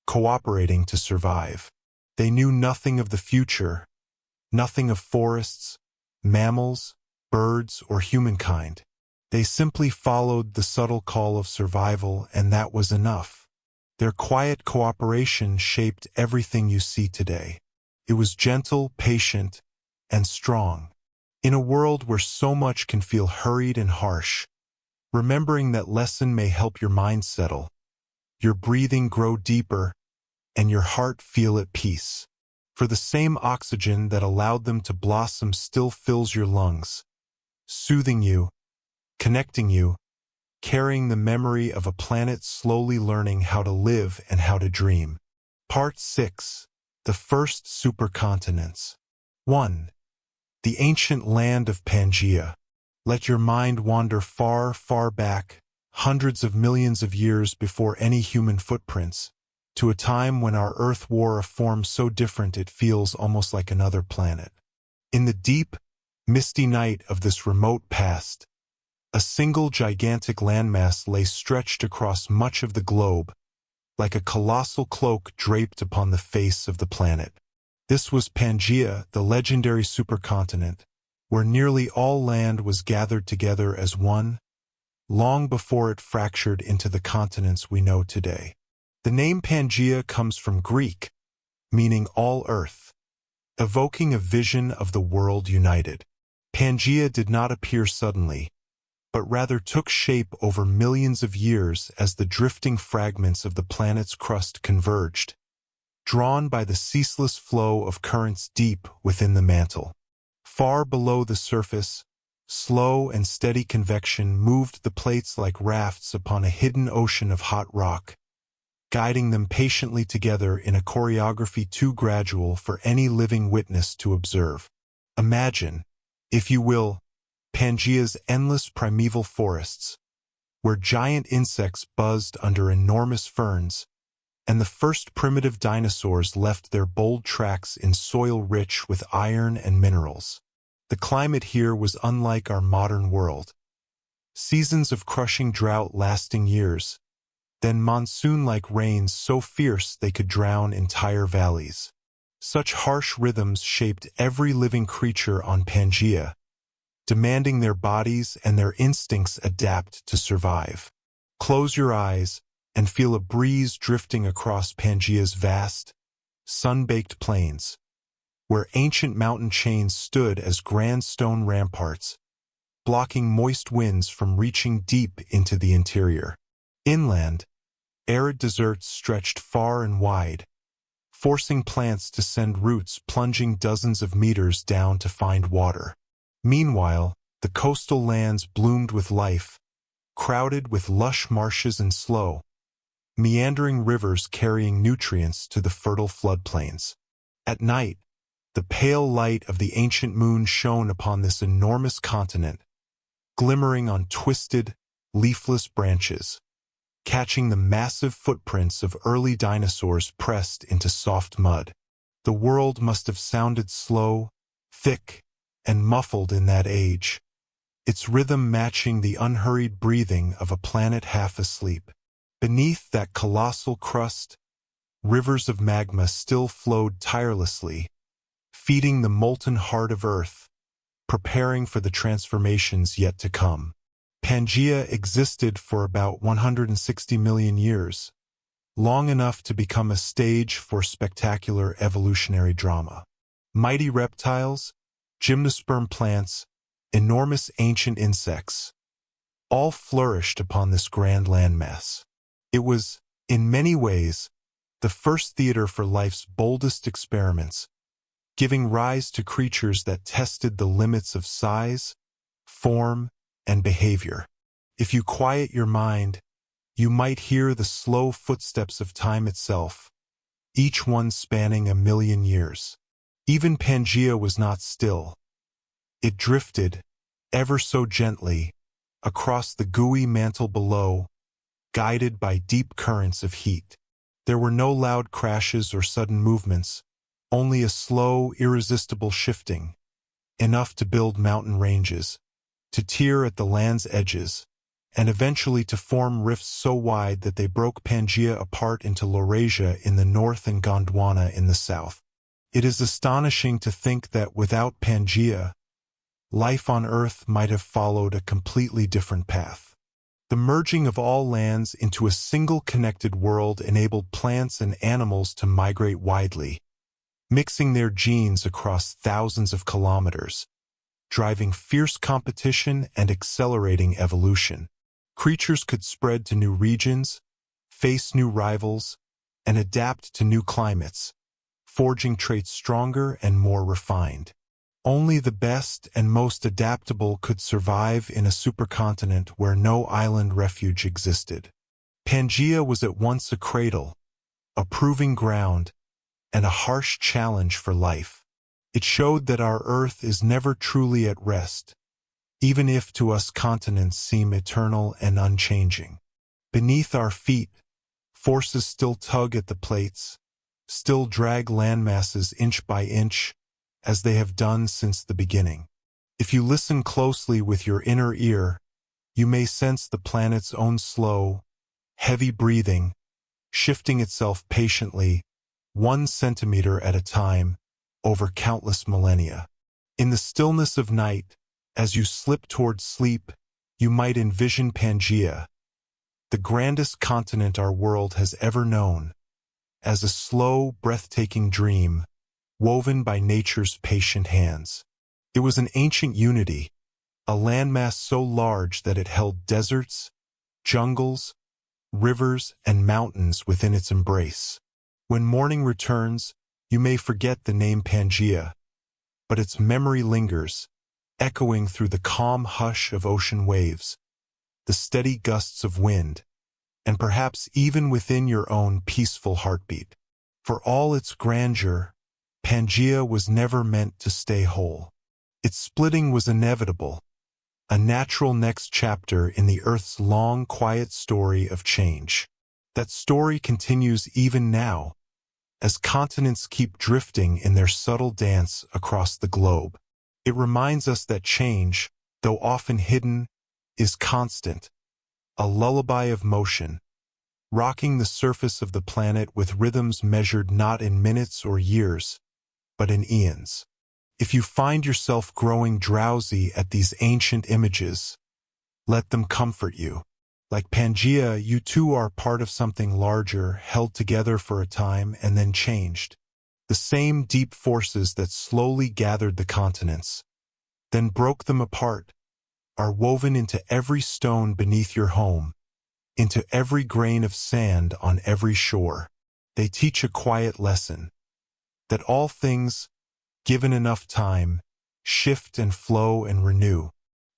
cooperating to survive. They knew nothing of the future, nothing of forests, mammals, birds, or humankind. They simply followed the subtle call of survival, and that was enough. Their quiet cooperation shaped everything you see today. It was gentle, patient, and strong. In a world where so much can feel hurried and harsh, remembering that lesson may help your mind settle, your breathing grow deeper, and your heart feel at peace. For the same oxygen that allowed them to blossom still fills your lungs, soothing you, connecting you, carrying the memory of a planet slowly learning how to live and how to dream. Part 6. The First Supercontinents. 1. The ancient land of Pangaea. Let your mind wander far, far back, hundreds of millions of years before any human footprints, to a time when our Earth wore a form so different it feels almost like another planet. In the deep, misty night of this remote past, a single gigantic landmass lay stretched across much of the globe, like a colossal cloak draped upon the face of the planet. This was Pangaea, the legendary supercontinent, where nearly all land was gathered together as one, long before it fractured into the continents we know today. The name Pangaea comes from Greek, meaning all earth, evoking a vision of the world united. Pangaea did not appear suddenly, but rather took shape over millions of years as the drifting fragments of the planet's crust converged, drawn by the ceaseless flow of currents deep within the mantle. Far below the surface, slow and steady convection moved the plates like rafts upon a hidden ocean of hot rock, guiding them patiently together in a choreography too gradual for any living witness to observe. Imagine, if you will, Pangaea's endless primeval forests, where giant insects buzzed under enormous ferns, and the first primitive dinosaurs left their bold tracks in soil rich with iron and minerals. The climate here was unlike our modern world. Seasons of crushing drought lasting years, then monsoon-like rains so fierce they could drown entire valleys. Such harsh rhythms shaped every living creature on Pangaea, demanding their bodies and their instincts adapt to survive. Close your eyes and feel a breeze drifting across Pangaea's vast, sun-baked plains, where ancient mountain chains stood as grand stone ramparts, blocking moist winds from reaching deep into the interior. Inland, arid deserts stretched far and wide, forcing plants to send roots plunging dozens of meters down to find water. Meanwhile, the coastal lands bloomed with life, crowded with lush marshes and slow, meandering rivers carrying nutrients to the fertile floodplains. At night, the pale light of the ancient moon shone upon this enormous continent, glimmering on twisted, leafless branches, catching the massive footprints of early dinosaurs pressed into soft mud. The world must have sounded slow, thick, and muffled in that age, its rhythm matching the unhurried breathing of a planet half asleep. Beneath that colossal crust, rivers of magma still flowed tirelessly, feeding the molten heart of Earth, preparing for the transformations yet to come. Pangaea existed for about 160 million years, long enough to become a stage for spectacular evolutionary drama. Mighty reptiles, gymnosperm plants, enormous ancient insects, all flourished upon this grand landmass. It was, in many ways, the first theater for life's boldest experiments, giving rise to creatures that tested the limits of size, form, and behavior. If you quiet your mind, you might hear the slow footsteps of time itself, each one spanning a million years. Even Pangaea was not still. It drifted, ever so gently, across the gooey mantle below, guided by deep currents of heat. There were no loud crashes or sudden movements, only a slow, irresistible shifting, enough to build mountain ranges, to tear at the land's edges, and eventually to form rifts so wide that they broke Pangaea apart into Laurasia in the north and Gondwana in the south. It is astonishing to think that without Pangaea, life on Earth might have followed a completely different path. The merging of all lands into a single connected world enabled plants and animals to migrate widely, mixing their genes across thousands of kilometers, driving fierce competition and accelerating evolution. Creatures could spread to new regions, face new rivals, and adapt to new climates, forging traits stronger and more refined. Only the best and most adaptable could survive in a supercontinent where no island refuge existed. Pangaea was at once a cradle, a proving ground, and a harsh challenge for life. It showed that our Earth is never truly at rest, even if to us continents seem eternal and unchanging. Beneath our feet, forces still tug at the plates, still drag landmasses inch by inch, as they have done since the beginning. If you listen closely with your inner ear, you may sense the planet's own slow, heavy breathing, shifting itself patiently, 1 centimeter at a time, over countless millennia. In the stillness of night, as you slip toward sleep, you might envision Pangaea, the grandest continent our world has ever known, as a slow, breathtaking dream, woven by nature's patient hands. It was an ancient unity, a landmass so large that it held deserts, jungles, rivers, and mountains within its embrace. When morning returns, you may forget the name Pangaea, but its memory lingers, echoing through the calm hush of ocean waves, the steady gusts of wind, and perhaps even within your own peaceful heartbeat. For all its grandeur, Pangaea was never meant to stay whole. Its splitting was inevitable, a natural next chapter in the Earth's long, quiet story of change. That story continues even now, as continents keep drifting in their subtle dance across the globe. It reminds us that change, though often hidden, is constant, a lullaby of motion, rocking the surface of the planet with rhythms measured not in minutes or years, but in eons. If you find yourself growing drowsy at these ancient images, let them comfort you. Like Pangaea, you too are part of something larger, held together for a time and then changed. The same deep forces that slowly gathered the continents, then broke them apart, are woven into every stone beneath your home, into every grain of sand on every shore. They teach a quiet lesson, that all things, given enough time, shift and flow and renew.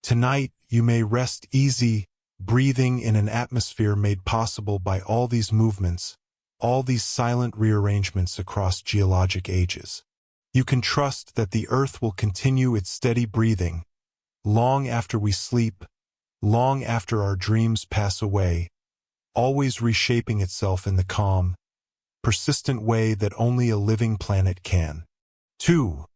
Tonight, you may rest easy, breathing in an atmosphere made possible by all these movements, all these silent rearrangements across geologic ages. You can trust that the Earth will continue its steady breathing, long after we sleep, long after our dreams pass away, always reshaping itself in the calm, persistent way that only a living planet can. 2.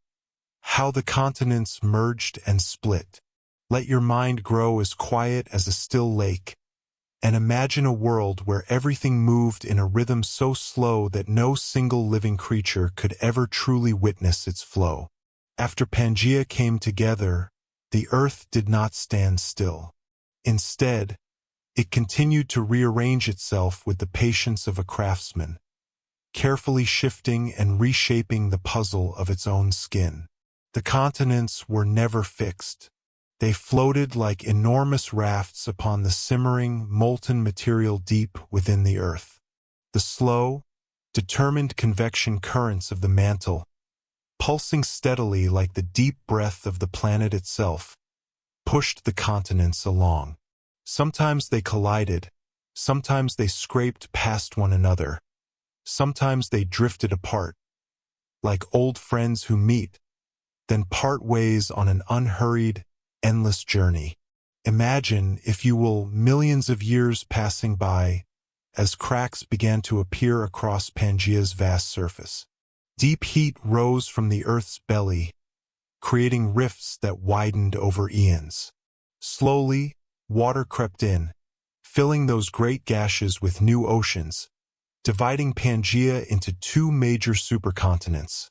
How the continents merged and split. Let your mind grow as quiet as a still lake, and imagine a world where everything moved in a rhythm so slow that no single living creature could ever truly witness its flow. After Pangaea came together, the Earth did not stand still. Instead, it continued to rearrange itself with the patience of a craftsman, carefully shifting and reshaping the puzzle of its own skin. The continents were never fixed. They floated like enormous rafts upon the simmering, molten material deep within the Earth. The slow, determined convection currents of the mantle, pulsing steadily like the deep breath of the planet itself, pushed the continents along. Sometimes they collided, sometimes they scraped past one another, sometimes they drifted apart, like old friends who meet, then part ways on an unhurried, endless journey. Imagine, if you will, millions of years passing by as cracks began to appear across Pangaea's vast surface. Deep heat rose from the Earth's belly, creating rifts that widened over eons. Slowly, water crept in, filling those great gashes with new oceans, dividing Pangaea into two major supercontinents,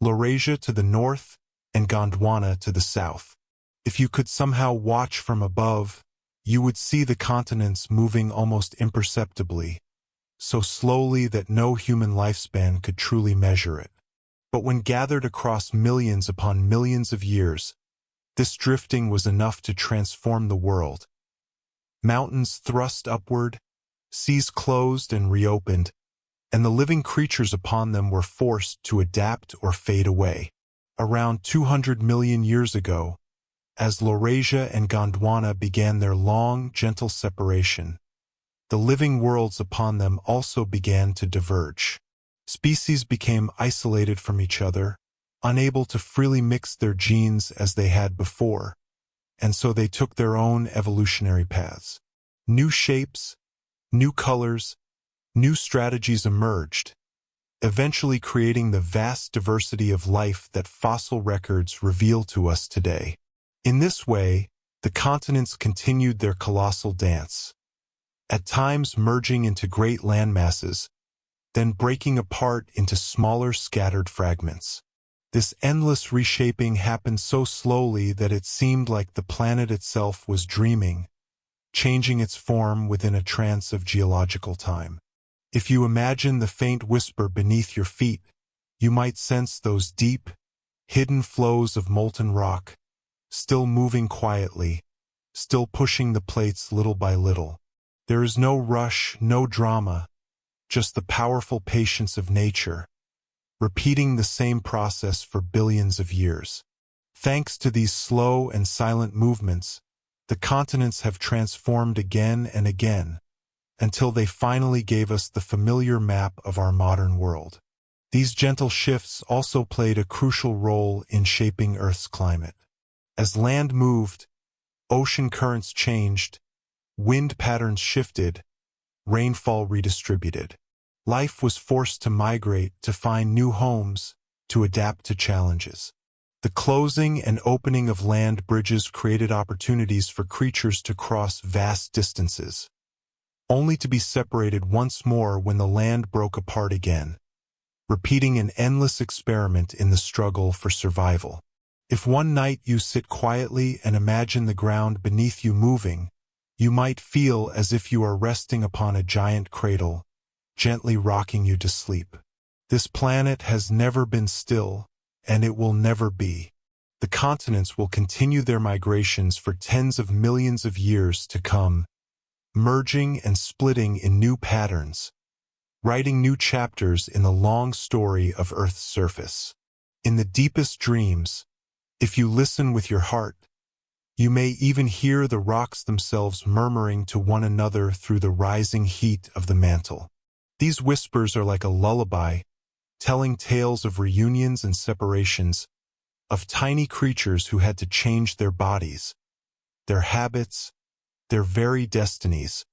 Laurasia to the north and Gondwana to the south. If you could somehow watch from above, you would see the continents moving almost imperceptibly, so slowly that no human lifespan could truly measure it. But when gathered across millions upon millions of years, this drifting was enough to transform the world. Mountains thrust upward, seas closed and reopened, and the living creatures upon them were forced to adapt or fade away. Around 200 million years ago, as Laurasia and Gondwana began their long, gentle separation, the living worlds upon them also began to diverge. Species became isolated from each other, unable to freely mix their genes as they had before, and so they took their own evolutionary paths. New shapes, new colors, new strategies emerged, eventually creating the vast diversity of life that fossil records reveal to us today. In this way, the continents continued their colossal dance, at times merging into great landmasses, then breaking apart into smaller scattered fragments. This endless reshaping happened so slowly that it seemed like the planet itself was dreaming, changing its form within a trance of geological time. If you imagine the faint whisper beneath your feet, you might sense those deep, hidden flows of molten rock, still moving quietly, still pushing the plates little by little. There is no rush, no drama, just the powerful patience of nature, repeating the same process for billions of years. Thanks to these slow and silent movements, the continents have transformed again and again, until they finally gave us the familiar map of our modern world. These gentle shifts also played a crucial role in shaping Earth's climate. As land moved, ocean currents changed, wind patterns shifted, rainfall redistributed. Life was forced to migrate to find new homes, to adapt to challenges. The closing and opening of land bridges created opportunities for creatures to cross vast distances, only to be separated once more when the land broke apart again, repeating an endless experiment in the struggle for survival. If one night you sit quietly and imagine the ground beneath you moving, you might feel as if you are resting upon a giant cradle, gently rocking you to sleep. This planet has never been still, and it will never be. The continents will continue their migrations for tens of millions of years to come, merging and splitting in new patterns, writing new chapters in the long story of Earth's surface. In the deepest dreams, if you listen with your heart, you may even hear the rocks themselves murmuring to one another through the rising heat of the mantle. These whispers are like a lullaby, telling tales of reunions and separations, of tiny creatures who had to change their bodies, their habits, their very destinies,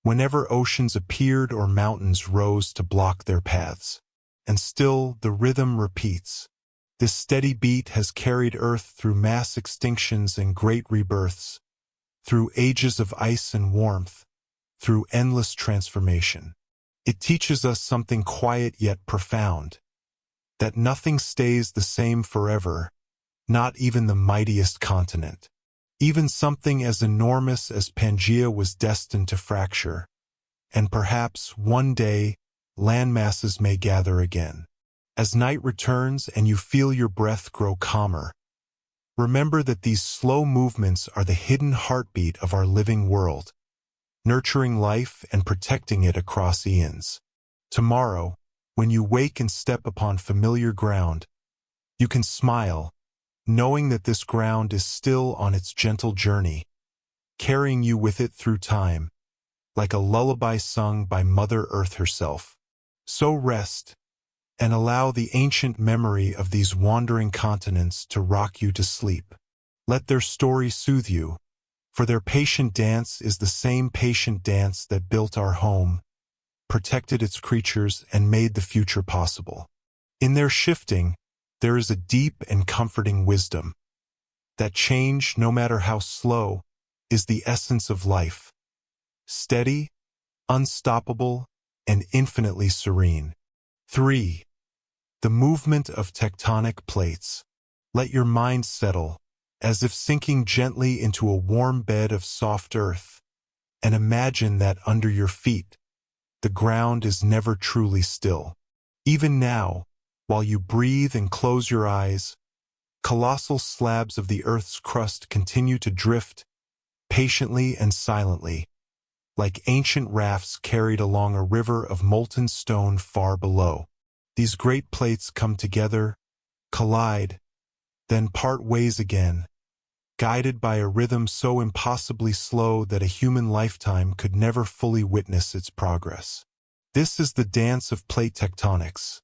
whenever oceans appeared or mountains rose to block their paths. And still the rhythm repeats. This steady beat has carried Earth through mass extinctions and great rebirths, through ages of ice and warmth, through endless transformation. It teaches us something quiet yet profound, that nothing stays the same forever, not even the mightiest continent. Even something as enormous as Pangaea was destined to fracture, and perhaps one day land masses may gather again. As night returns and you feel your breath grow calmer, remember that these slow movements are the hidden heartbeat of our living world, nurturing life and protecting it across eons. Tomorrow, when you wake and step upon familiar ground, you can smile, knowing that this ground is still on its gentle journey, carrying you with it through time, like a lullaby sung by Mother Earth herself. So rest, and allow the ancient memory of these wandering continents to rock you to sleep. Let their story soothe you, for their patient dance is the same patient dance that built our home, protected its creatures, and made the future possible. In their shifting, there is a deep and comforting wisdom. That change, no matter how slow, is the essence of life. Steady, unstoppable, and infinitely serene. 3. The movement of tectonic plates. Let your mind settle, as if sinking gently into a warm bed of soft earth, and imagine that under your feet, the ground is never truly still. Even now, while you breathe and close your eyes, colossal slabs of the Earth's crust continue to drift, patiently and silently, like ancient rafts carried along a river of molten stone far below. These great plates come together, collide, then part ways again, guided by a rhythm so impossibly slow that a human lifetime could never fully witness its progress. This is the dance of plate tectonics,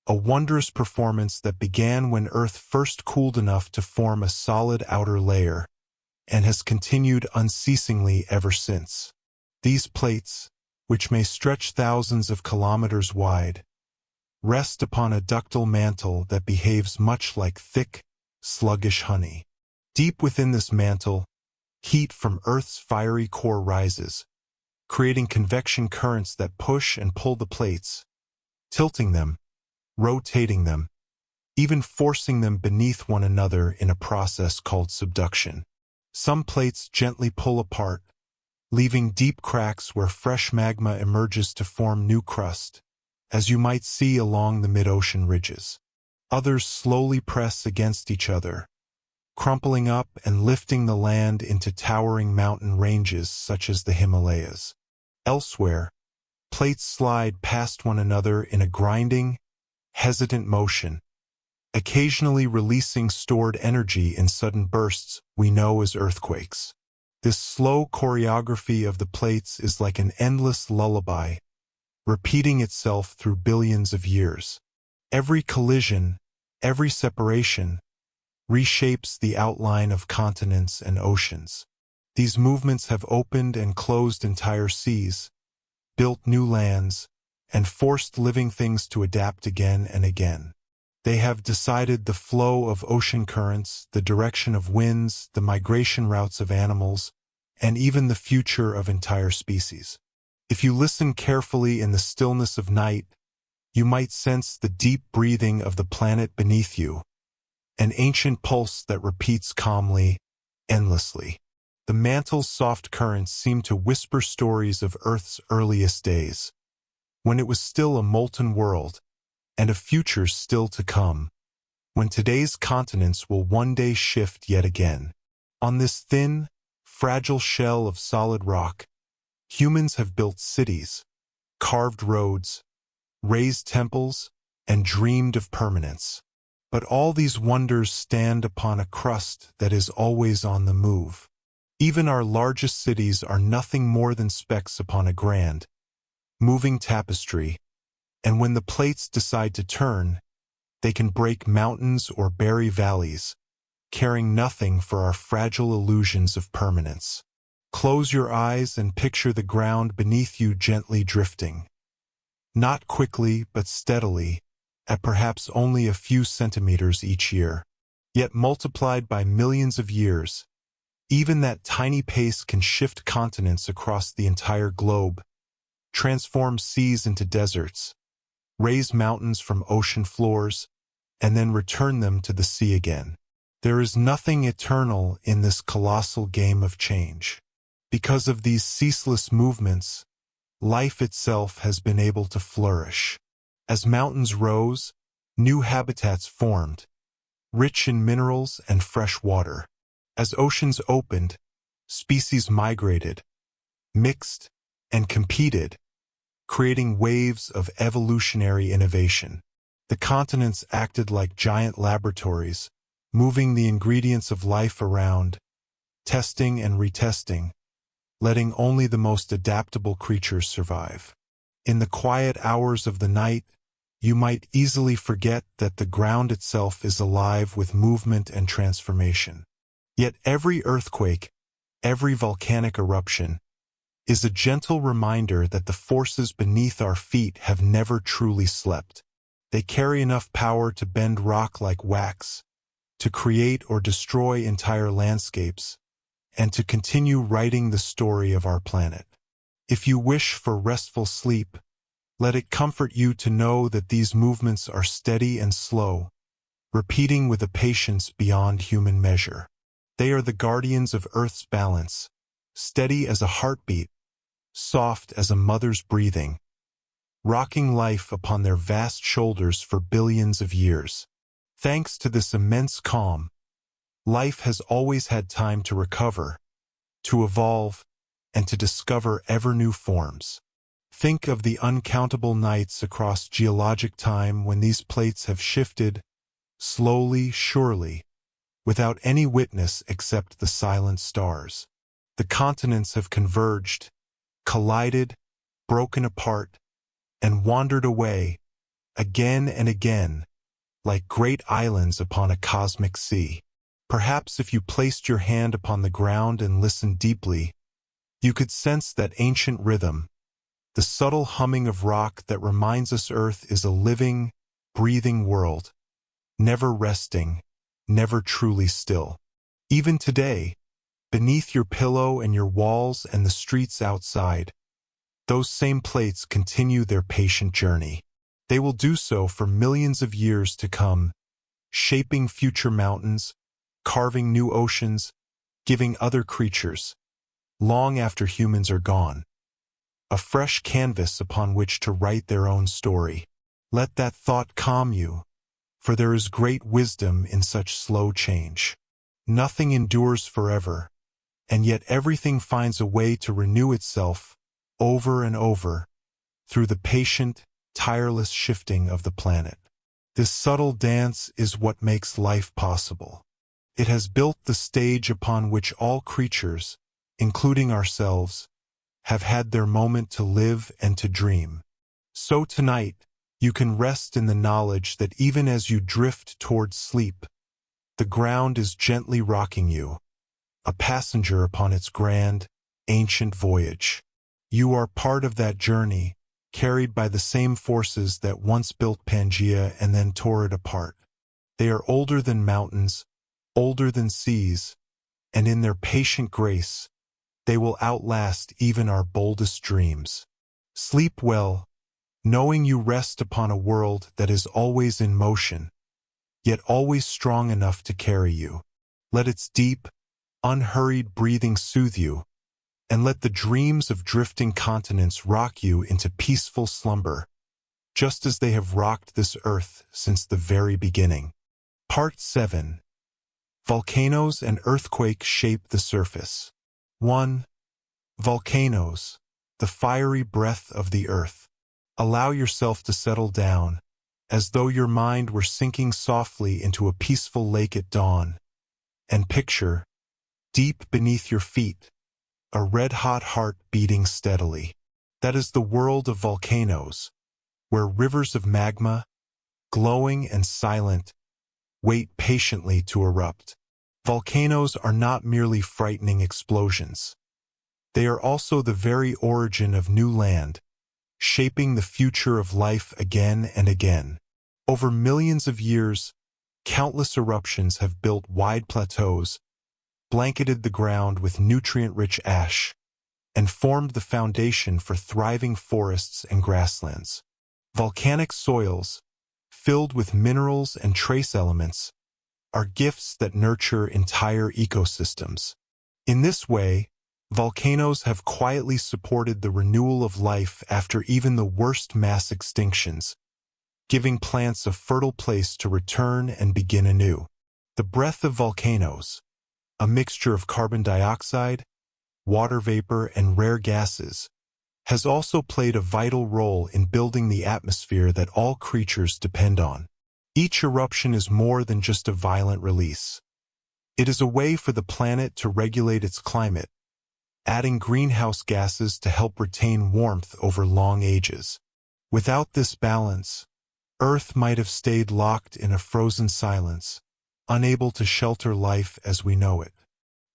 a wondrous performance that began when Earth first cooled enough to form a solid outer layer, and has continued unceasingly ever since. These plates, which may stretch thousands of kilometers wide, rest upon a ductile mantle that behaves much like thick, sluggish honey. Deep within this mantle, heat from Earth's fiery core rises, creating convection currents that push and pull the plates, tilting them, rotating them, even forcing them beneath one another in a process called subduction. Some plates gently pull apart, leaving deep cracks where fresh magma emerges to form new crust, as you might see along the mid-ocean ridges. Others slowly press against each other, crumpling up and lifting the land into towering mountain ranges such as the Himalayas. Elsewhere, Plates slide past one another in a grinding, hesitant motion, occasionally releasing stored energy in sudden bursts we know as earthquakes. This slow choreography of the plates is like an endless lullaby, repeating itself through billions of years. Every collision, every separation, reshapes the outline of continents and oceans. These movements have opened and closed entire seas, built new lands, and forced living things to adapt again and again. They have decided the flow of ocean currents, the direction of winds, the migration routes of animals, and even the future of entire species. If you listen carefully in the stillness of night, you might sense the deep breathing of the planet beneath you, an ancient pulse that repeats calmly, endlessly. The mantle's soft currents seem to whisper stories of Earth's earliest days, when it was still a molten world, and of futures still to come, when today's continents will one day shift yet again. On this thin, fragile shell of solid rock, humans have built cities, carved roads, raised temples, and dreamed of permanence. But all these wonders stand upon a crust that is always on the move. Even our largest cities are nothing more than specks upon a grand, moving tapestry, and when the plates decide to turn, they can break mountains or bury valleys, caring nothing for our fragile illusions of permanence. Close your eyes and picture the ground beneath you gently drifting. Not quickly, but steadily, at perhaps only a few centimeters each year. Yet multiplied by millions of years, even that tiny pace can shift continents across the entire globe, transform seas into deserts, raise mountains from ocean floors, and then return them to the sea again. There is nothing eternal in this colossal game of change. Because of these ceaseless movements, life itself has been able to flourish. As mountains rose, new habitats formed, rich in minerals and fresh water. As oceans opened, species migrated, mixed, and competed, creating waves of evolutionary innovation. The continents acted like giant laboratories, moving the ingredients of life around, testing and retesting, letting only the most adaptable creatures survive. In the quiet hours of the night, you might easily forget that the ground itself is alive with movement and transformation. Yet every earthquake, every volcanic eruption, is a gentle reminder that the forces beneath our feet have never truly slept. They carry enough power to bend rock like wax, to create or destroy entire landscapes, and to continue writing the story of our planet. If you wish for restful sleep, let it comfort you to know that these movements are steady and slow, repeating with a patience beyond human measure. They are the guardians of Earth's balance, steady as a heartbeat, soft as a mother's breathing, rocking life upon their vast shoulders for billions of years. Thanks to this immense calm, life has always had time to recover, to evolve, and to discover ever-new forms. Think of the uncountable nights across geologic time when these plates have shifted, slowly, surely, without any witness except the silent stars. The continents have converged, collided, broken apart, and wandered away, again and again, like great islands upon a cosmic sea. Perhaps if you placed your hand upon the ground and listened deeply, you could sense that ancient rhythm, the subtle humming of rock that reminds us Earth is a living, breathing world, never resting, never truly still. Even today, beneath your pillow and your walls and the streets outside, those same plates continue their patient journey. They will do so for millions of years to come, shaping future mountains, carving new oceans, giving other creatures, long after humans are gone, a fresh canvas upon which to write their own story. Let that thought calm you, for there is great wisdom in such slow change. Nothing endures forever, and yet everything finds a way to renew itself over and over, through the patient, tireless shifting of the planet. This subtle dance is what makes life possible. It has built the stage upon which all creatures, including ourselves, have had their moment to live and to dream. So tonight, you can rest in the knowledge that even as you drift towards sleep, the ground is gently rocking you, a passenger upon its grand, ancient voyage. You are part of that journey, carried by the same forces that once built Pangaea and then tore it apart. They are older than mountains, older than seas, and in their patient grace, they will outlast even our boldest dreams. Sleep well, knowing you rest upon a world that is always in motion, yet always strong enough to carry you. Let its deep, unhurried breathing soothe you, and let the dreams of drifting continents rock you into peaceful slumber, just as they have rocked this earth since the very beginning. Part 7. Volcanoes and earthquakes shape the surface. 1. Volcanoes, the fiery breath of the earth. Allow yourself to settle down, as though your mind were sinking softly into a peaceful lake at dawn, and picture, deep beneath your feet, a red-hot heart beating steadily. That is the world of volcanoes, where rivers of magma, glowing and silent, wait patiently to erupt. Volcanoes are not merely frightening explosions. They are also the very origin of new land, shaping the future of life again and again. Over millions of years, countless eruptions have built wide plateaus, blanketed the ground with nutrient-rich ash, and formed the foundation for thriving forests and grasslands. Volcanic soils, filled with minerals and trace elements, are gifts that nurture entire ecosystems. In this way, volcanoes have quietly supported the renewal of life after even the worst mass extinctions, giving plants a fertile place to return and begin anew. The breath of volcanoes, a mixture of carbon dioxide, water vapor, and rare gases, has also played a vital role in building the atmosphere that all creatures depend on. Each eruption is more than just a violent release. It is a way for the planet to regulate its climate, adding greenhouse gases to help retain warmth over long ages. Without this balance, Earth might have stayed locked in a frozen silence, unable to shelter life as we know it.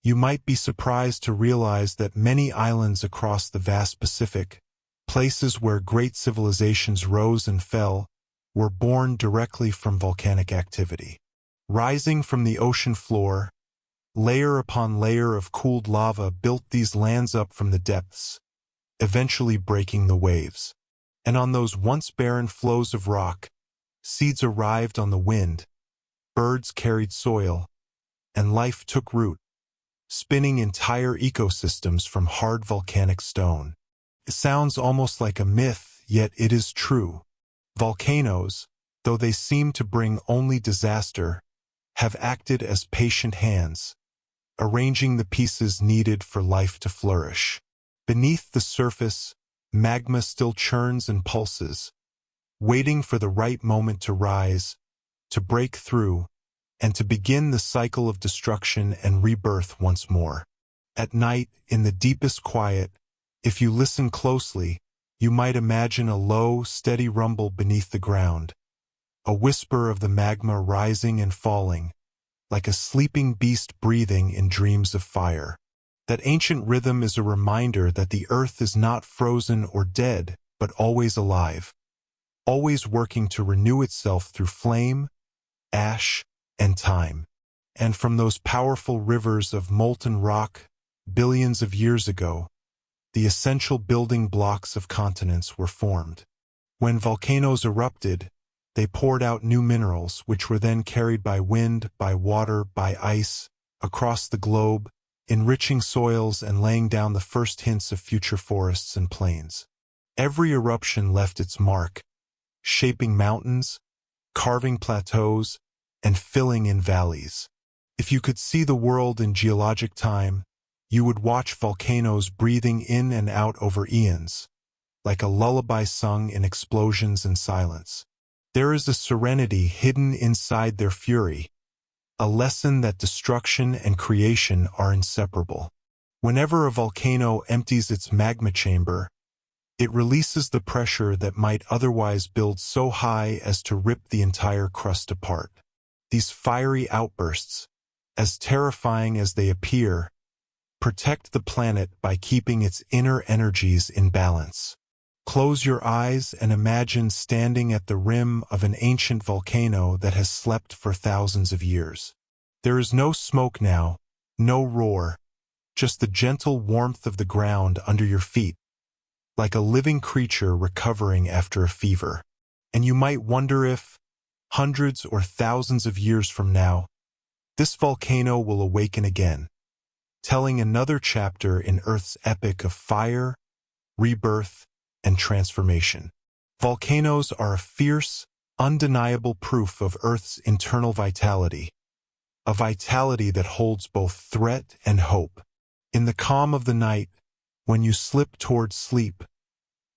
You might be surprised to realize that many islands across the vast Pacific, places where great civilizations rose and fell, were born directly from volcanic activity. Rising from the ocean floor, layer upon layer of cooled lava built these lands up from the depths, eventually breaking the waves. And on those once barren flows of rock, seeds arrived on the wind, birds carried soil, and life took root, spinning entire ecosystems from hard volcanic stone. It sounds almost like a myth, yet it is true. Volcanoes, though they seem to bring only disaster, have acted as patient hands, arranging the pieces needed for life to flourish. Beneath the surface, magma still churns and pulses, waiting for the right moment to rise, to break through, and to begin the cycle of destruction and rebirth once more. At night, in the deepest quiet, if you listen closely, you might imagine a low, steady rumble beneath the ground, a whisper of the magma rising and falling, like a sleeping beast breathing in dreams of fire. That ancient rhythm is a reminder that the earth is not frozen or dead, but always alive, always working to renew itself through flame, ash, and time. And from those powerful rivers of molten rock, billions of years ago, the essential building blocks of continents were formed. When volcanoes erupted, they poured out new minerals, which were then carried by wind, by water, by ice, across the globe, enriching soils and laying down the first hints of future forests and plains. Every eruption left its mark, shaping mountains, carving plateaus, and filling in valleys. If you could see the world in geologic time, you would watch volcanoes breathing in and out over eons, like a lullaby sung in explosions and silence. There is a serenity hidden inside their fury, a lesson that destruction and creation are inseparable. Whenever a volcano empties its magma chamber, it releases the pressure that might otherwise build so high as to rip the entire crust apart. These fiery outbursts, as terrifying as they appear, protect the planet by keeping its inner energies in balance. Close your eyes and imagine standing at the rim of an ancient volcano that has slept for thousands of years. There is no smoke now, no roar, just the gentle warmth of the ground under your feet, like a living creature recovering after a fever. And you might wonder if, hundreds or thousands of years from now, this volcano will awaken again, telling another chapter in Earth's epic of fire, rebirth, and transformation. Volcanoes are a fierce, undeniable proof of Earth's internal vitality, a vitality that holds both threat and hope. In the calm of the night, when you slip towards sleep,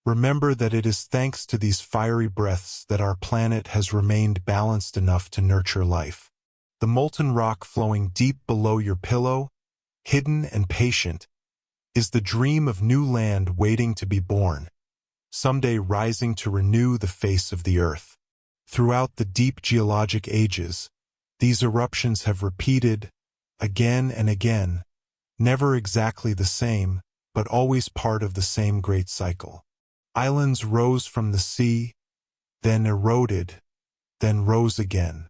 remember that it is thanks to these fiery breaths that our planet has remained balanced enough to nurture life. The molten rock flowing deep below your pillow, hidden and patient, is the dream of new land waiting to be born, someday rising to renew the face of the Earth. Throughout the deep geologic ages, these eruptions have repeated, again and again, never exactly the same, but always part of the same great cycle. Islands rose from the sea, then eroded, then rose again.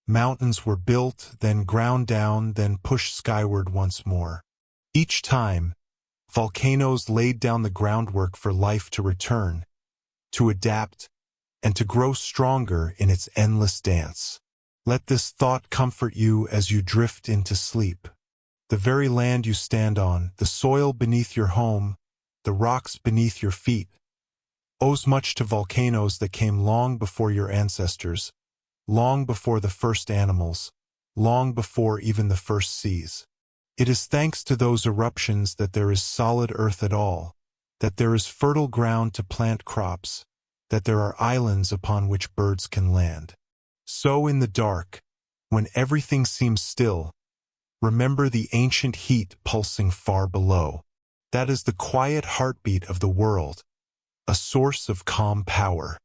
Mountains were built, then ground down, then pushed skyward once more. Each time, volcanoes laid down the groundwork for life to return, to adapt, and to grow stronger in its endless dance. Let this thought comfort you as you drift into sleep. The very land you stand on, the soil beneath your home, the rocks beneath your feet, owes much to volcanoes that came long before your ancestors, long before the first animals, long before even the first seas. It is thanks to those eruptions that there is solid earth at all, that there is fertile ground to plant crops, that there are islands upon which birds can land. So in the dark, when everything seems still, remember the ancient heat pulsing far below. That is the quiet heartbeat of the world, a source of calm power.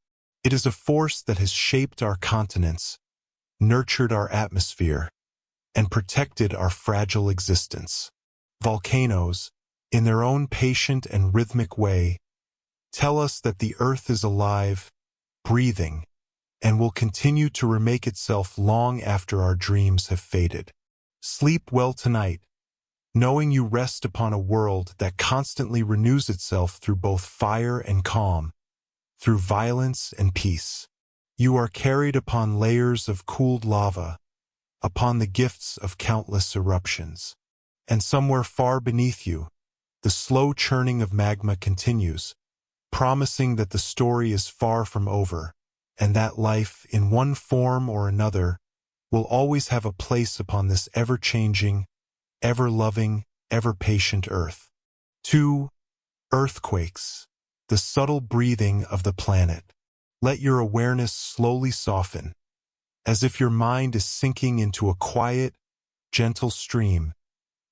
It is a force that has shaped our continents, nurtured our atmosphere, and protected our fragile existence. Volcanoes, in their own patient and rhythmic way, tell us that the Earth is alive, breathing, and will continue to remake itself long after our dreams have faded. Sleep well tonight, knowing you rest upon a world that constantly renews itself through both fire and calm, through violence and peace. You are carried upon layers of cooled lava, upon the gifts of countless eruptions. And somewhere far beneath you, the slow churning of magma continues, promising that the story is far from over, and that life, in one form or another, will always have a place upon this ever-changing, ever-loving, ever-patient Earth. 2. Earthquakes, the subtle breathing of the planet. Let your awareness slowly soften, as if your mind is sinking into a quiet, gentle stream,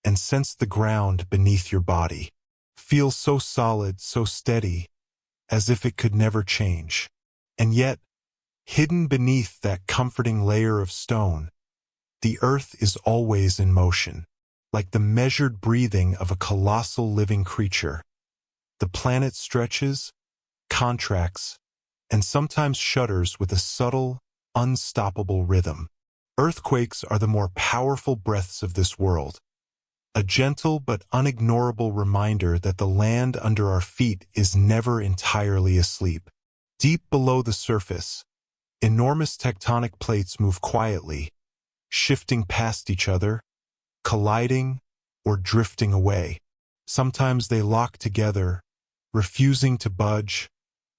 and sense the ground beneath your body. Feel so solid, so steady, as if it could never change. And yet, hidden beneath that comforting layer of stone, the Earth is always in motion, like the measured breathing of a colossal living creature. The planet stretches, contracts, and sometimes shudders with a subtle, unstoppable rhythm. Earthquakes are the more powerful breaths of this world, a gentle but unignorable reminder that the land under our feet is never entirely asleep. Deep below the surface, enormous tectonic plates move quietly, shifting past each other, colliding, or drifting away. Sometimes they lock together, refusing to budge,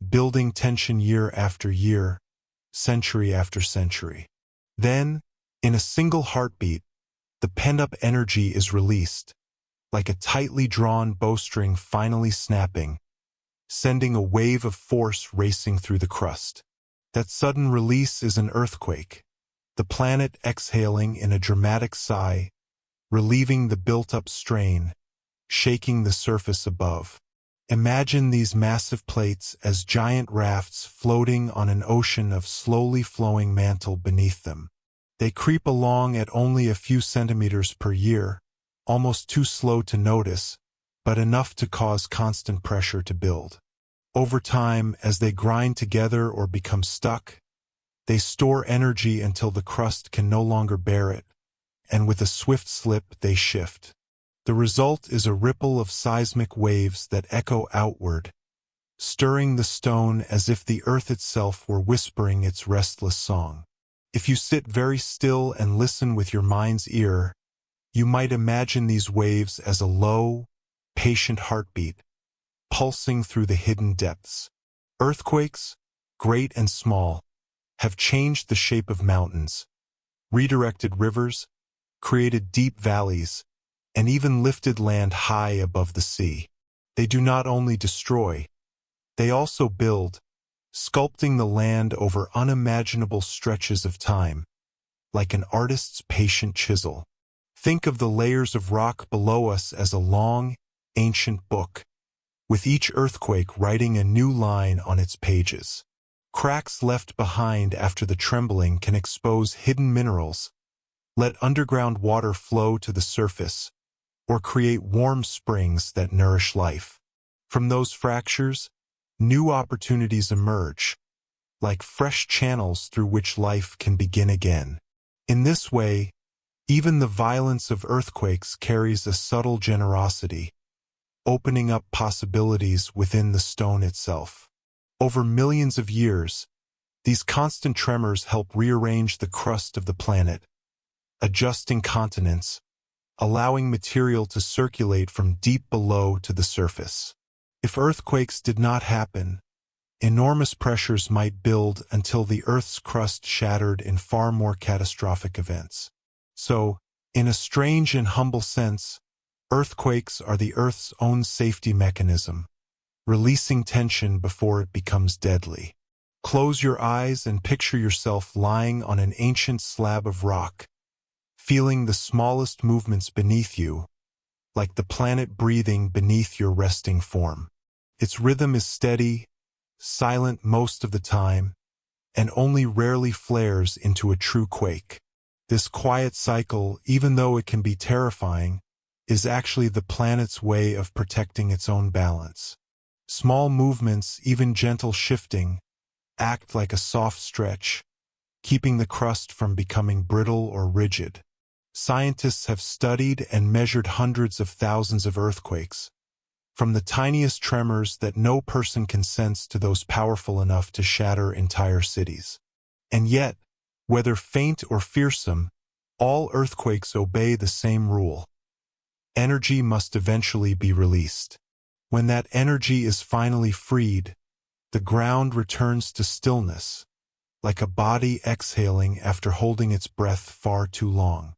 building tension year after year, century after century. Then, in a single heartbeat, the pent-up energy is released, like a tightly drawn bowstring finally snapping, sending a wave of force racing through the crust. That sudden release is an earthquake, the planet exhaling in a dramatic sigh, relieving the built-up strain, shaking the surface above. Imagine these massive plates as giant rafts floating on an ocean of slowly flowing mantle beneath them. They creep along at only a few centimeters per year, almost too slow to notice, but enough to cause constant pressure to build. Over time, as they grind together or become stuck, they store energy until the crust can no longer bear it, and with a swift slip they shift. The result is a ripple of seismic waves that echo outward, stirring the stone as if the earth itself were whispering its restless song. If you sit very still and listen with your mind's ear, you might imagine these waves as a low, patient heartbeat, pulsing through the hidden depths. Earthquakes, great and small, have changed the shape of mountains, redirected rivers, created deep valleys, and even lifted land high above the sea. They do not only destroy, they also build, sculpting the land over unimaginable stretches of time, like an artist's patient chisel. Think of the layers of rock below us as a long, ancient book, with each earthquake writing a new line on its pages. Cracks left behind after the trembling can expose hidden minerals, let underground water flow to the surface, or create warm springs that nourish life. From those fractures, new opportunities emerge, like fresh channels through which life can begin again. In this way, even the violence of earthquakes carries a subtle generosity, opening up possibilities within the stone itself. Over millions of years, these constant tremors help rearrange the crust of the planet, adjusting continents, allowing material to circulate from deep below to the surface. If earthquakes did not happen, enormous pressures might build until the Earth's crust shattered in far more catastrophic events. So, in a strange and humble sense, earthquakes are the Earth's own safety mechanism, releasing tension before it becomes deadly. Close your eyes and picture yourself lying on an ancient slab of rock, feeling the smallest movements beneath you, like the planet breathing beneath your resting form. Its rhythm is steady, silent most of the time, and only rarely flares into a true quake. This quiet cycle, even though it can be terrifying, is actually the planet's way of protecting its own balance. Small movements, even gentle shifting, act like a soft stretch, keeping the crust from becoming brittle or rigid. Scientists have studied and measured hundreds of thousands of earthquakes, from the tiniest tremors that no person can sense to those powerful enough to shatter entire cities. And yet, whether faint or fearsome, all earthquakes obey the same rule. Energy must eventually be released. When that energy is finally freed, the ground returns to stillness, like a body exhaling after holding its breath far too long.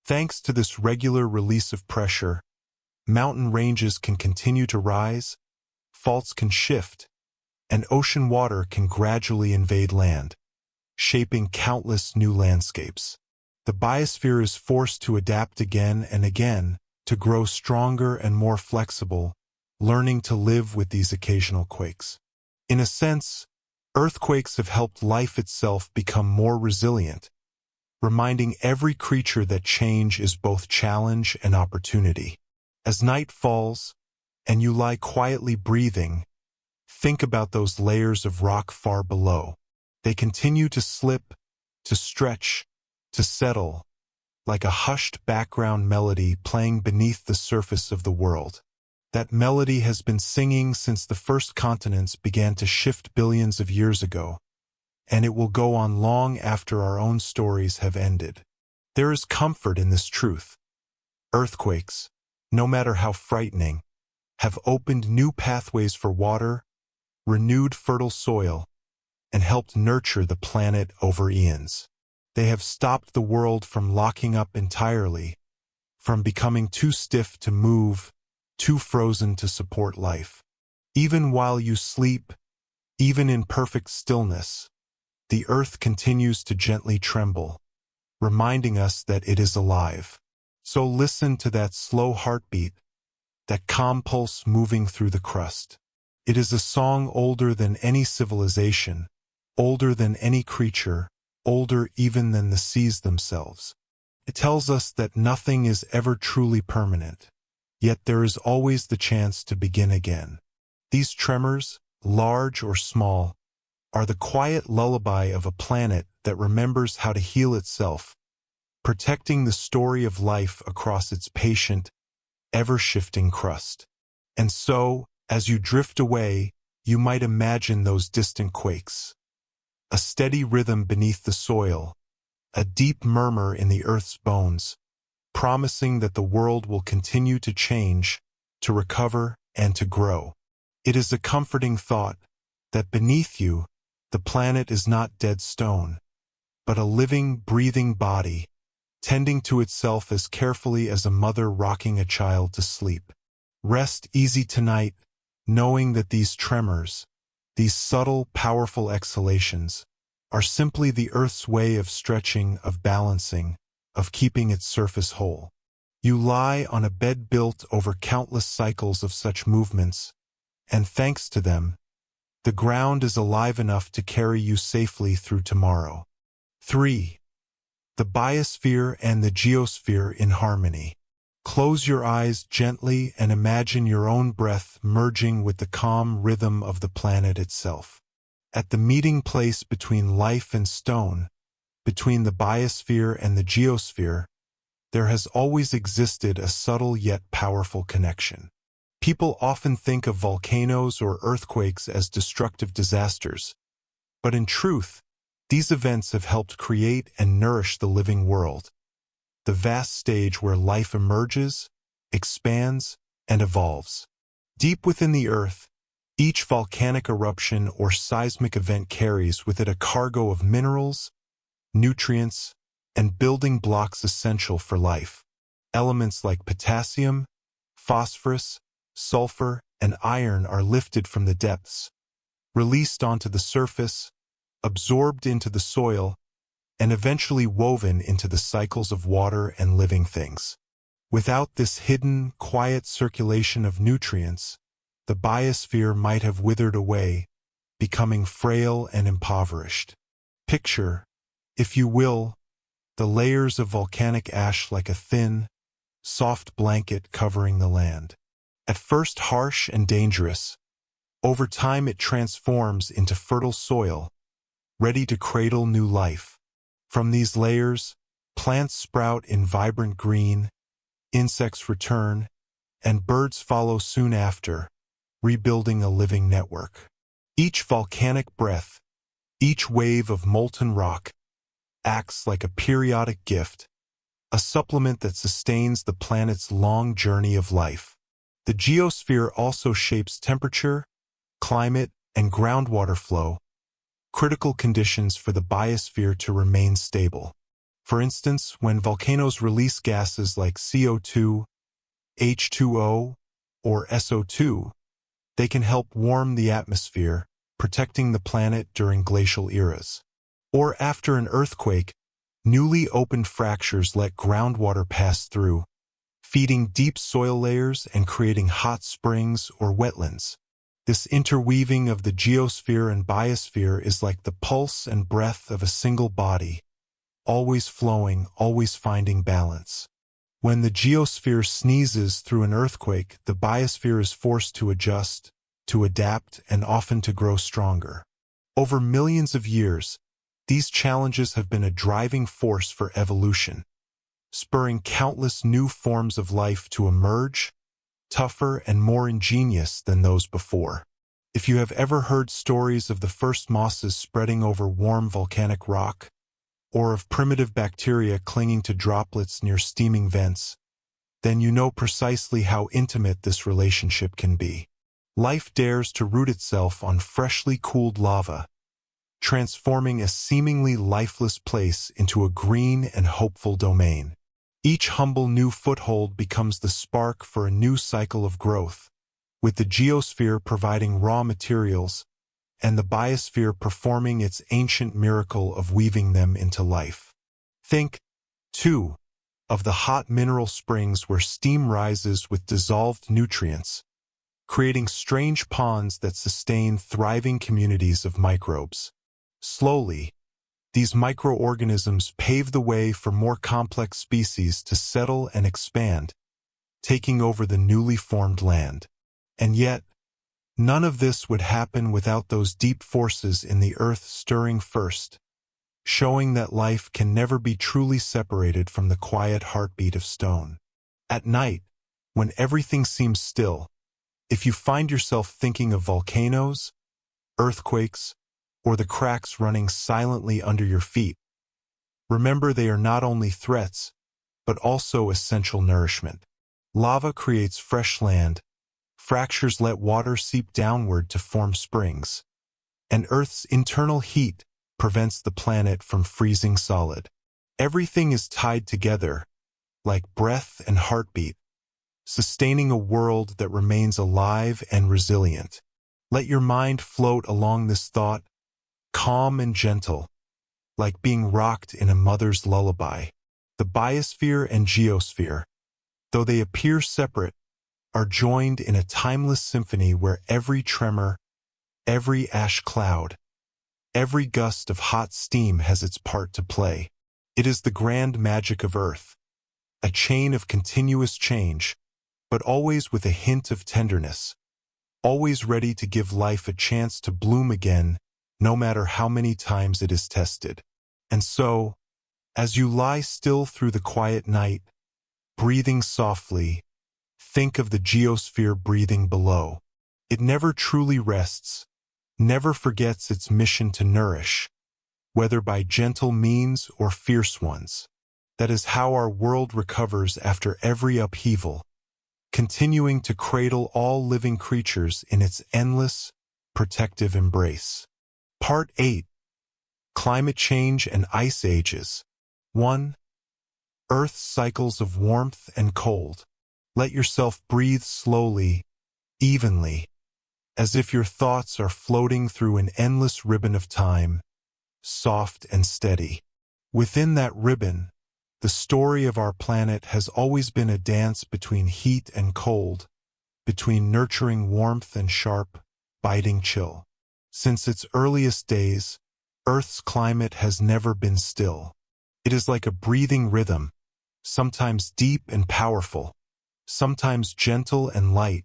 Thanks to this regular release of pressure, mountain ranges can continue to rise, faults can shift, and ocean water can gradually invade land, shaping countless new landscapes. The biosphere is forced to adapt again and again, to grow stronger and more flexible, learning to live with these occasional quakes. In a sense, earthquakes have helped life itself become more resilient, reminding every creature that change is both challenge and opportunity. As night falls, and you lie quietly breathing, think about those layers of rock far below. They continue to slip, to stretch, to settle, like a hushed background melody playing beneath the surface of the world. That melody has been singing since the first continents began to shift billions of years ago, and it will go on long after our own stories have ended. There is comfort in this truth. Earthquakes, no matter how frightening, have opened new pathways for water, renewed fertile soil, and helped nurture the planet over eons. They have stopped the world from locking up entirely, from becoming too stiff to move, too frozen to support life. Even while you sleep, even in perfect stillness, the earth continues to gently tremble, reminding us that it is alive. So listen to that slow heartbeat, that calm pulse moving through the crust. It is a song older than any civilization, older than any creature, older even than the seas themselves. It tells us that nothing is ever truly permanent, yet there is always the chance to begin again. These tremors, large or small, are the quiet lullaby of a planet that remembers how to heal itself, protecting the story of life across its patient, ever-shifting crust. And so, as you drift away, you might imagine those distant quakes. A steady rhythm beneath the soil, a deep murmur in the earth's bones, promising that the world will continue to change, to recover, and to grow. It is a comforting thought that beneath you, the planet is not dead stone, but a living, breathing body, tending to itself as carefully as a mother rocking a child to sleep. Rest easy tonight, knowing that these tremors, these subtle, powerful exhalations, are simply the Earth's way of stretching, of balancing, of keeping its surface whole. You lie on a bed built over countless cycles of such movements, and thanks to them, the ground is alive enough to carry you safely through tomorrow. 3. The biosphere and the geosphere in harmony. Close your eyes gently and imagine your own breath merging with the calm rhythm of the planet itself. At the meeting place between life and stone, between the biosphere and the geosphere, there has always existed a subtle yet powerful connection. People often think of volcanoes or earthquakes as destructive disasters, but in truth, these events have helped create and nourish the living world, the vast stage where life emerges, expands, and evolves. Deep within the earth, each volcanic eruption or seismic event carries with it a cargo of minerals, nutrients, and building blocks essential for life. Elements like potassium, phosphorus, sulfur, and iron are lifted from the depths, released onto the surface, absorbed into the soil, and eventually woven into the cycles of water and living things. Without this hidden, quiet circulation of nutrients, the biosphere might have withered away, becoming frail and impoverished. Picture, if you will, the layers of volcanic ash like a thin, soft blanket covering the land. At first harsh and dangerous, over time it transforms into fertile soil, ready to cradle new life. From these layers, plants sprout in vibrant green, insects return, and birds follow soon after, rebuilding a living network. Each volcanic breath, each wave of molten rock, acts like a periodic gift, a supplement that sustains the planet's long journey of life. The geosphere also shapes temperature, climate, and groundwater flow, critical conditions for the biosphere to remain stable. For instance, when volcanoes release gases like CO2, H2O, or SO2, they can help warm the atmosphere, protecting the planet during glacial eras. Or after an earthquake, newly opened fractures let groundwater pass through, feeding deep soil layers and creating hot springs or wetlands. This interweaving of the geosphere and biosphere is like the pulse and breath of a single body, always flowing, always finding balance. When the geosphere sneezes through an earthquake, the biosphere is forced to adjust, to adapt, and often to grow stronger. Over millions of years, these challenges have been a driving force for evolution, spurring countless new forms of life to emerge, tougher and more ingenious than those before. If you have ever heard stories of the first mosses spreading over warm volcanic rock, or of primitive bacteria clinging to droplets near steaming vents, then you know precisely how intimate this relationship can be. Life dares to root itself on freshly cooled lava, transforming a seemingly lifeless place into a green and hopeful domain. Each humble new foothold becomes the spark for a new cycle of growth, with the geosphere providing raw materials and the biosphere performing its ancient miracle of weaving them into life. Think, too, of the hot mineral springs where steam rises with dissolved nutrients, creating strange ponds that sustain thriving communities of microbes. Slowly, these microorganisms pave the way for more complex species to settle and expand, taking over the newly formed land. And yet, none of this would happen without those deep forces in the earth stirring first, showing that life can never be truly separated from the quiet heartbeat of stone. At night, when everything seems still, if you find yourself thinking of volcanoes, earthquakes, or the cracks running silently under your feet, remember they are not only threats, but also essential nourishment. Lava creates fresh land, fractures let water seep downward to form springs, and Earth's internal heat prevents the planet from freezing solid. Everything is tied together, like breath and heartbeat, sustaining a world that remains alive and resilient. Let your mind float along this thought, calm and gentle, like being rocked in a mother's lullaby. The biosphere and geosphere, though they appear separate, are joined in a timeless symphony where every tremor, every ash cloud, every gust of hot steam has its part to play. It is the grand magic of Earth, a chain of continuous change, but always with a hint of tenderness, always ready to give life a chance to bloom again, no matter how many times it is tested. And so, as you lie still through the quiet night, breathing softly, think of the geosphere breathing below. It never truly rests, never forgets its mission to nourish, whether by gentle means or fierce ones. That is how our world recovers after every upheaval, continuing to cradle all living creatures in its endless, protective embrace. Part 8. Climate Change and Ice Ages. 1. Earth's cycles of warmth and cold. Let yourself breathe slowly, evenly, as if your thoughts are floating through an endless ribbon of time, soft and steady. Within that ribbon, the story of our planet has always been a dance between heat and cold, between nurturing warmth and sharp, biting chill. Since its earliest days, Earth's climate has never been still. It is like a breathing rhythm, sometimes deep and powerful, sometimes gentle and light,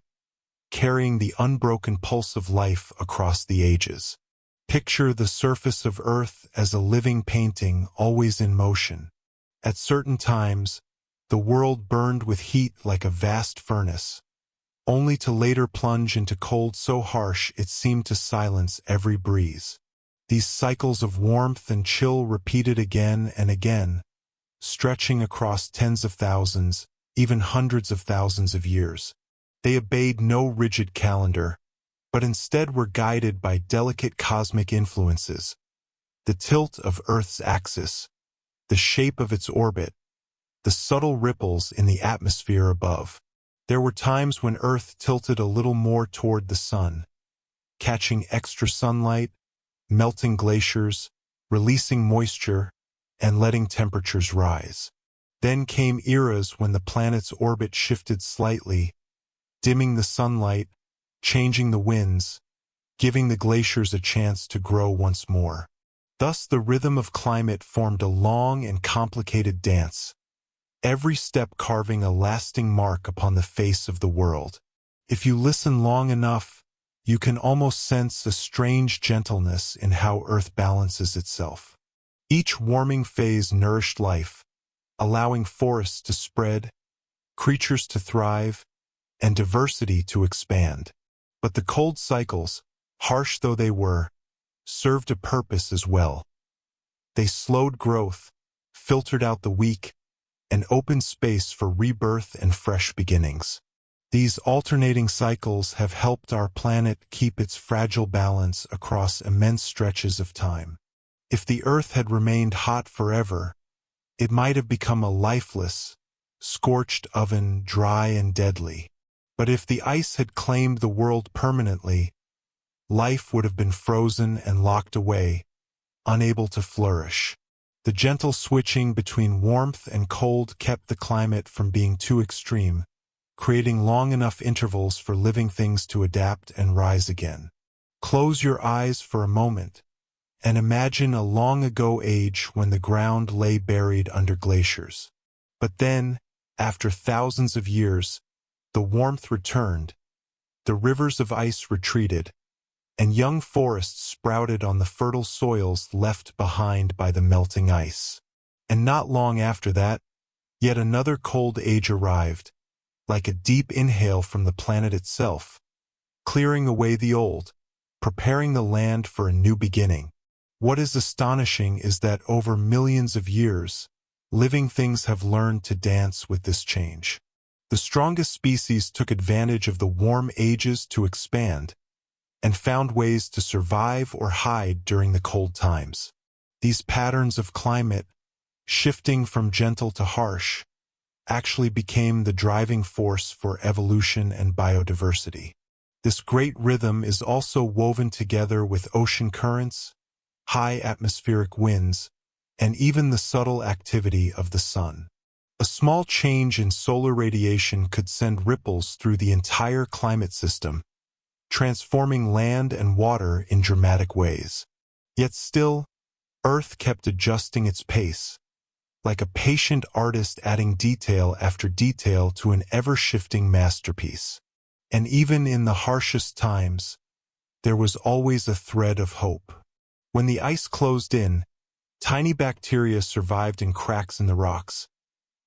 carrying the unbroken pulse of life across the ages. Picture the surface of Earth as a living painting always in motion. At certain times, the world burned with heat like a vast furnace, only to later plunge into cold so harsh it seemed to silence every breeze. These cycles of warmth and chill repeated again and again, stretching across tens of thousands, even hundreds of thousands of years. They obeyed no rigid calendar, but instead were guided by delicate cosmic influences, the tilt of Earth's axis, the shape of its orbit, the subtle ripples in the atmosphere above. There were times when Earth tilted a little more toward the sun, catching extra sunlight, melting glaciers, releasing moisture, and letting temperatures rise. Then came eras when the planet's orbit shifted slightly, dimming the sunlight, changing the winds, giving the glaciers a chance to grow once more. Thus the rhythm of climate formed a long and complicated dance, every step carving a lasting mark upon the face of the world. If you listen long enough, you can almost sense a strange gentleness in how Earth balances itself. Each warming phase nourished life, allowing forests to spread, creatures to thrive, and diversity to expand. But the cold cycles, harsh though they were, served a purpose as well. They slowed growth, filtered out the weak, and opened space for rebirth and fresh beginnings. These alternating cycles have helped our planet keep its fragile balance across immense stretches of time. If the Earth had remained hot forever, it might have become a lifeless, scorched oven, dry and deadly. But if the ice had claimed the world permanently, life would have been frozen and locked away, unable to flourish. The gentle switching between warmth and cold kept the climate from being too extreme, creating long enough intervals for living things to adapt and rise again. Close your eyes for a moment and imagine a long-ago age when the ground lay buried under glaciers. But then, after thousands of years, the warmth returned, the rivers of ice retreated, and young forests sprouted on the fertile soils left behind by the melting ice. And not long after that, yet another cold age arrived, like a deep inhale from the planet itself, clearing away the old, preparing the land for a new beginning. What is astonishing is that over millions of years, living things have learned to dance with this change. The strongest species took advantage of the warm ages to expand, and found ways to survive or hide during the cold times. These patterns of climate, shifting from gentle to harsh, actually became the driving force for evolution and biodiversity. This great rhythm is also woven together with ocean currents, high atmospheric winds, and even the subtle activity of the sun. A small change in solar radiation could send ripples through the entire climate system, transforming land and water in dramatic ways. Yet still, Earth kept adjusting its pace, like a patient artist adding detail after detail to an ever-shifting masterpiece. And even in the harshest times, there was always a thread of hope. When the ice closed in, tiny bacteria survived in cracks in the rocks.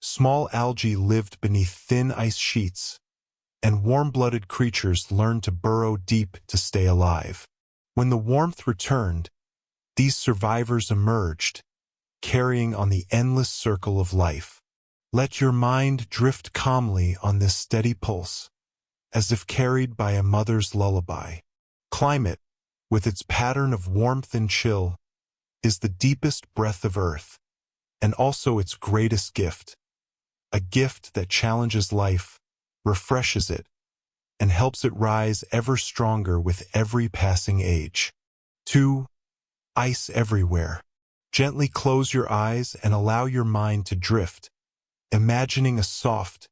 Small algae lived beneath thin ice sheets, and warm-blooded creatures learned to burrow deep to stay alive. When the warmth returned, these survivors emerged, carrying on the endless circle of life. Let your mind drift calmly on this steady pulse, as if carried by a mother's lullaby. Climate, with its pattern of warmth and chill, is the deepest breath of Earth, and also its greatest gift, a gift that challenges life, refreshes it, and helps it rise ever stronger with every passing age. 2. Ice everywhere. Gently close your eyes and allow your mind to drift, imagining a soft,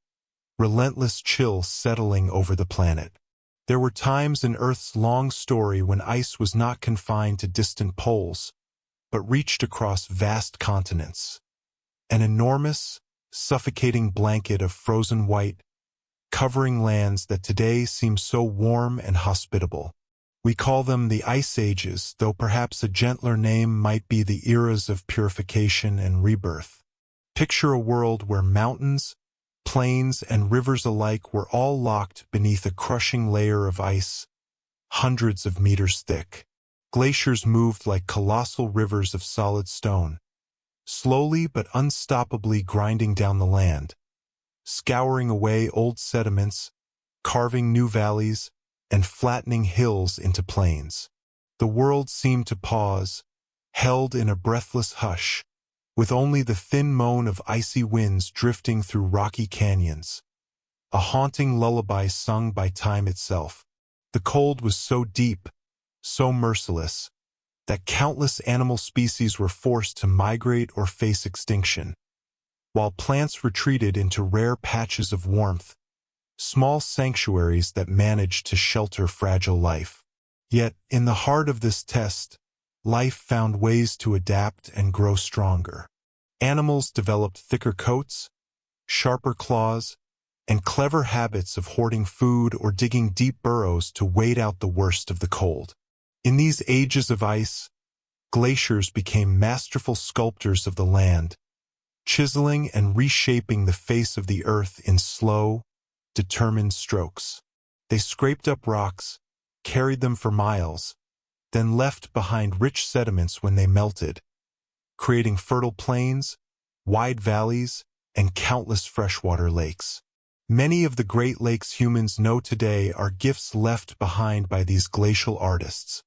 relentless chill settling over the planet. There were times in Earth's long story when ice was not confined to distant poles, but reached across vast continents. An enormous, suffocating blanket of frozen white, covering lands that today seem so warm and hospitable. We call them the Ice Ages, though perhaps a gentler name might be the eras of purification and rebirth. Picture a world where mountains, plains, and rivers alike were all locked beneath a crushing layer of ice, hundreds of meters thick. Glaciers moved like colossal rivers of solid stone, slowly but unstoppably grinding down the land, scouring away old sediments, carving new valleys, and flattening hills into plains. The world seemed to pause, held in a breathless hush, with only the thin moan of icy winds drifting through rocky canyons, a haunting lullaby sung by time itself. The cold was so deep, so merciless, that countless animal species were forced to migrate or face extinction, while plants retreated into rare patches of warmth, small sanctuaries that managed to shelter fragile life. Yet, in the heart of this test, life found ways to adapt and grow stronger. Animals developed thicker coats, sharper claws, and clever habits of hoarding food or digging deep burrows to wait out the worst of the cold. In these ages of ice, glaciers became masterful sculptors of the land, chiseling and reshaping the face of the earth in slow, determined strokes. They scraped up rocks, carried them for miles, then left behind rich sediments when they melted, creating fertile plains, wide valleys, and countless freshwater lakes. Many of the Great Lakes humans know today are gifts left behind by these glacial artists,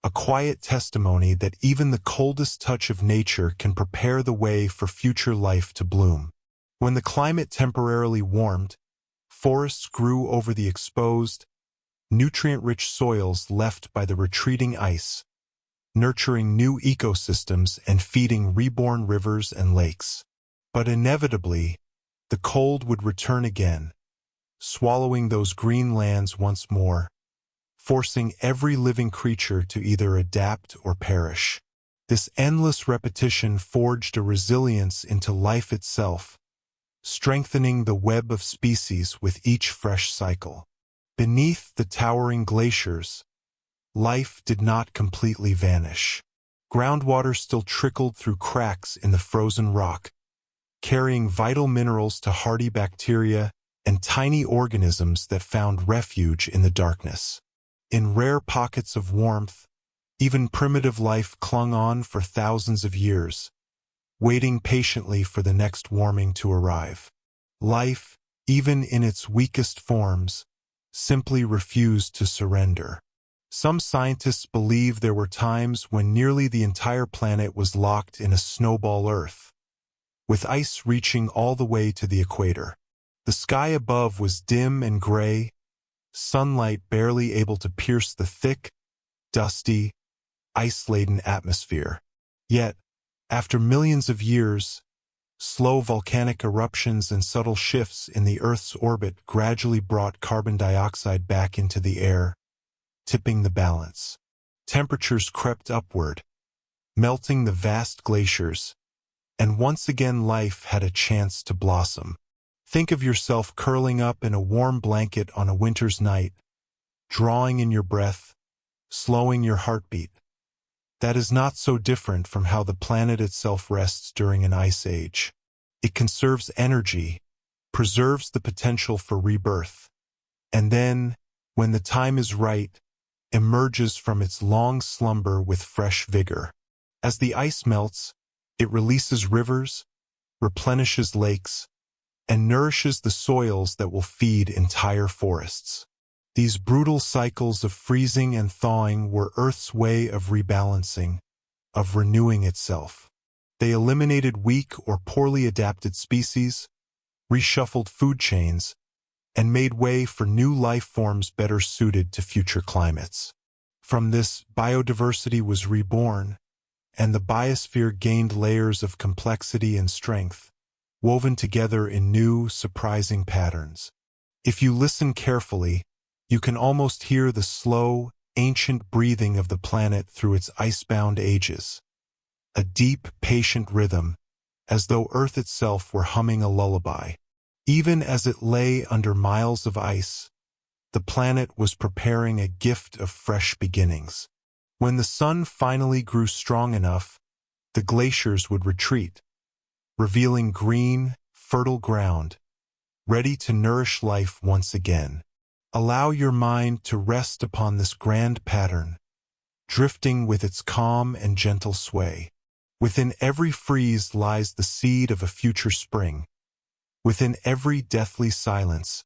a quiet testimony that even the coldest touch of nature can prepare the way for future life to bloom. When the climate temporarily warmed, Forests grew over the exposed, nutrient-rich soils left by the retreating ice, nurturing new ecosystems and feeding reborn rivers and lakes. But inevitably, the cold would return again, swallowing those green lands once more, forcing every living creature to either adapt or perish. This endless repetition forged a resilience into life itself, strengthening the web of species with each fresh cycle. Beneath the towering glaciers, life did not completely vanish. Groundwater still trickled through cracks in the frozen rock, carrying vital minerals to hardy bacteria and tiny organisms that found refuge in the darkness. In rare pockets of warmth, even primitive life clung on for thousands of years, waiting patiently for the next warming to arrive. Life, even in its weakest forms, simply refused to surrender. Some scientists believe there were times when nearly the entire planet was locked in a snowball Earth, with ice reaching all the way to the equator. The sky above was dim and gray, sunlight barely able to pierce the thick, dusty, ice-laden atmosphere. Yet, after millions of years, slow volcanic eruptions and subtle shifts in the Earth's orbit gradually brought carbon dioxide back into the air, tipping the balance. Temperatures crept upward, melting the vast glaciers, and once again life had a chance to blossom. Think of yourself curling up in a warm blanket on a winter's night, drawing in your breath, slowing your heartbeat. That is not so different from how the planet itself rests during an ice age. It conserves energy, preserves the potential for rebirth, and then, when the time is right, emerges from its long slumber with fresh vigor. As the ice melts, it releases rivers, replenishes lakes, and nourishes the soils that will feed entire forests. These brutal cycles of freezing and thawing were Earth's way of rebalancing, of renewing itself. They eliminated weak or poorly adapted species, reshuffled food chains, and made way for new life forms better suited to future climates. From this, biodiversity was reborn, and the biosphere gained layers of complexity and strength, woven together in new, surprising patterns. If you listen carefully, you can almost hear the slow, ancient breathing of the planet through its icebound ages. A deep, patient rhythm, as though Earth itself were humming a lullaby. Even as it lay under miles of ice, the planet was preparing a gift of fresh beginnings. When the sun finally grew strong enough, the glaciers would retreat, revealing green, fertile ground, ready to nourish life once again. Allow your mind to rest upon this grand pattern, drifting with its calm and gentle sway. Within every freeze lies the seed of a future spring. Within every deathly silence,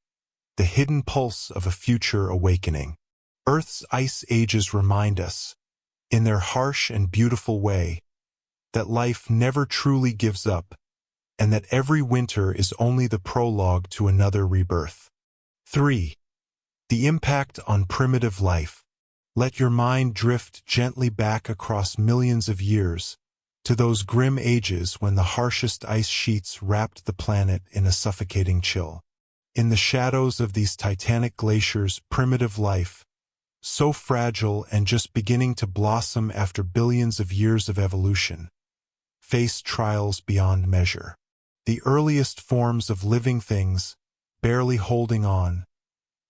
the hidden pulse of a future awakening. Earth's ice ages remind us, in their harsh and beautiful way, that life never truly gives up, and that every winter is only the prologue to another rebirth. 3. The impact on primitive life. Let your mind drift gently back across millions of years, to those grim ages when the harshest ice sheets wrapped the planet in a suffocating chill. In the shadows of these titanic glaciers, primitive life, so fragile and just beginning to blossom after billions of years of evolution, faced trials beyond measure. The earliest forms of living things, barely holding on,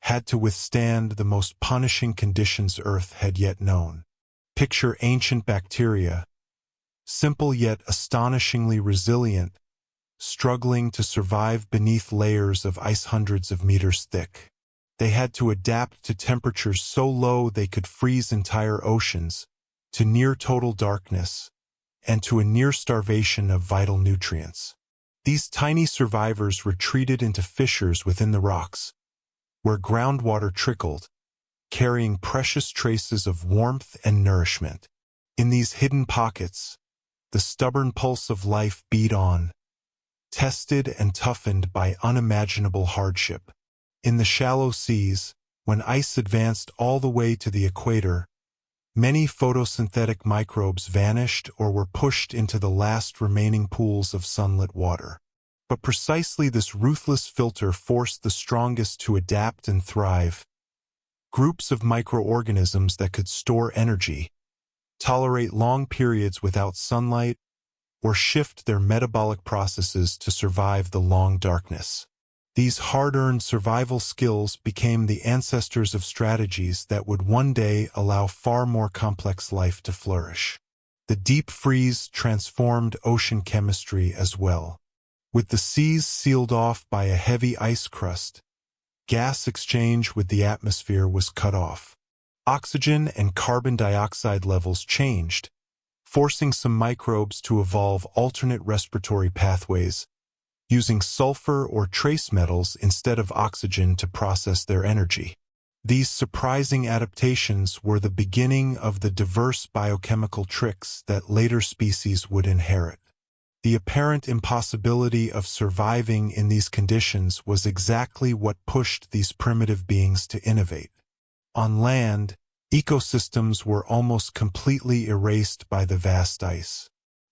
had to withstand the most punishing conditions Earth had yet known. Picture ancient bacteria, simple yet astonishingly resilient, struggling to survive beneath layers of ice hundreds of meters thick. They had to adapt to temperatures so low they could freeze entire oceans, to near total darkness, and to a near starvation of vital nutrients. These tiny survivors retreated into fissures within the rocks, where groundwater trickled, carrying precious traces of warmth and nourishment. In these hidden pockets, the stubborn pulse of life beat on, tested and toughened by unimaginable hardship. In the shallow seas, when ice advanced all the way to the equator, many photosynthetic microbes vanished or were pushed into the last remaining pools of sunlit water. But precisely this ruthless filter forced the strongest to adapt and thrive. Groups of microorganisms that could store energy, tolerate long periods without sunlight, or shift their metabolic processes to survive the long darkness. These hard-earned survival skills became the ancestors of strategies that would one day allow far more complex life to flourish. The deep freeze transformed ocean chemistry as well. With the seas sealed off by a heavy ice crust, gas exchange with the atmosphere was cut off. Oxygen and carbon dioxide levels changed, forcing some microbes to evolve alternate respiratory pathways, using sulfur or trace metals instead of oxygen to process their energy. These surprising adaptations were the beginning of the diverse biochemical tricks that later species would inherit. The apparent impossibility of surviving in these conditions was exactly what pushed these primitive beings to innovate. On land, ecosystems were almost completely erased by the vast ice.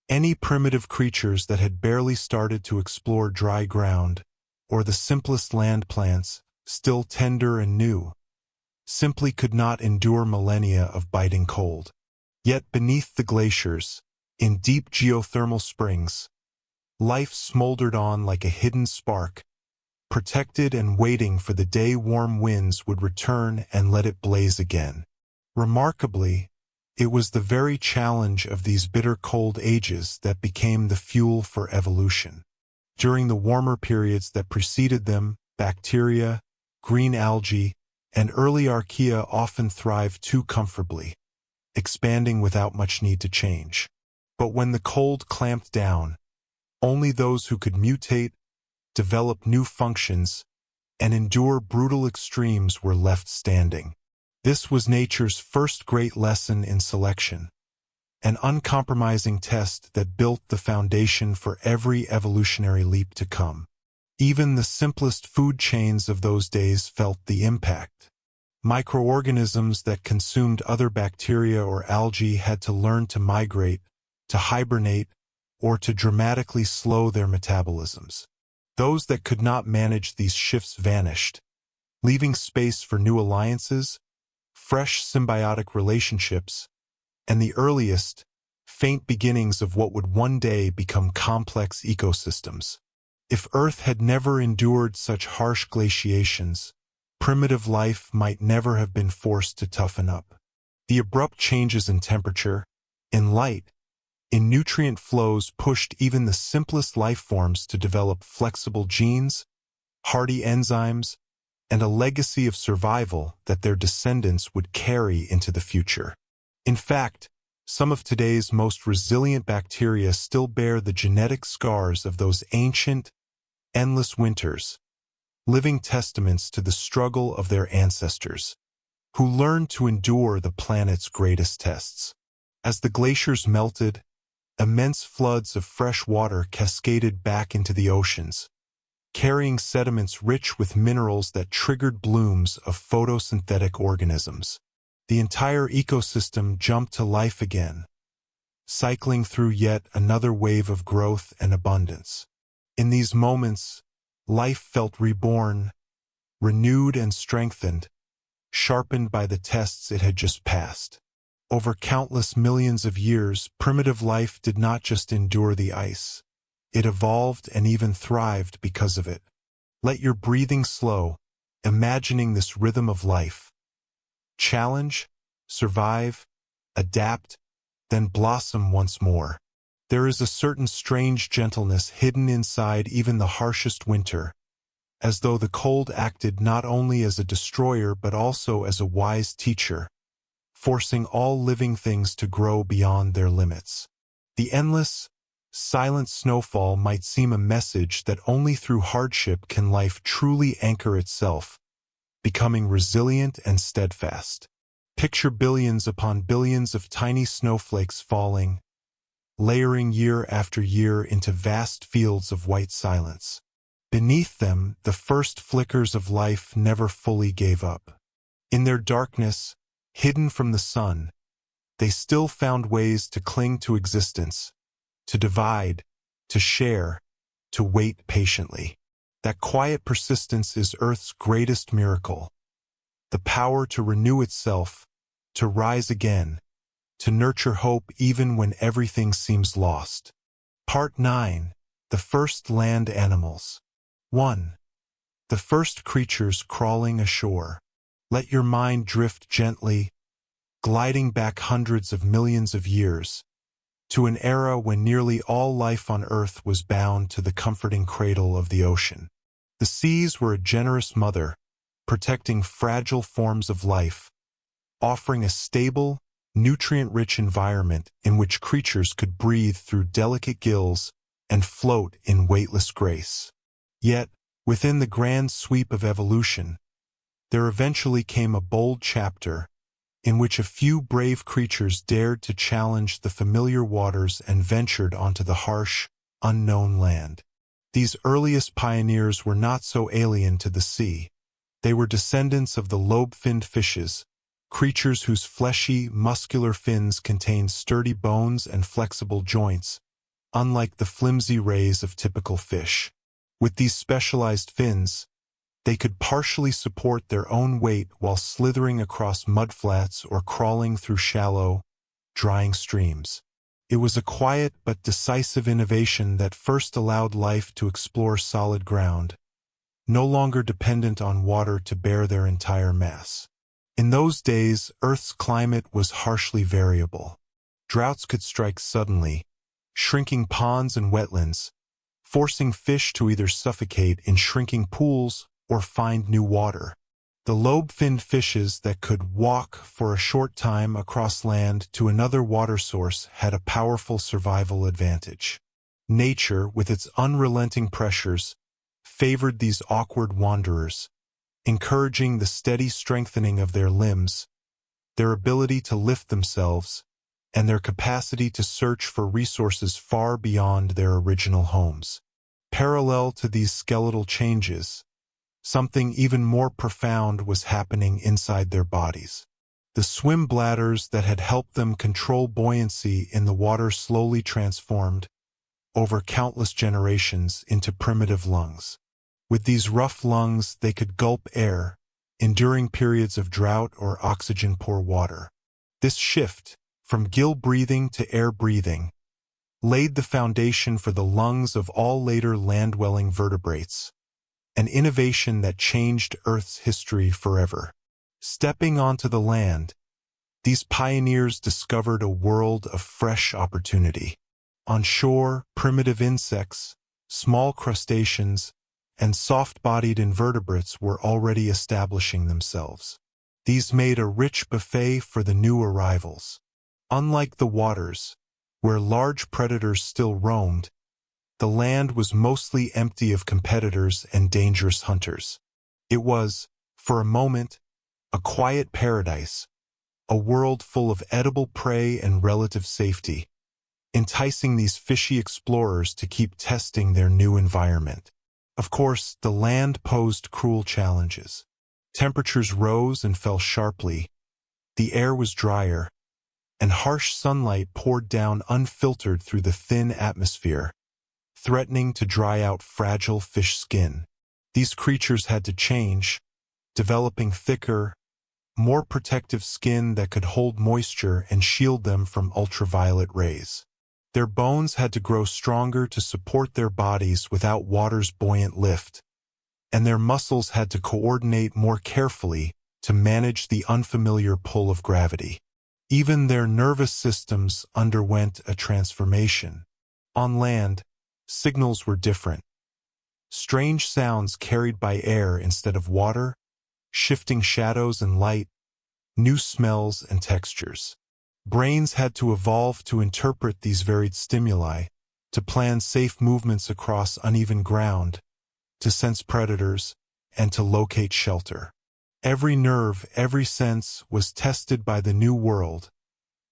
Any primitive creatures that had barely started to explore dry ground, or the simplest land plants, still tender and new, simply could not endure millennia of biting cold. Yet beneath the glaciers, in deep geothermal springs, life smoldered on like a hidden spark, protected and waiting for the day warm winds would return and let it blaze again. Remarkably, it was the very challenge of these bitter cold ages that became the fuel for evolution. During the warmer periods that preceded them, bacteria, green algae, and early archaea often thrived too comfortably, expanding without much need to change. But when the cold clamped down, only those who could mutate, develop new functions, and endure brutal extremes were left standing. This was nature's first great lesson in selection, an uncompromising test that built the foundation for every evolutionary leap to come. Even the simplest food chains of those days felt the impact. Microorganisms that consumed other bacteria or algae had to learn to migrate, to hibernate, or to dramatically slow their metabolisms. Those that could not manage these shifts vanished, leaving space for new alliances, fresh symbiotic relationships, and the earliest, faint beginnings of what would one day become complex ecosystems. If Earth had never endured such harsh glaciations, primitive life might never have been forced to toughen up. The abrupt changes in temperature, in light, in nutrient flows pushed even the simplest life forms to develop flexible genes, hardy enzymes, and a legacy of survival that their descendants would carry into the future. In fact, some of today's most resilient bacteria still bear the genetic scars of those ancient, endless winters, living testaments to the struggle of their ancestors, who learned to endure the planet's greatest tests. As the glaciers melted, immense floods of fresh water cascaded back into the oceans, carrying sediments rich with minerals that triggered blooms of photosynthetic organisms. The entire ecosystem jumped to life again, cycling through yet another wave of growth and abundance. In these moments, life felt reborn, renewed and strengthened, sharpened by the tests it had just passed. Over countless millions of years, primitive life did not just endure the ice. It evolved and even thrived because of it. Let your breathing slow, imagining this rhythm of life. Challenge, survive, adapt, then blossom once more. There is a certain strange gentleness hidden inside even the harshest winter, as though the cold acted not only as a destroyer but also as a wise teacher, forcing all living things to grow beyond their limits. The endless, silent snowfall might seem a message that only through hardship can life truly anchor itself, becoming resilient and steadfast. Picture billions upon billions of tiny snowflakes falling, layering year after year into vast fields of white silence. Beneath them, the first flickers of life never fully gave up. In their darkness, hidden from the sun, they still found ways to cling to existence, to divide, to share, to wait patiently. That quiet persistence is Earth's greatest miracle. The power to renew itself, to rise again, to nurture hope even when everything seems lost. Part 9. The First Land Animals. 1. The first creatures crawling ashore. Let your mind drift gently, gliding back hundreds of millions of years, to an era when nearly all life on Earth was bound to the comforting cradle of the ocean. The seas were a generous mother, protecting fragile forms of life, offering a stable, nutrient-rich environment in which creatures could breathe through delicate gills and float in weightless grace. Yet, within the grand sweep of evolution, there eventually came a bold chapter in which a few brave creatures dared to challenge the familiar waters and ventured onto the harsh, unknown land. These earliest pioneers were not so alien to the sea. They were descendants of the lobe-finned fishes, creatures whose fleshy, muscular fins contained sturdy bones and flexible joints, unlike the flimsy rays of typical fish. With these specialized fins, they could partially support their own weight while slithering across mudflats or crawling through shallow, drying streams. It was a quiet but decisive innovation that first allowed life to explore solid ground, no longer dependent on water to bear their entire mass. In those days, Earth's climate was harshly variable. Droughts could strike suddenly, shrinking ponds and wetlands, forcing fish to either suffocate in shrinking pools or find new water. The lobe-finned fishes that could walk for a short time across land to another water source had a powerful survival advantage. Nature, with its unrelenting pressures, favored these awkward wanderers, encouraging the steady strengthening of their limbs, their ability to lift themselves, and their capacity to search for resources far beyond their original homes. Parallel to these skeletal changes, something even more profound was happening inside their bodies. The swim bladders that had helped them control buoyancy in the water slowly transformed, over countless generations, into primitive lungs. With these rough lungs, they could gulp air, enduring periods of drought or oxygen-poor water. This shift, from gill breathing to air breathing, laid the foundation for the lungs of all later land-dwelling vertebrates, an innovation that changed Earth's history forever. Stepping onto the land, these pioneers discovered a world of fresh opportunity. On shore, primitive insects, small crustaceans, and soft-bodied invertebrates were already establishing themselves. These made a rich buffet for the new arrivals. Unlike the waters, where large predators still roamed, the land was mostly empty of competitors and dangerous hunters. It was, for a moment, a quiet paradise, a world full of edible prey and relative safety, enticing these fishy explorers to keep testing their new environment. Of course, the land posed cruel challenges. Temperatures rose and fell sharply, the air was drier, and harsh sunlight poured down unfiltered through the thin atmosphere, threatening to dry out fragile fish skin. These creatures had to change, developing thicker, more protective skin that could hold moisture and shield them from ultraviolet rays. Their bones had to grow stronger to support their bodies without water's buoyant lift, and their muscles had to coordinate more carefully to manage the unfamiliar pull of gravity. Even their nervous systems underwent a transformation. On land, signals were different. Strange sounds carried by air instead of water, shifting shadows and light, new smells and textures. Brains had to evolve to interpret these varied stimuli, to plan safe movements across uneven ground, to sense predators, and to locate shelter. Every nerve, every sense was tested by the new world,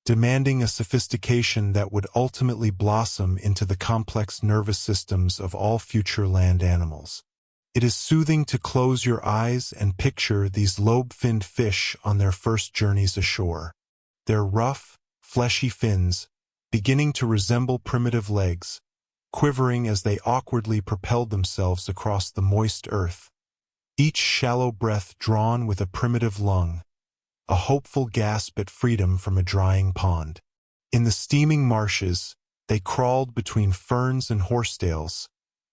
demanding a sophistication that would ultimately blossom into the complex nervous systems of all future land animals. It is soothing to close your eyes and picture these lobe-finned fish on their first journeys ashore. Their rough, fleshy fins, beginning to resemble primitive legs, quivering as they awkwardly propelled themselves across the moist earth. Each shallow breath drawn with a primitive lung, a hopeful gasp at freedom from a drying pond. In the steaming marshes, they crawled between ferns and horsetails,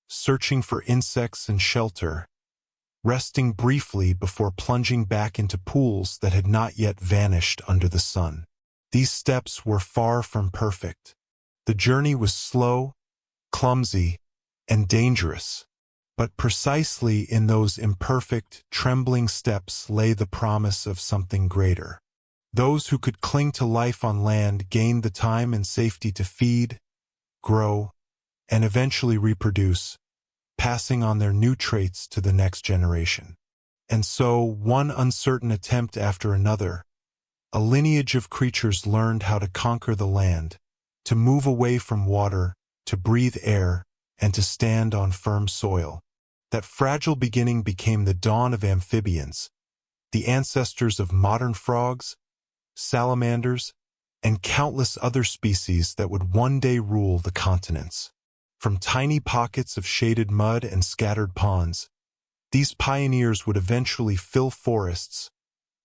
searching for insects and shelter, resting briefly before plunging back into pools that had not yet vanished under the sun. These steps were far from perfect. The journey was slow, clumsy, and dangerous. But precisely in those imperfect, trembling steps lay the promise of something greater. Those who could cling to life on land gained the time and safety to feed, grow, and eventually reproduce, passing on their new traits to the next generation. And so, one uncertain attempt after another, a lineage of creatures learned how to conquer the land, to move away from water, to breathe air, and to stand on firm soil. That fragile beginning became the dawn of amphibians, the ancestors of modern frogs, salamanders, and countless other species that would one day rule the continents. From tiny pockets of shaded mud and scattered ponds, these pioneers would eventually fill forests,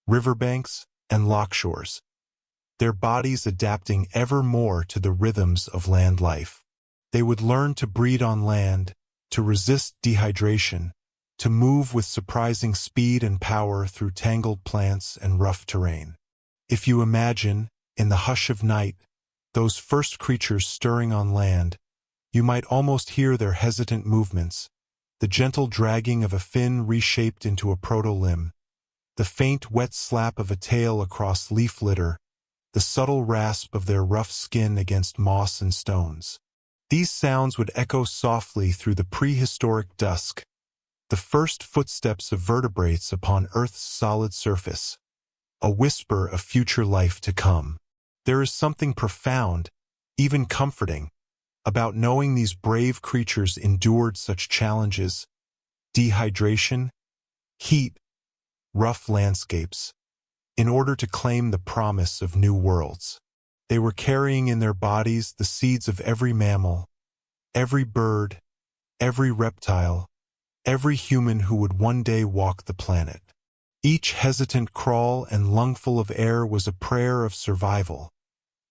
riverbanks, and lockshores, their bodies adapting ever more to the rhythms of land life. They would learn to breed on land, to resist dehydration, to move with surprising speed and power through tangled plants and rough terrain. If you imagine, in the hush of night, those first creatures stirring on land, you might almost hear their hesitant movements, the gentle dragging of a fin reshaped into a proto-limb, the faint wet slap of a tail across leaf litter, the subtle rasp of their rough skin against moss and stones. These sounds would echo softly through the prehistoric dusk, the first footsteps of vertebrates upon Earth's solid surface, a whisper of future life to come. There is something profound, even comforting, about knowing these brave creatures endured such challenges: dehydration, heat, rough landscapes, in order to claim the promise of new worlds. They were carrying in their bodies the seeds of every mammal, every bird, every reptile, every human who would one day walk the planet. Each hesitant crawl and lungful of air was a prayer of survival,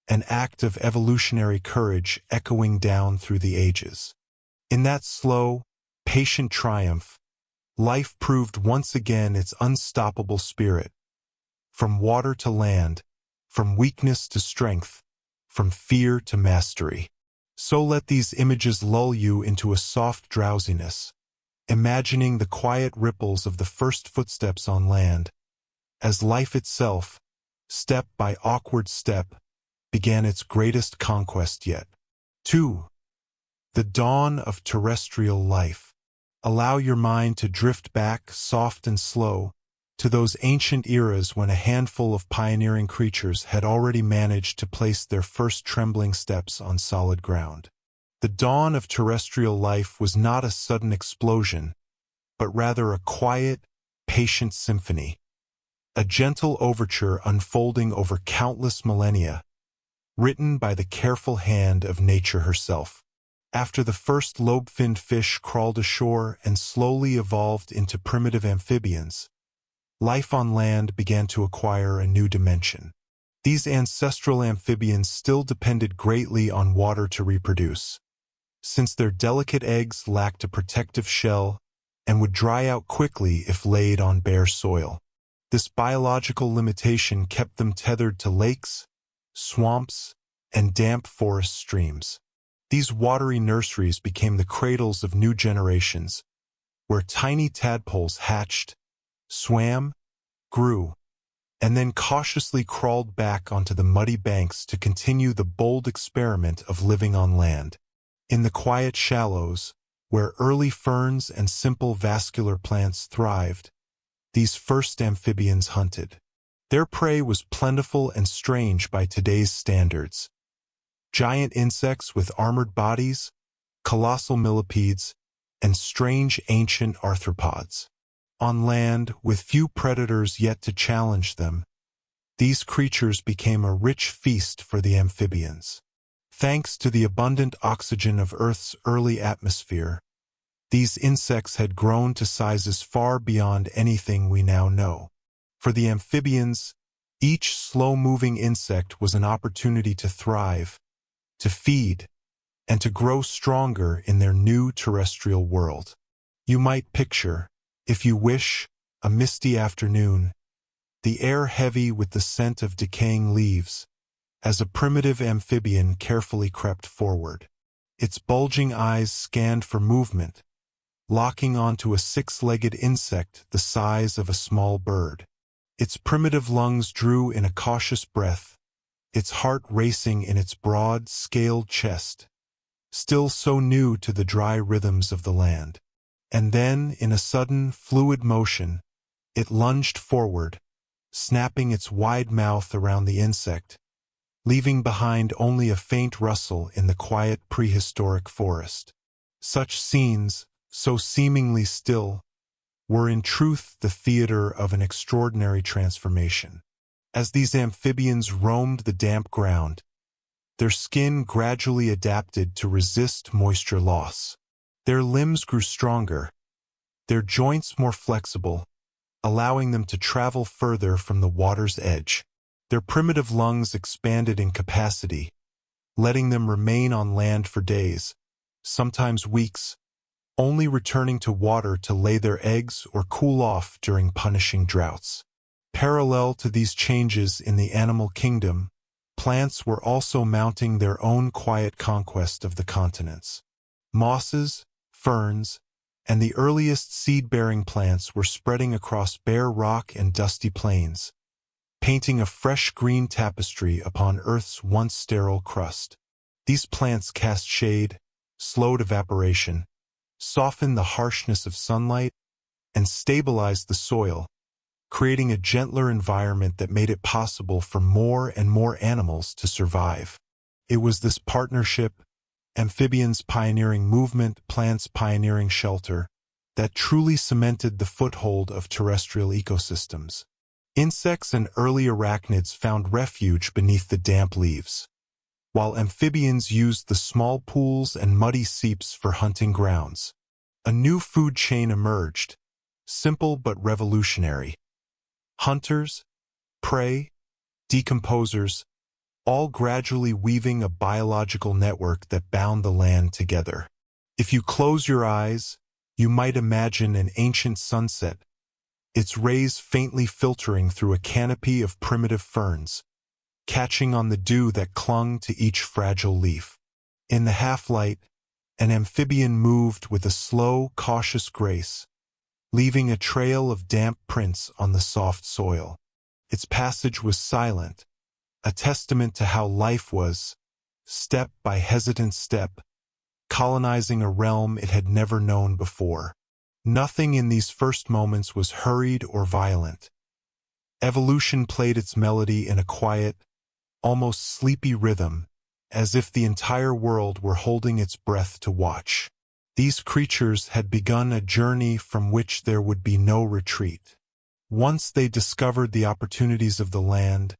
an act of evolutionary courage echoing down through the ages. In that slow, patient triumph, life proved once again its unstoppable spirit. From water to land, from weakness to strength, from fear to mastery. So let these images lull you into a soft drowsiness, imagining the quiet ripples of the first footsteps on land, as life itself, step by awkward step, began its greatest conquest yet. 2. The dawn of terrestrial life. Allow your mind to drift back, soft and slow, to those ancient eras when a handful of pioneering creatures had already managed to place their first trembling steps on solid ground. The dawn of terrestrial life was not a sudden explosion, but rather a quiet, patient symphony, a gentle overture unfolding over countless millennia, written by the careful hand of nature herself. After the first lobe-finned fish crawled ashore and slowly evolved into primitive amphibians, life on land began to acquire a new dimension. These ancestral amphibians still depended greatly on water to reproduce, since their delicate eggs lacked a protective shell and would dry out quickly if laid on bare soil. This biological limitation kept them tethered to lakes, swamps, and damp forest streams. These watery nurseries became the cradles of new generations, where tiny tadpoles hatched, swam, grew, and then cautiously crawled back onto the muddy banks to continue the bold experiment of living on land. In the quiet shallows, where early ferns and simple vascular plants thrived, these first amphibians hunted. Their prey was plentiful and strange by today's standards. Giant insects with armored bodies, colossal millipedes, and strange ancient arthropods. On land, with few predators yet to challenge them, these creatures became a rich feast for the amphibians. Thanks to the abundant oxygen of Earth's early atmosphere, these insects had grown to sizes far beyond anything we now know. For the amphibians, each slow-moving insect was an opportunity to thrive, to feed, and to grow stronger in their new terrestrial world. You might picture, if you wish, a misty afternoon, the air heavy with the scent of decaying leaves, as a primitive amphibian carefully crept forward. Its bulging eyes scanned for movement, locking onto a six-legged insect the size of a small bird. Its primitive lungs drew in a cautious breath, its heart racing in its broad, scaled chest, still so new to the dry rhythms of the land. And then, in a sudden, fluid motion, it lunged forward, snapping its wide mouth around the insect, leaving behind only a faint rustle in the quiet prehistoric forest. Such scenes, so seemingly still, were in truth the theater of an extraordinary transformation. As these amphibians roamed the damp ground, their skin gradually adapted to resist moisture loss. Their limbs grew stronger, their joints more flexible, allowing them to travel further from the water's edge. Their primitive lungs expanded in capacity, letting them remain on land for days, sometimes weeks, only returning to water to lay their eggs or cool off during punishing droughts. Parallel to these changes in the animal kingdom, plants were also mounting their own quiet conquest of the continents. Mosses, ferns, and the earliest seed-bearing plants were spreading across bare rock and dusty plains, painting a fresh green tapestry upon Earth's once sterile crust. These plants cast shade, slowed evaporation, softened the harshness of sunlight, and stabilized the soil, creating a gentler environment that made it possible for more and more animals to survive. It was this partnership, amphibians pioneering movement, plants pioneering shelter, that truly cemented the foothold of terrestrial ecosystems. Insects and early arachnids found refuge beneath the damp leaves, while amphibians used the small pools and muddy seeps for hunting grounds. A new food chain emerged, simple but revolutionary. Hunters, prey, decomposers, all gradually weaving a biological network that bound the land together. If you close your eyes, you might imagine an ancient sunset, its rays faintly filtering through a canopy of primitive ferns, catching on the dew that clung to each fragile leaf. In the half-light, an amphibian moved with a slow, cautious grace, leaving a trail of damp prints on the soft soil. Its passage was silent, a testament to how life was, step by hesitant step, colonizing a realm it had never known before. Nothing in these first moments was hurried or violent. Evolution played its melody in a quiet, almost sleepy rhythm, as if the entire world were holding its breath to watch. These creatures had begun a journey from which there would be no retreat. Once they discovered the opportunities of the land,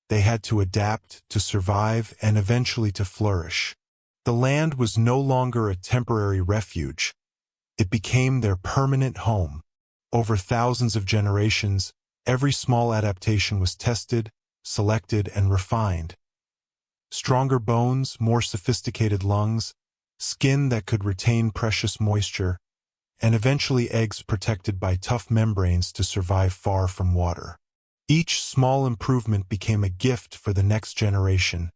they had to adapt, to survive, and eventually to flourish. The land was no longer a temporary refuge. It became their permanent home. Over thousands of generations, every small adaptation was tested, selected, and refined. Stronger bones, more sophisticated lungs, skin that could retain precious moisture, and eventually eggs protected by tough membranes to survive far from water. Each small improvement became a gift for the next generation,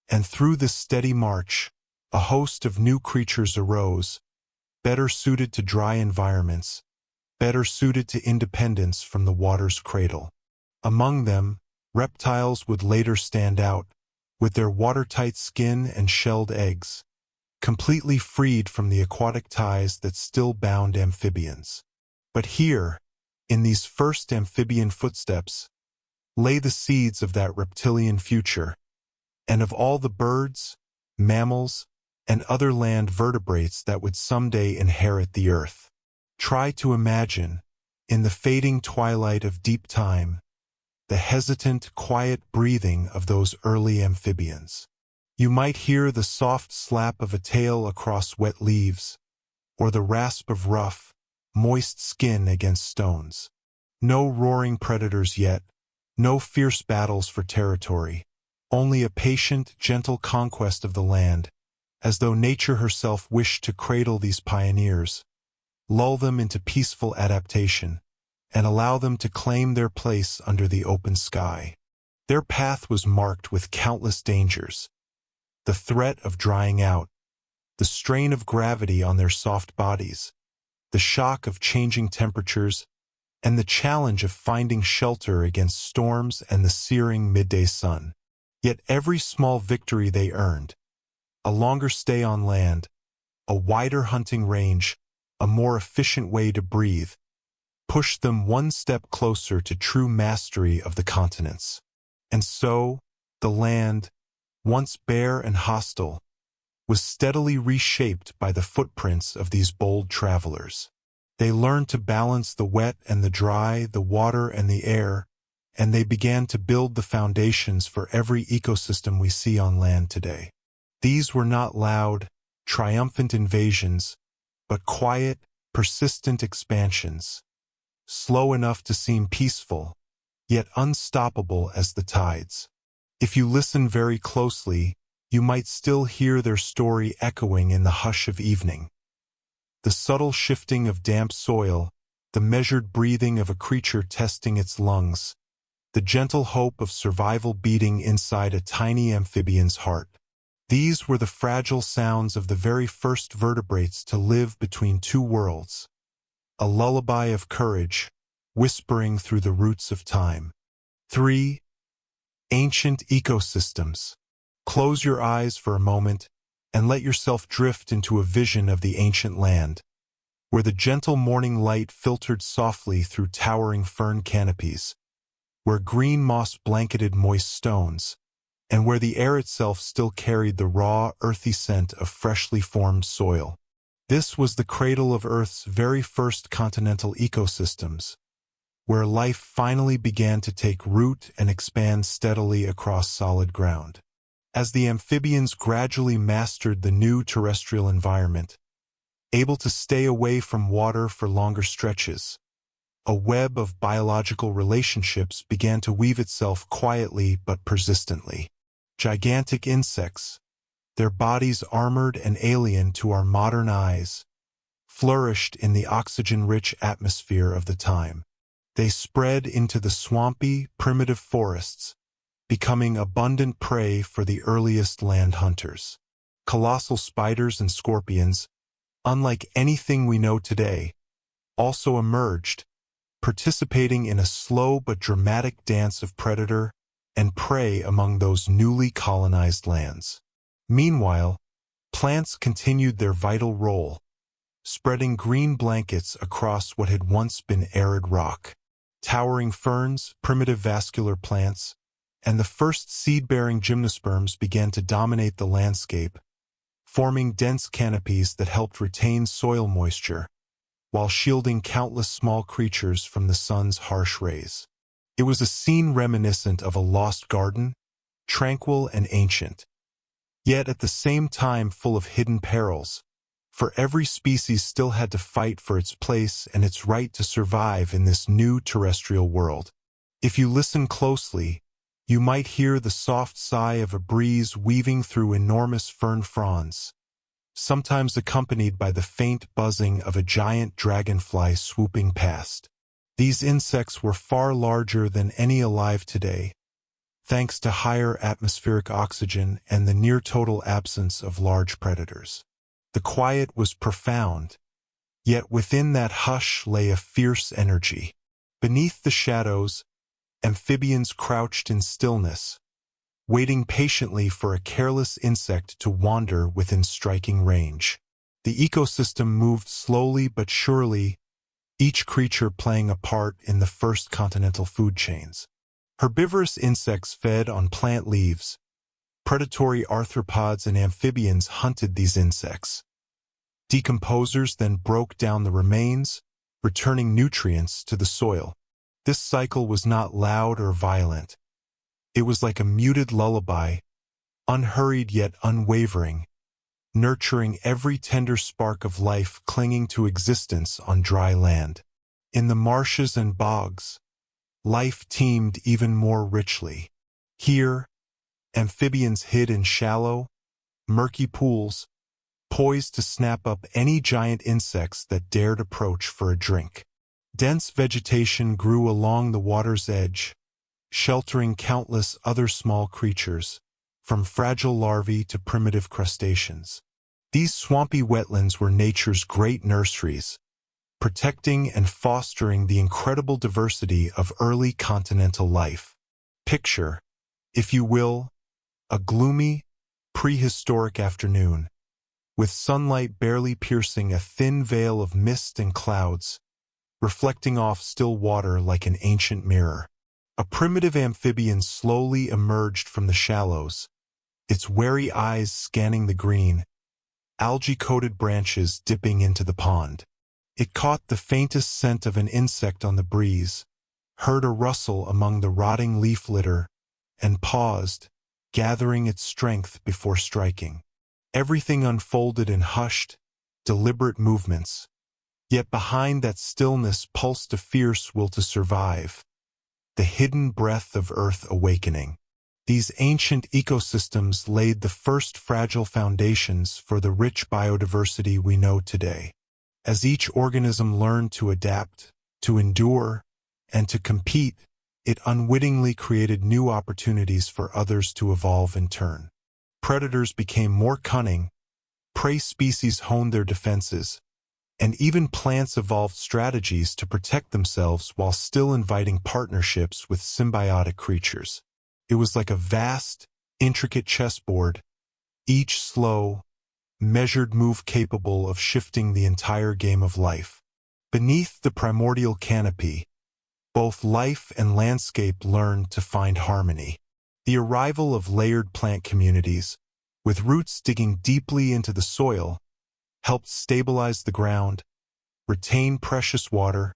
and through this steady march, a host of new creatures arose, better suited to dry environments, better suited to independence from the water's cradle. Among them, reptiles would later stand out, with their watertight skin and shelled eggs, completely freed from the aquatic ties that still bound amphibians. But here, in these first amphibian footsteps, lay the seeds of that reptilian future, and of all the birds, mammals, and other land vertebrates that would someday inherit the earth. Try to imagine, in the fading twilight of deep time, the hesitant, quiet breathing of those early amphibians. You might hear the soft slap of a tail across wet leaves, or the rasp of rough, moist skin against stones. No roaring predators yet, no fierce battles for territory, only a patient, gentle conquest of the land, as though nature herself wished to cradle these pioneers, lull them into peaceful adaptation, and allow them to claim their place under the open sky. Their path was marked with countless dangers: the threat of drying out, the strain of gravity on their soft bodies, the shock of changing temperatures, and the challenge of finding shelter against storms and the searing midday sun. Yet every small victory they earned, a longer stay on land, a wider hunting range, a more efficient way to breathe, pushed them one step closer to true mastery of the continents. And so, the land, once bare and hostile, was steadily reshaped by the footprints of these bold travelers. They learned to balance the wet and the dry, the water and the air, and they began to build the foundations for every ecosystem we see on land today. These were not loud, triumphant invasions, but quiet, persistent expansions, slow enough to seem peaceful, yet unstoppable as the tides. If you listen very closely, you might still hear their story echoing in the hush of evening. The subtle shifting of damp soil, the measured breathing of a creature testing its lungs, the gentle hope of survival beating inside a tiny amphibian's heart. These were the fragile sounds of the very first vertebrates to live between two worlds, a lullaby of courage, whispering through the roots of time. 3. Ancient ecosystems. Close your eyes for a moment and let yourself drift into a vision of the ancient land, where the gentle morning light filtered softly through towering fern canopies, where green moss blanketed moist stones, and where the air itself still carried the raw, earthy scent of freshly formed soil. This was the cradle of Earth's very first continental ecosystems, where life finally began to take root and expand steadily across solid ground. As the amphibians gradually mastered the new terrestrial environment, able to stay away from water for longer stretches, a web of biological relationships began to weave itself quietly but persistently. Gigantic insects, their bodies armored and alien to our modern eyes, flourished in the oxygen-rich atmosphere of the time. They spread into the swampy, primitive forests, becoming abundant prey for the earliest land hunters. Colossal spiders and scorpions, unlike anything we know today, also emerged, participating in a slow but dramatic dance of predator and prey among those newly colonized lands. Meanwhile, plants continued their vital role, spreading green blankets across what had once been arid rock. Towering ferns, primitive vascular plants, and the first seed-bearing gymnosperms began to dominate the landscape, forming dense canopies that helped retain soil moisture, while shielding countless small creatures from the sun's harsh rays. It was a scene reminiscent of a lost garden, tranquil and ancient, yet at the same time full of hidden perils, for every species still had to fight for its place and its right to survive in this new terrestrial world. If you listen closely, you might hear the soft sigh of a breeze weaving through enormous fern fronds, sometimes accompanied by the faint buzzing of a giant dragonfly swooping past. These insects were far larger than any alive today, thanks to higher atmospheric oxygen and the near-total absence of large predators. The quiet was profound, yet within that hush lay a fierce energy. Beneath the shadows, amphibians crouched in stillness, waiting patiently for a careless insect to wander within striking range. The ecosystem moved slowly but surely, each creature playing a part in the first continental food chains. Herbivorous insects fed on plant leaves, Predatory arthropods and amphibians hunted these insects. Decomposers then broke down the remains, returning nutrients to the soil. This cycle was not loud or violent. It was like a muted lullaby, unhurried yet unwavering, nurturing every tender spark of life clinging to existence on dry land. In the marshes and bogs, life teemed even more richly. Here, amphibians hid in shallow, murky pools, poised to snap up any giant insects that dared approach for a drink. Dense vegetation grew along the water's edge, sheltering countless other small creatures, from fragile larvae to primitive crustaceans. These swampy wetlands were nature's great nurseries, protecting and fostering the incredible diversity of early continental life. Picture, if you will, a gloomy, prehistoric afternoon, with sunlight barely piercing a thin veil of mist and clouds, reflecting off still water like an ancient mirror. A primitive amphibian slowly emerged from the shallows, its wary eyes scanning the green, algae-coated branches dipping into the pond. It caught the faintest scent of an insect on the breeze, heard a rustle among the rotting leaf litter, and paused, gathering its strength before striking. Everything unfolded in hushed, deliberate movements, yet behind that stillness pulsed a fierce will to survive, the hidden breath of Earth awakening. These ancient ecosystems laid the first fragile foundations for the rich biodiversity we know today. As each organism learned to adapt, to endure, and to compete, it unwittingly created new opportunities for others to evolve in turn. Predators became more cunning, prey species honed their defenses, and even plants evolved strategies to protect themselves while still inviting partnerships with symbiotic creatures. It was like a vast, intricate chessboard, each slow, measured move capable of shifting the entire game of life. Beneath the primordial canopy, both life and landscape learned to find harmony. The arrival of layered plant communities, with roots digging deeply into the soil, helped stabilize the ground, retain precious water,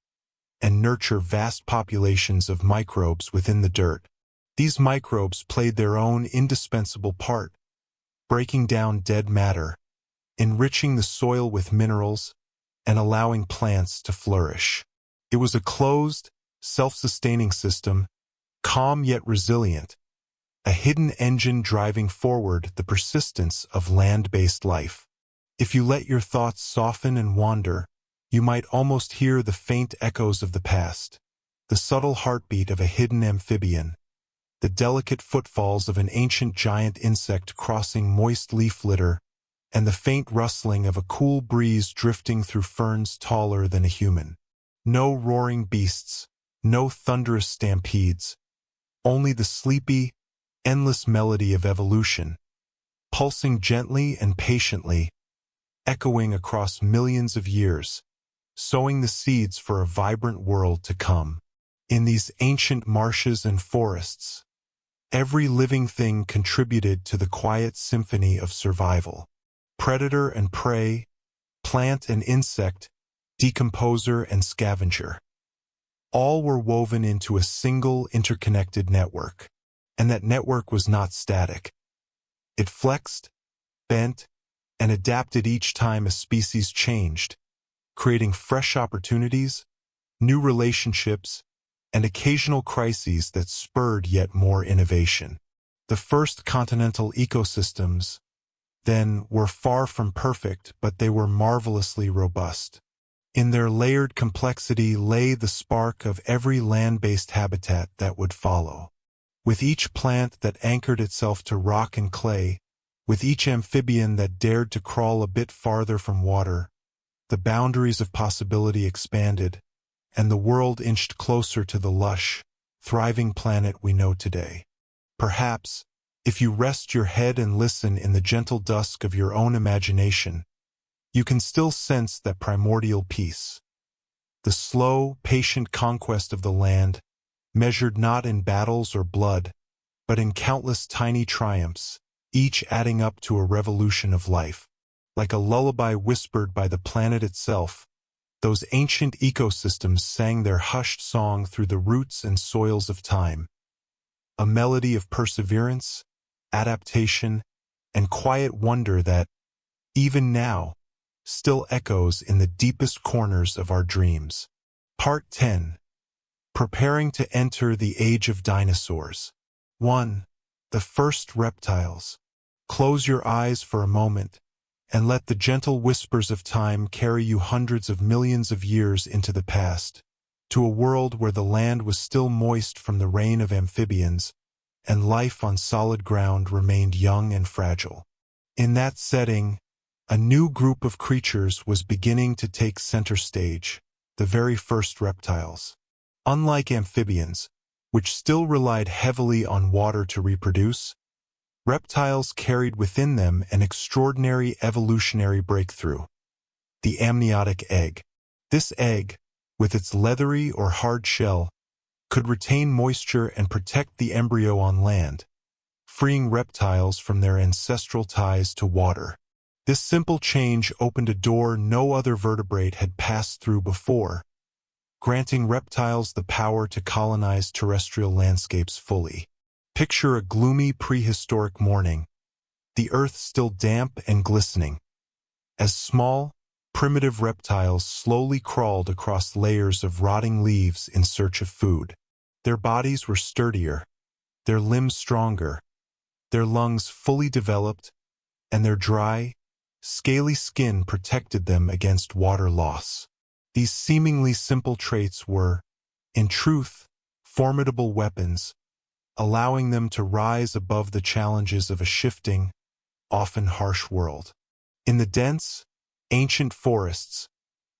and nurture vast populations of microbes within the dirt. These microbes played their own indispensable part, breaking down dead matter, enriching the soil with minerals, and allowing plants to flourish. It was a closed, self-sustaining system, calm yet resilient, a hidden engine driving forward the persistence of land-based life. If you let your thoughts soften and wander, you might almost hear the faint echoes of the past, the subtle heartbeat of a hidden amphibian, the delicate footfalls of an ancient giant insect crossing moist leaf litter, and the faint rustling of a cool breeze drifting through ferns taller than a human. No roaring beasts, no thunderous stampedes, only the sleepy, endless melody of evolution, pulsing gently and patiently, echoing across millions of years, sowing the seeds for a vibrant world to come. In these ancient marshes and forests, every living thing contributed to the quiet symphony of survival. Predator and prey, plant and insect, decomposer and scavenger. All were woven into a single interconnected network, and that network was not static. It flexed, bent, and adapted each time a species changed, creating fresh opportunities, new relationships, and occasional crises that spurred yet more innovation. The first continental ecosystems, then, were far from perfect, but they were marvelously robust. In their layered complexity lay the spark of every land-based habitat that would follow. With each plant that anchored itself to rock and clay, with each amphibian that dared to crawl a bit farther from water, the boundaries of possibility expanded, and the world inched closer to the lush, thriving planet we know today. Perhaps, if you rest your head and listen in the gentle dusk of your own imagination, you can still sense that primordial peace. The slow, patient conquest of the land, measured not in battles or blood, but in countless tiny triumphs, each adding up to a revolution of life. Like a lullaby whispered by the planet itself, those ancient ecosystems sang their hushed song through the roots and soils of time. A melody of perseverance, adaptation, and quiet wonder that, even now, still echoes in the deepest corners of our dreams. Part 10. Preparing to enter the Age of Dinosaurs. 1. The first reptiles. Close your eyes for a moment, and let the gentle whispers of time carry you hundreds of millions of years into the past, to a world where the land was still moist from the rain of amphibians, and life on solid ground remained young and fragile. In that setting, a new group of creatures was beginning to take center stage, the very first reptiles. Unlike amphibians, which still relied heavily on water to reproduce, reptiles carried within them an extraordinary evolutionary breakthrough: the amniotic egg. This egg, with its leathery or hard shell, could retain moisture and protect the embryo on land, freeing reptiles from their ancestral ties to water. This simple change opened a door no other vertebrate had passed through before, granting reptiles the power to colonize terrestrial landscapes fully. Picture a gloomy prehistoric morning, the earth still damp and glistening, as small, primitive reptiles slowly crawled across layers of rotting leaves in search of food. Their bodies were sturdier, their limbs stronger, their lungs fully developed, and their dry, scaly skin protected them against water loss. These seemingly simple traits were, in truth, formidable weapons, allowing them to rise above the challenges of a shifting, often harsh world. In the dense, ancient forests,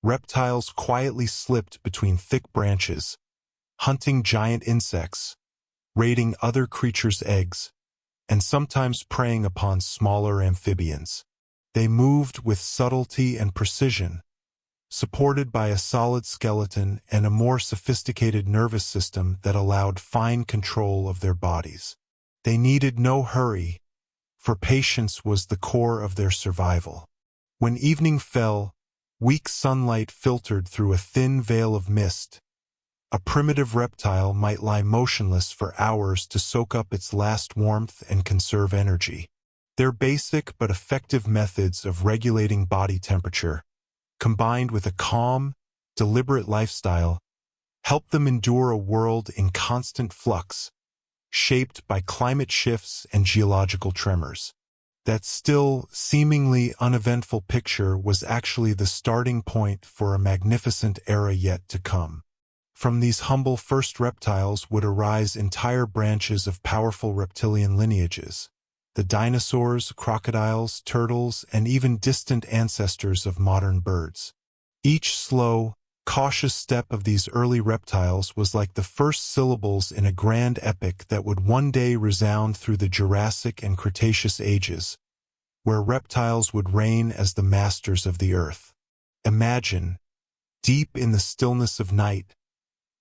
reptiles quietly slipped between thick branches, hunting giant insects, raiding other creatures' eggs, and sometimes preying upon smaller amphibians. They moved with subtlety and precision, supported by a solid skeleton and a more sophisticated nervous system that allowed fine control of their bodies. They needed no hurry, for patience was the core of their survival. When evening fell, weak sunlight filtered through a thin veil of mist. A primitive reptile might lie motionless for hours to soak up its last warmth and conserve energy. Their basic but effective methods of regulating body temperature, combined with a calm, deliberate lifestyle, helped them endure a world in constant flux, shaped by climate shifts and geological tremors. That still, seemingly uneventful picture was actually the starting point for a magnificent era yet to come. From these humble first reptiles would arise entire branches of powerful reptilian lineages: the dinosaurs, crocodiles, turtles, and even distant ancestors of modern birds. Each slow, cautious step of these early reptiles was like the first syllables in a grand epic that would one day resound through the Jurassic and Cretaceous ages, where reptiles would reign as the masters of the earth. Imagine, deep in the stillness of night,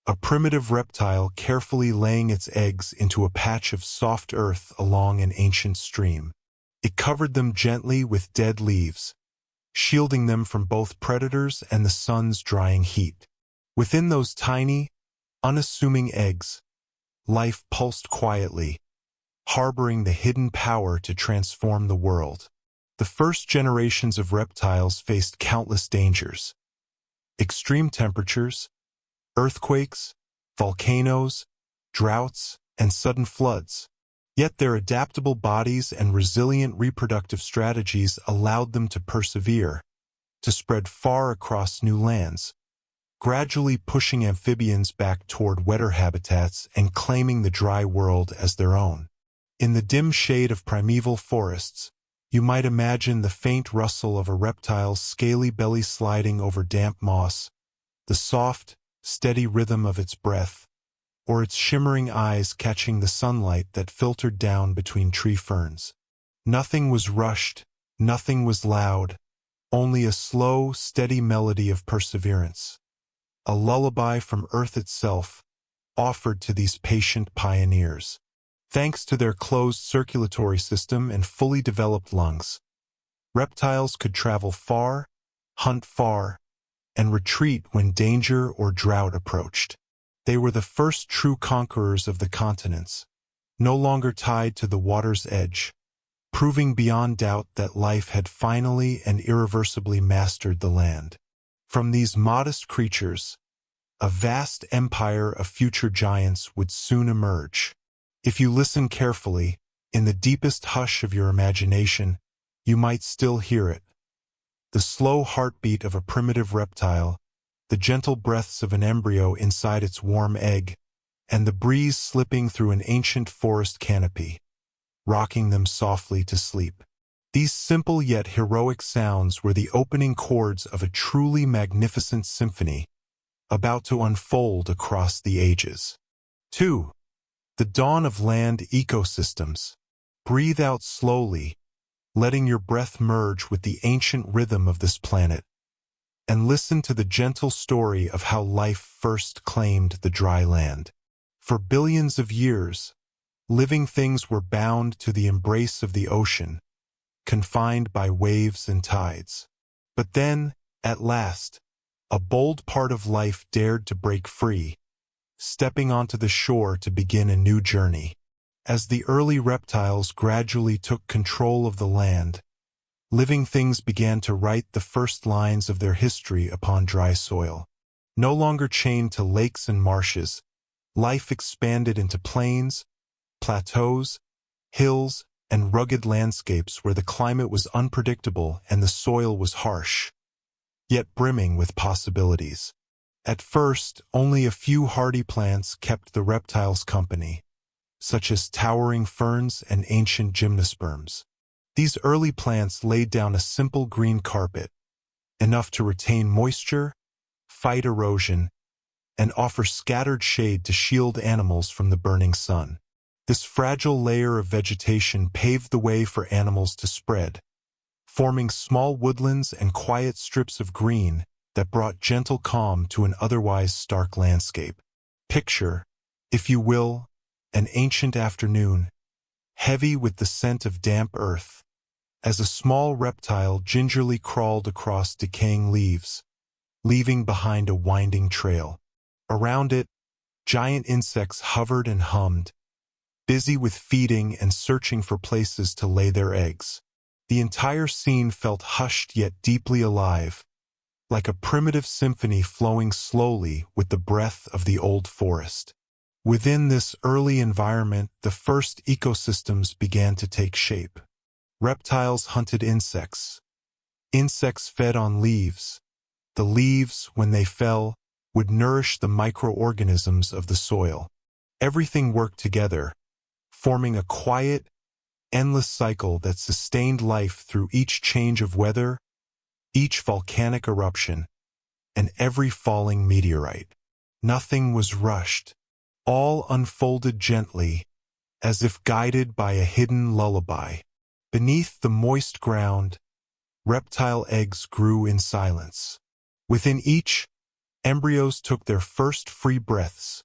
a primitive reptile carefully laying its eggs into a patch of soft earth along an ancient stream. It covered them gently with dead leaves, shielding them from both predators and the sun's drying heat. Within those tiny, unassuming eggs, life pulsed quietly, harboring the hidden power to transform the world. The first generations of reptiles faced countless dangers: extreme temperatures, earthquakes, volcanoes, droughts, and sudden floods. Yet their adaptable bodies and resilient reproductive strategies allowed them to persevere, to spread far across new lands, gradually pushing amphibians back toward wetter habitats and claiming the dry world as their own. In the dim shade of primeval forests, you might imagine the faint rustle of a reptile's scaly belly sliding over damp moss, the soft, steady rhythm of its breath, or its shimmering eyes catching the sunlight that filtered down between tree ferns. Nothing was rushed, nothing was loud, only a slow, steady melody of perseverance, a lullaby from Earth itself, offered to these patient pioneers. Thanks to their closed circulatory system and fully developed lungs, reptiles could travel far, hunt far, and retreat when danger or drought approached. They were the first true conquerors of the continents, no longer tied to the water's edge, proving beyond doubt that life had finally and irreversibly mastered the land. From these modest creatures, a vast empire of future giants would soon emerge. If you listen carefully, in the deepest hush of your imagination, you might still hear it. The slow heartbeat of a primitive reptile, the gentle breaths of an embryo inside its warm egg, and the breeze slipping through an ancient forest canopy, rocking them softly to sleep. These simple yet heroic sounds were the opening chords of a truly magnificent symphony, about to unfold across the ages. 2. The dawn of land ecosystems. Breathe out slowly, letting your breath merge with the ancient rhythm of this planet, and listen to the gentle story of how life first claimed the dry land. For billions of years, living things were bound to the embrace of the ocean, confined by waves and tides. But then, at last, a bold part of life dared to break free, stepping onto the shore to begin a new journey. As the early reptiles gradually took control of the land, living things began to write the first lines of their history upon dry soil. No longer chained to lakes and marshes, life expanded into plains, plateaus, hills, and rugged landscapes where the climate was unpredictable and the soil was harsh, yet brimming with possibilities. At first, only a few hardy plants kept the reptiles company, such as towering ferns and ancient gymnosperms. These early plants laid down a simple green carpet, enough to retain moisture, fight erosion, and offer scattered shade to shield animals from the burning sun. This fragile layer of vegetation paved the way for animals to spread, forming small woodlands and quiet strips of green that brought gentle calm to an otherwise stark landscape. Picture, if you will, an ancient afternoon, heavy with the scent of damp earth, as a small reptile gingerly crawled across decaying leaves, leaving behind a winding trail. Around it, giant insects hovered and hummed, busy with feeding and searching for places to lay their eggs. The entire scene felt hushed yet deeply alive, like a primitive symphony flowing slowly with the breath of the old forest. Within this early environment, the first ecosystems began to take shape. Reptiles hunted insects. Insects fed on leaves. The leaves, when they fell, would nourish the microorganisms of the soil. Everything worked together, forming a quiet, endless cycle that sustained life through each change of weather, each volcanic eruption, and every falling meteorite. Nothing was rushed. All unfolded gently, as if guided by a hidden lullaby. Beneath the moist ground, reptile eggs grew in silence. Within each, embryos took their first free breaths,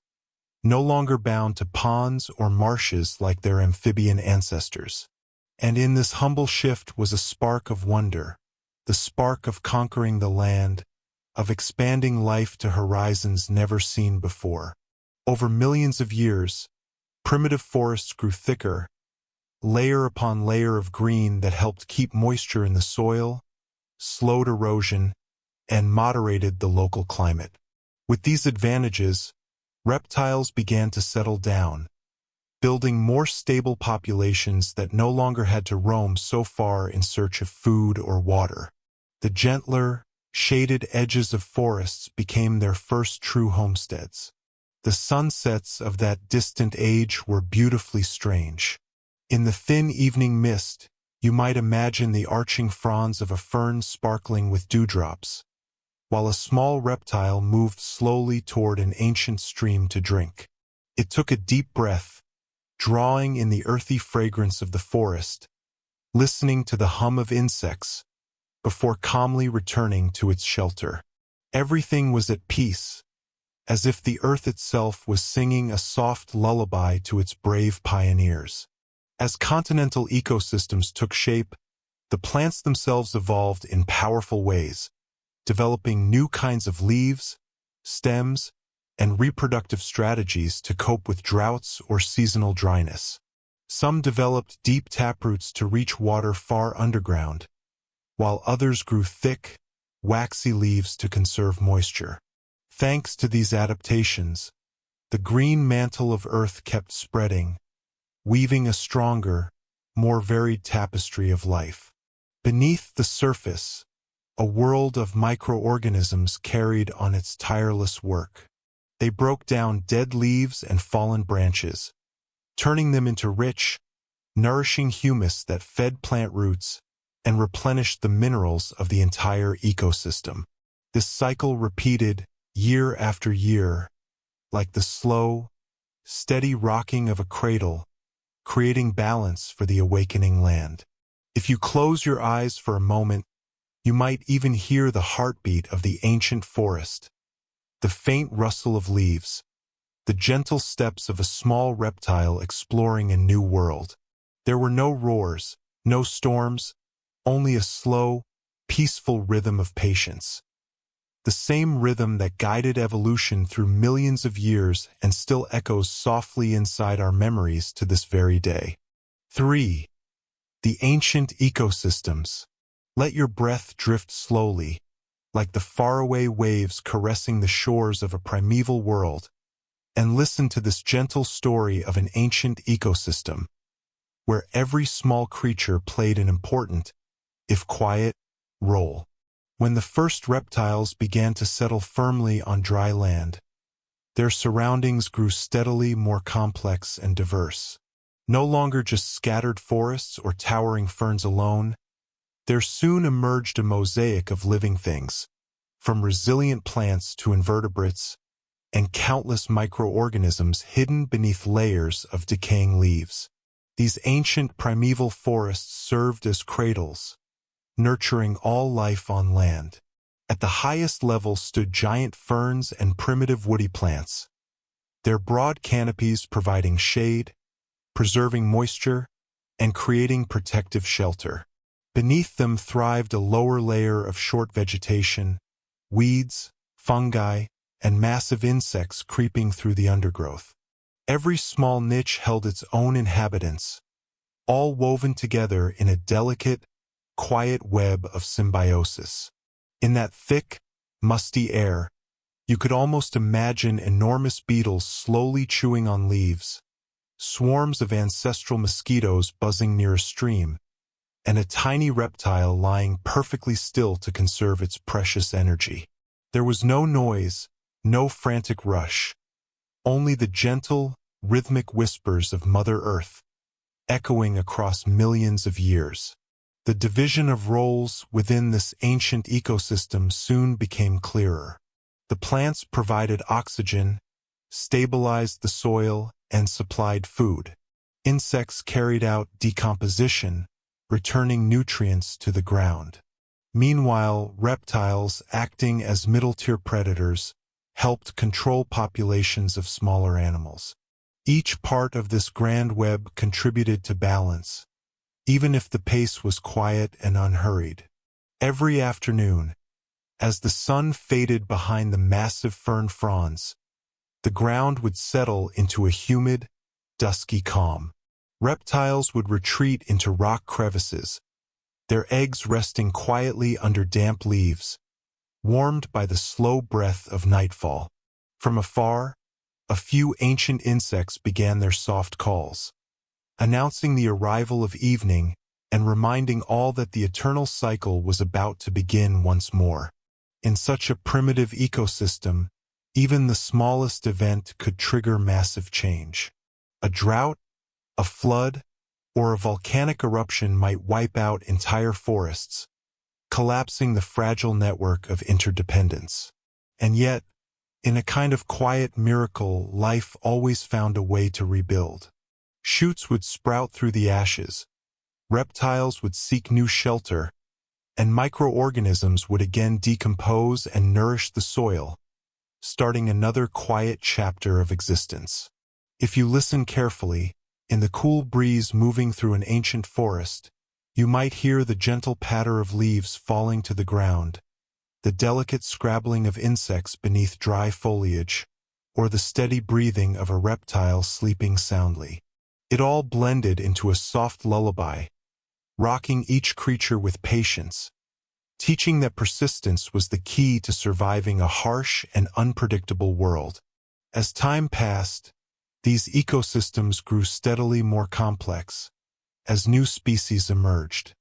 no longer bound to ponds or marshes like their amphibian ancestors. And in this humble shift was a spark of wonder, the spark of conquering the land, of expanding life to horizons never seen before. Over millions of years, primitive forests grew thicker, layer upon layer of green that helped keep moisture in the soil, slowed erosion, and moderated the local climate. With these advantages, reptiles began to settle down, building more stable populations that no longer had to roam so far in search of food or water. The gentler, shaded edges of forests became their first true homesteads. The sunsets of that distant age were beautifully strange. In the thin evening mist, you might imagine the arching fronds of a fern sparkling with dewdrops, while a small reptile moved slowly toward an ancient stream to drink. It took a deep breath, drawing in the earthy fragrance of the forest, listening to the hum of insects, before calmly returning to its shelter. Everything was at peace, as if the earth itself was singing a soft lullaby to its brave pioneers. As continental ecosystems took shape, the plants themselves evolved in powerful ways, developing new kinds of leaves, stems, and reproductive strategies to cope with droughts or seasonal dryness. Some developed deep taproots to reach water far underground, while others grew thick, waxy leaves to conserve moisture. Thanks to these adaptations, the green mantle of Earth kept spreading, weaving a stronger, more varied tapestry of life. Beneath the surface, a world of microorganisms carried on its tireless work. They broke down dead leaves and fallen branches, turning them into rich, nourishing humus that fed plant roots and replenished the minerals of the entire ecosystem. This cycle repeated year after year, like the slow, steady rocking of a cradle, creating balance for the awakening land. If you close your eyes for a moment, you might even hear the heartbeat of the ancient forest, the faint rustle of leaves, the gentle steps of a small reptile exploring a new world. There were no roars, no storms, only a slow, peaceful rhythm of patience. The same rhythm that guided evolution through millions of years and still echoes softly inside our memories to this very day. 3. The ancient ecosystems. Let your breath drift slowly, like the faraway waves caressing the shores of a primeval world, and listen to this gentle story of an ancient ecosystem, where every small creature played an important, if quiet, role. When the first reptiles began to settle firmly on dry land, their surroundings grew steadily more complex and diverse. No longer just scattered forests or towering ferns alone, there soon emerged a mosaic of living things, from resilient plants to invertebrates, and countless microorganisms hidden beneath layers of decaying leaves. These ancient primeval forests served as cradles, nurturing all life on land. At the highest level stood giant ferns and primitive woody plants, their broad canopies providing shade, preserving moisture, and creating protective shelter. Beneath them thrived a lower layer of short vegetation, weeds, fungi, and massive insects creeping through the undergrowth. Every small niche held its own inhabitants, all woven together in a delicate, quiet web of symbiosis. In that thick, musty air, you could almost imagine enormous beetles slowly chewing on leaves, swarms of ancestral mosquitoes buzzing near a stream, and a tiny reptile lying perfectly still to conserve its precious energy. There was no noise, no frantic rush, only the gentle, rhythmic whispers of Mother Earth, echoing across millions of years. The division of roles within this ancient ecosystem soon became clearer. The plants provided oxygen, stabilized the soil, and supplied food. Insects carried out decomposition, returning nutrients to the ground. Meanwhile, reptiles, acting as middle-tier predators, helped control populations of smaller animals. Each part of this grand web contributed to balance, even if the pace was quiet and unhurried. Every afternoon, as the sun faded behind the massive fern fronds, the ground would settle into a humid, dusky calm. Reptiles would retreat into rock crevices, their eggs resting quietly under damp leaves, warmed by the slow breath of nightfall. From afar, a few ancient insects began their soft calls, announcing the arrival of evening and reminding all that the eternal cycle was about to begin once more. In such a primitive ecosystem, even the smallest event could trigger massive change. A drought, a flood, or a volcanic eruption might wipe out entire forests, collapsing the fragile network of interdependence. And yet, in a kind of quiet miracle, life always found a way to rebuild. Shoots would sprout through the ashes, reptiles would seek new shelter, and microorganisms would again decompose and nourish the soil, starting another quiet chapter of existence. If you listen carefully, in the cool breeze moving through an ancient forest, you might hear the gentle patter of leaves falling to the ground, the delicate scrabbling of insects beneath dry foliage, or the steady breathing of a reptile sleeping soundly. It all blended into a soft lullaby, rocking each creature with patience, teaching that persistence was the key to surviving a harsh and unpredictable world. As time passed, these ecosystems grew steadily more complex as new species emerged.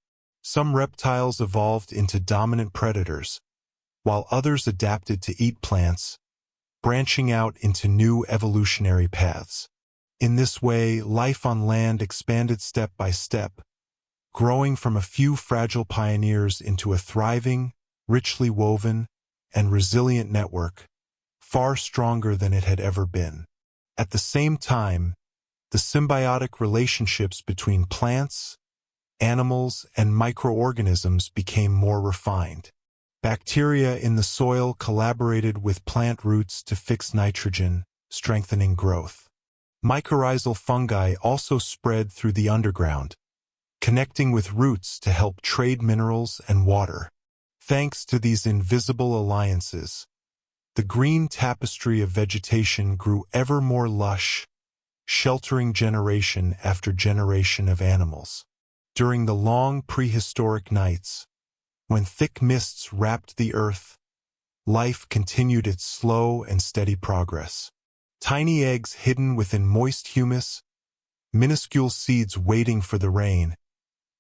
Some reptiles evolved into dominant predators, while others adapted to eat plants, branching out into new evolutionary paths. In this way, life on land expanded step by step, growing from a few fragile pioneers into a thriving, richly woven, and resilient network, far stronger than it had ever been. At the same time, the symbiotic relationships between plants, animals, and microorganisms became more refined. Bacteria in the soil collaborated with plant roots to fix nitrogen, strengthening growth. Mycorrhizal fungi also spread through the underground, connecting with roots to help trade minerals and water. Thanks to these invisible alliances, the green tapestry of vegetation grew ever more lush, sheltering generation after generation of animals. During the long prehistoric nights, when thick mists wrapped the earth, life continued its slow and steady progress. Tiny eggs hidden within moist humus, minuscule seeds waiting for the rain,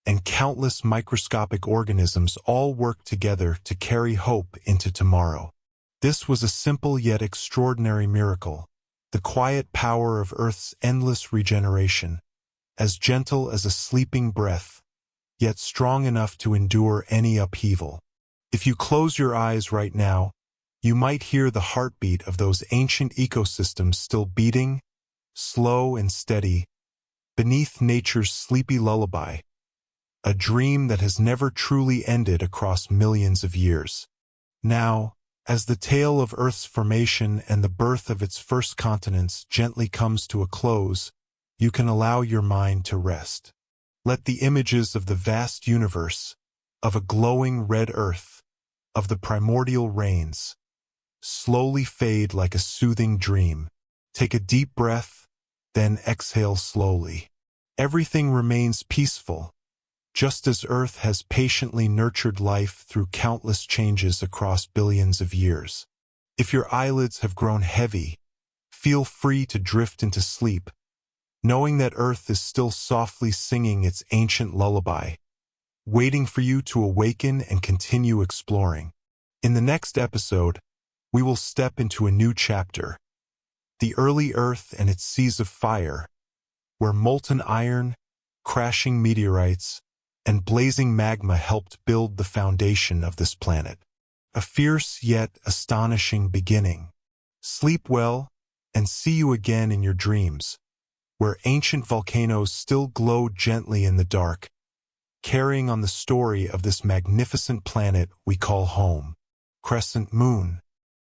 and countless microscopic organisms all worked together to carry hope into tomorrow. This was a simple yet extraordinary miracle, the quiet power of Earth's endless regeneration, as gentle as a sleeping breath, yet strong enough to endure any upheaval. If you close your eyes right now, you might hear the heartbeat of those ancient ecosystems still beating, slow and steady, beneath nature's sleepy lullaby, a dream that has never truly ended across millions of years. Now, as the tale of Earth's formation and the birth of its first continents gently comes to a close, you can allow your mind to rest. Let the images of the vast universe, of a glowing red Earth, of the primordial rains, slowly fade like a soothing dream. Take a deep breath, then exhale slowly. Everything remains peaceful, just as Earth has patiently nurtured life through countless changes across billions of years. If your eyelids have grown heavy, feel free to drift into sleep, knowing that Earth is still softly singing its ancient lullaby, waiting for you to awaken and continue exploring. In the next episode, we will step into a new chapter, the early Earth and its seas of fire, where molten iron, crashing meteorites, and blazing magma helped build the foundation of this planet. A fierce yet astonishing beginning. Sleep well, and see you again in your dreams, where ancient volcanoes still glow gently in the dark, carrying on the story of this magnificent planet we call home. Crescent Moon.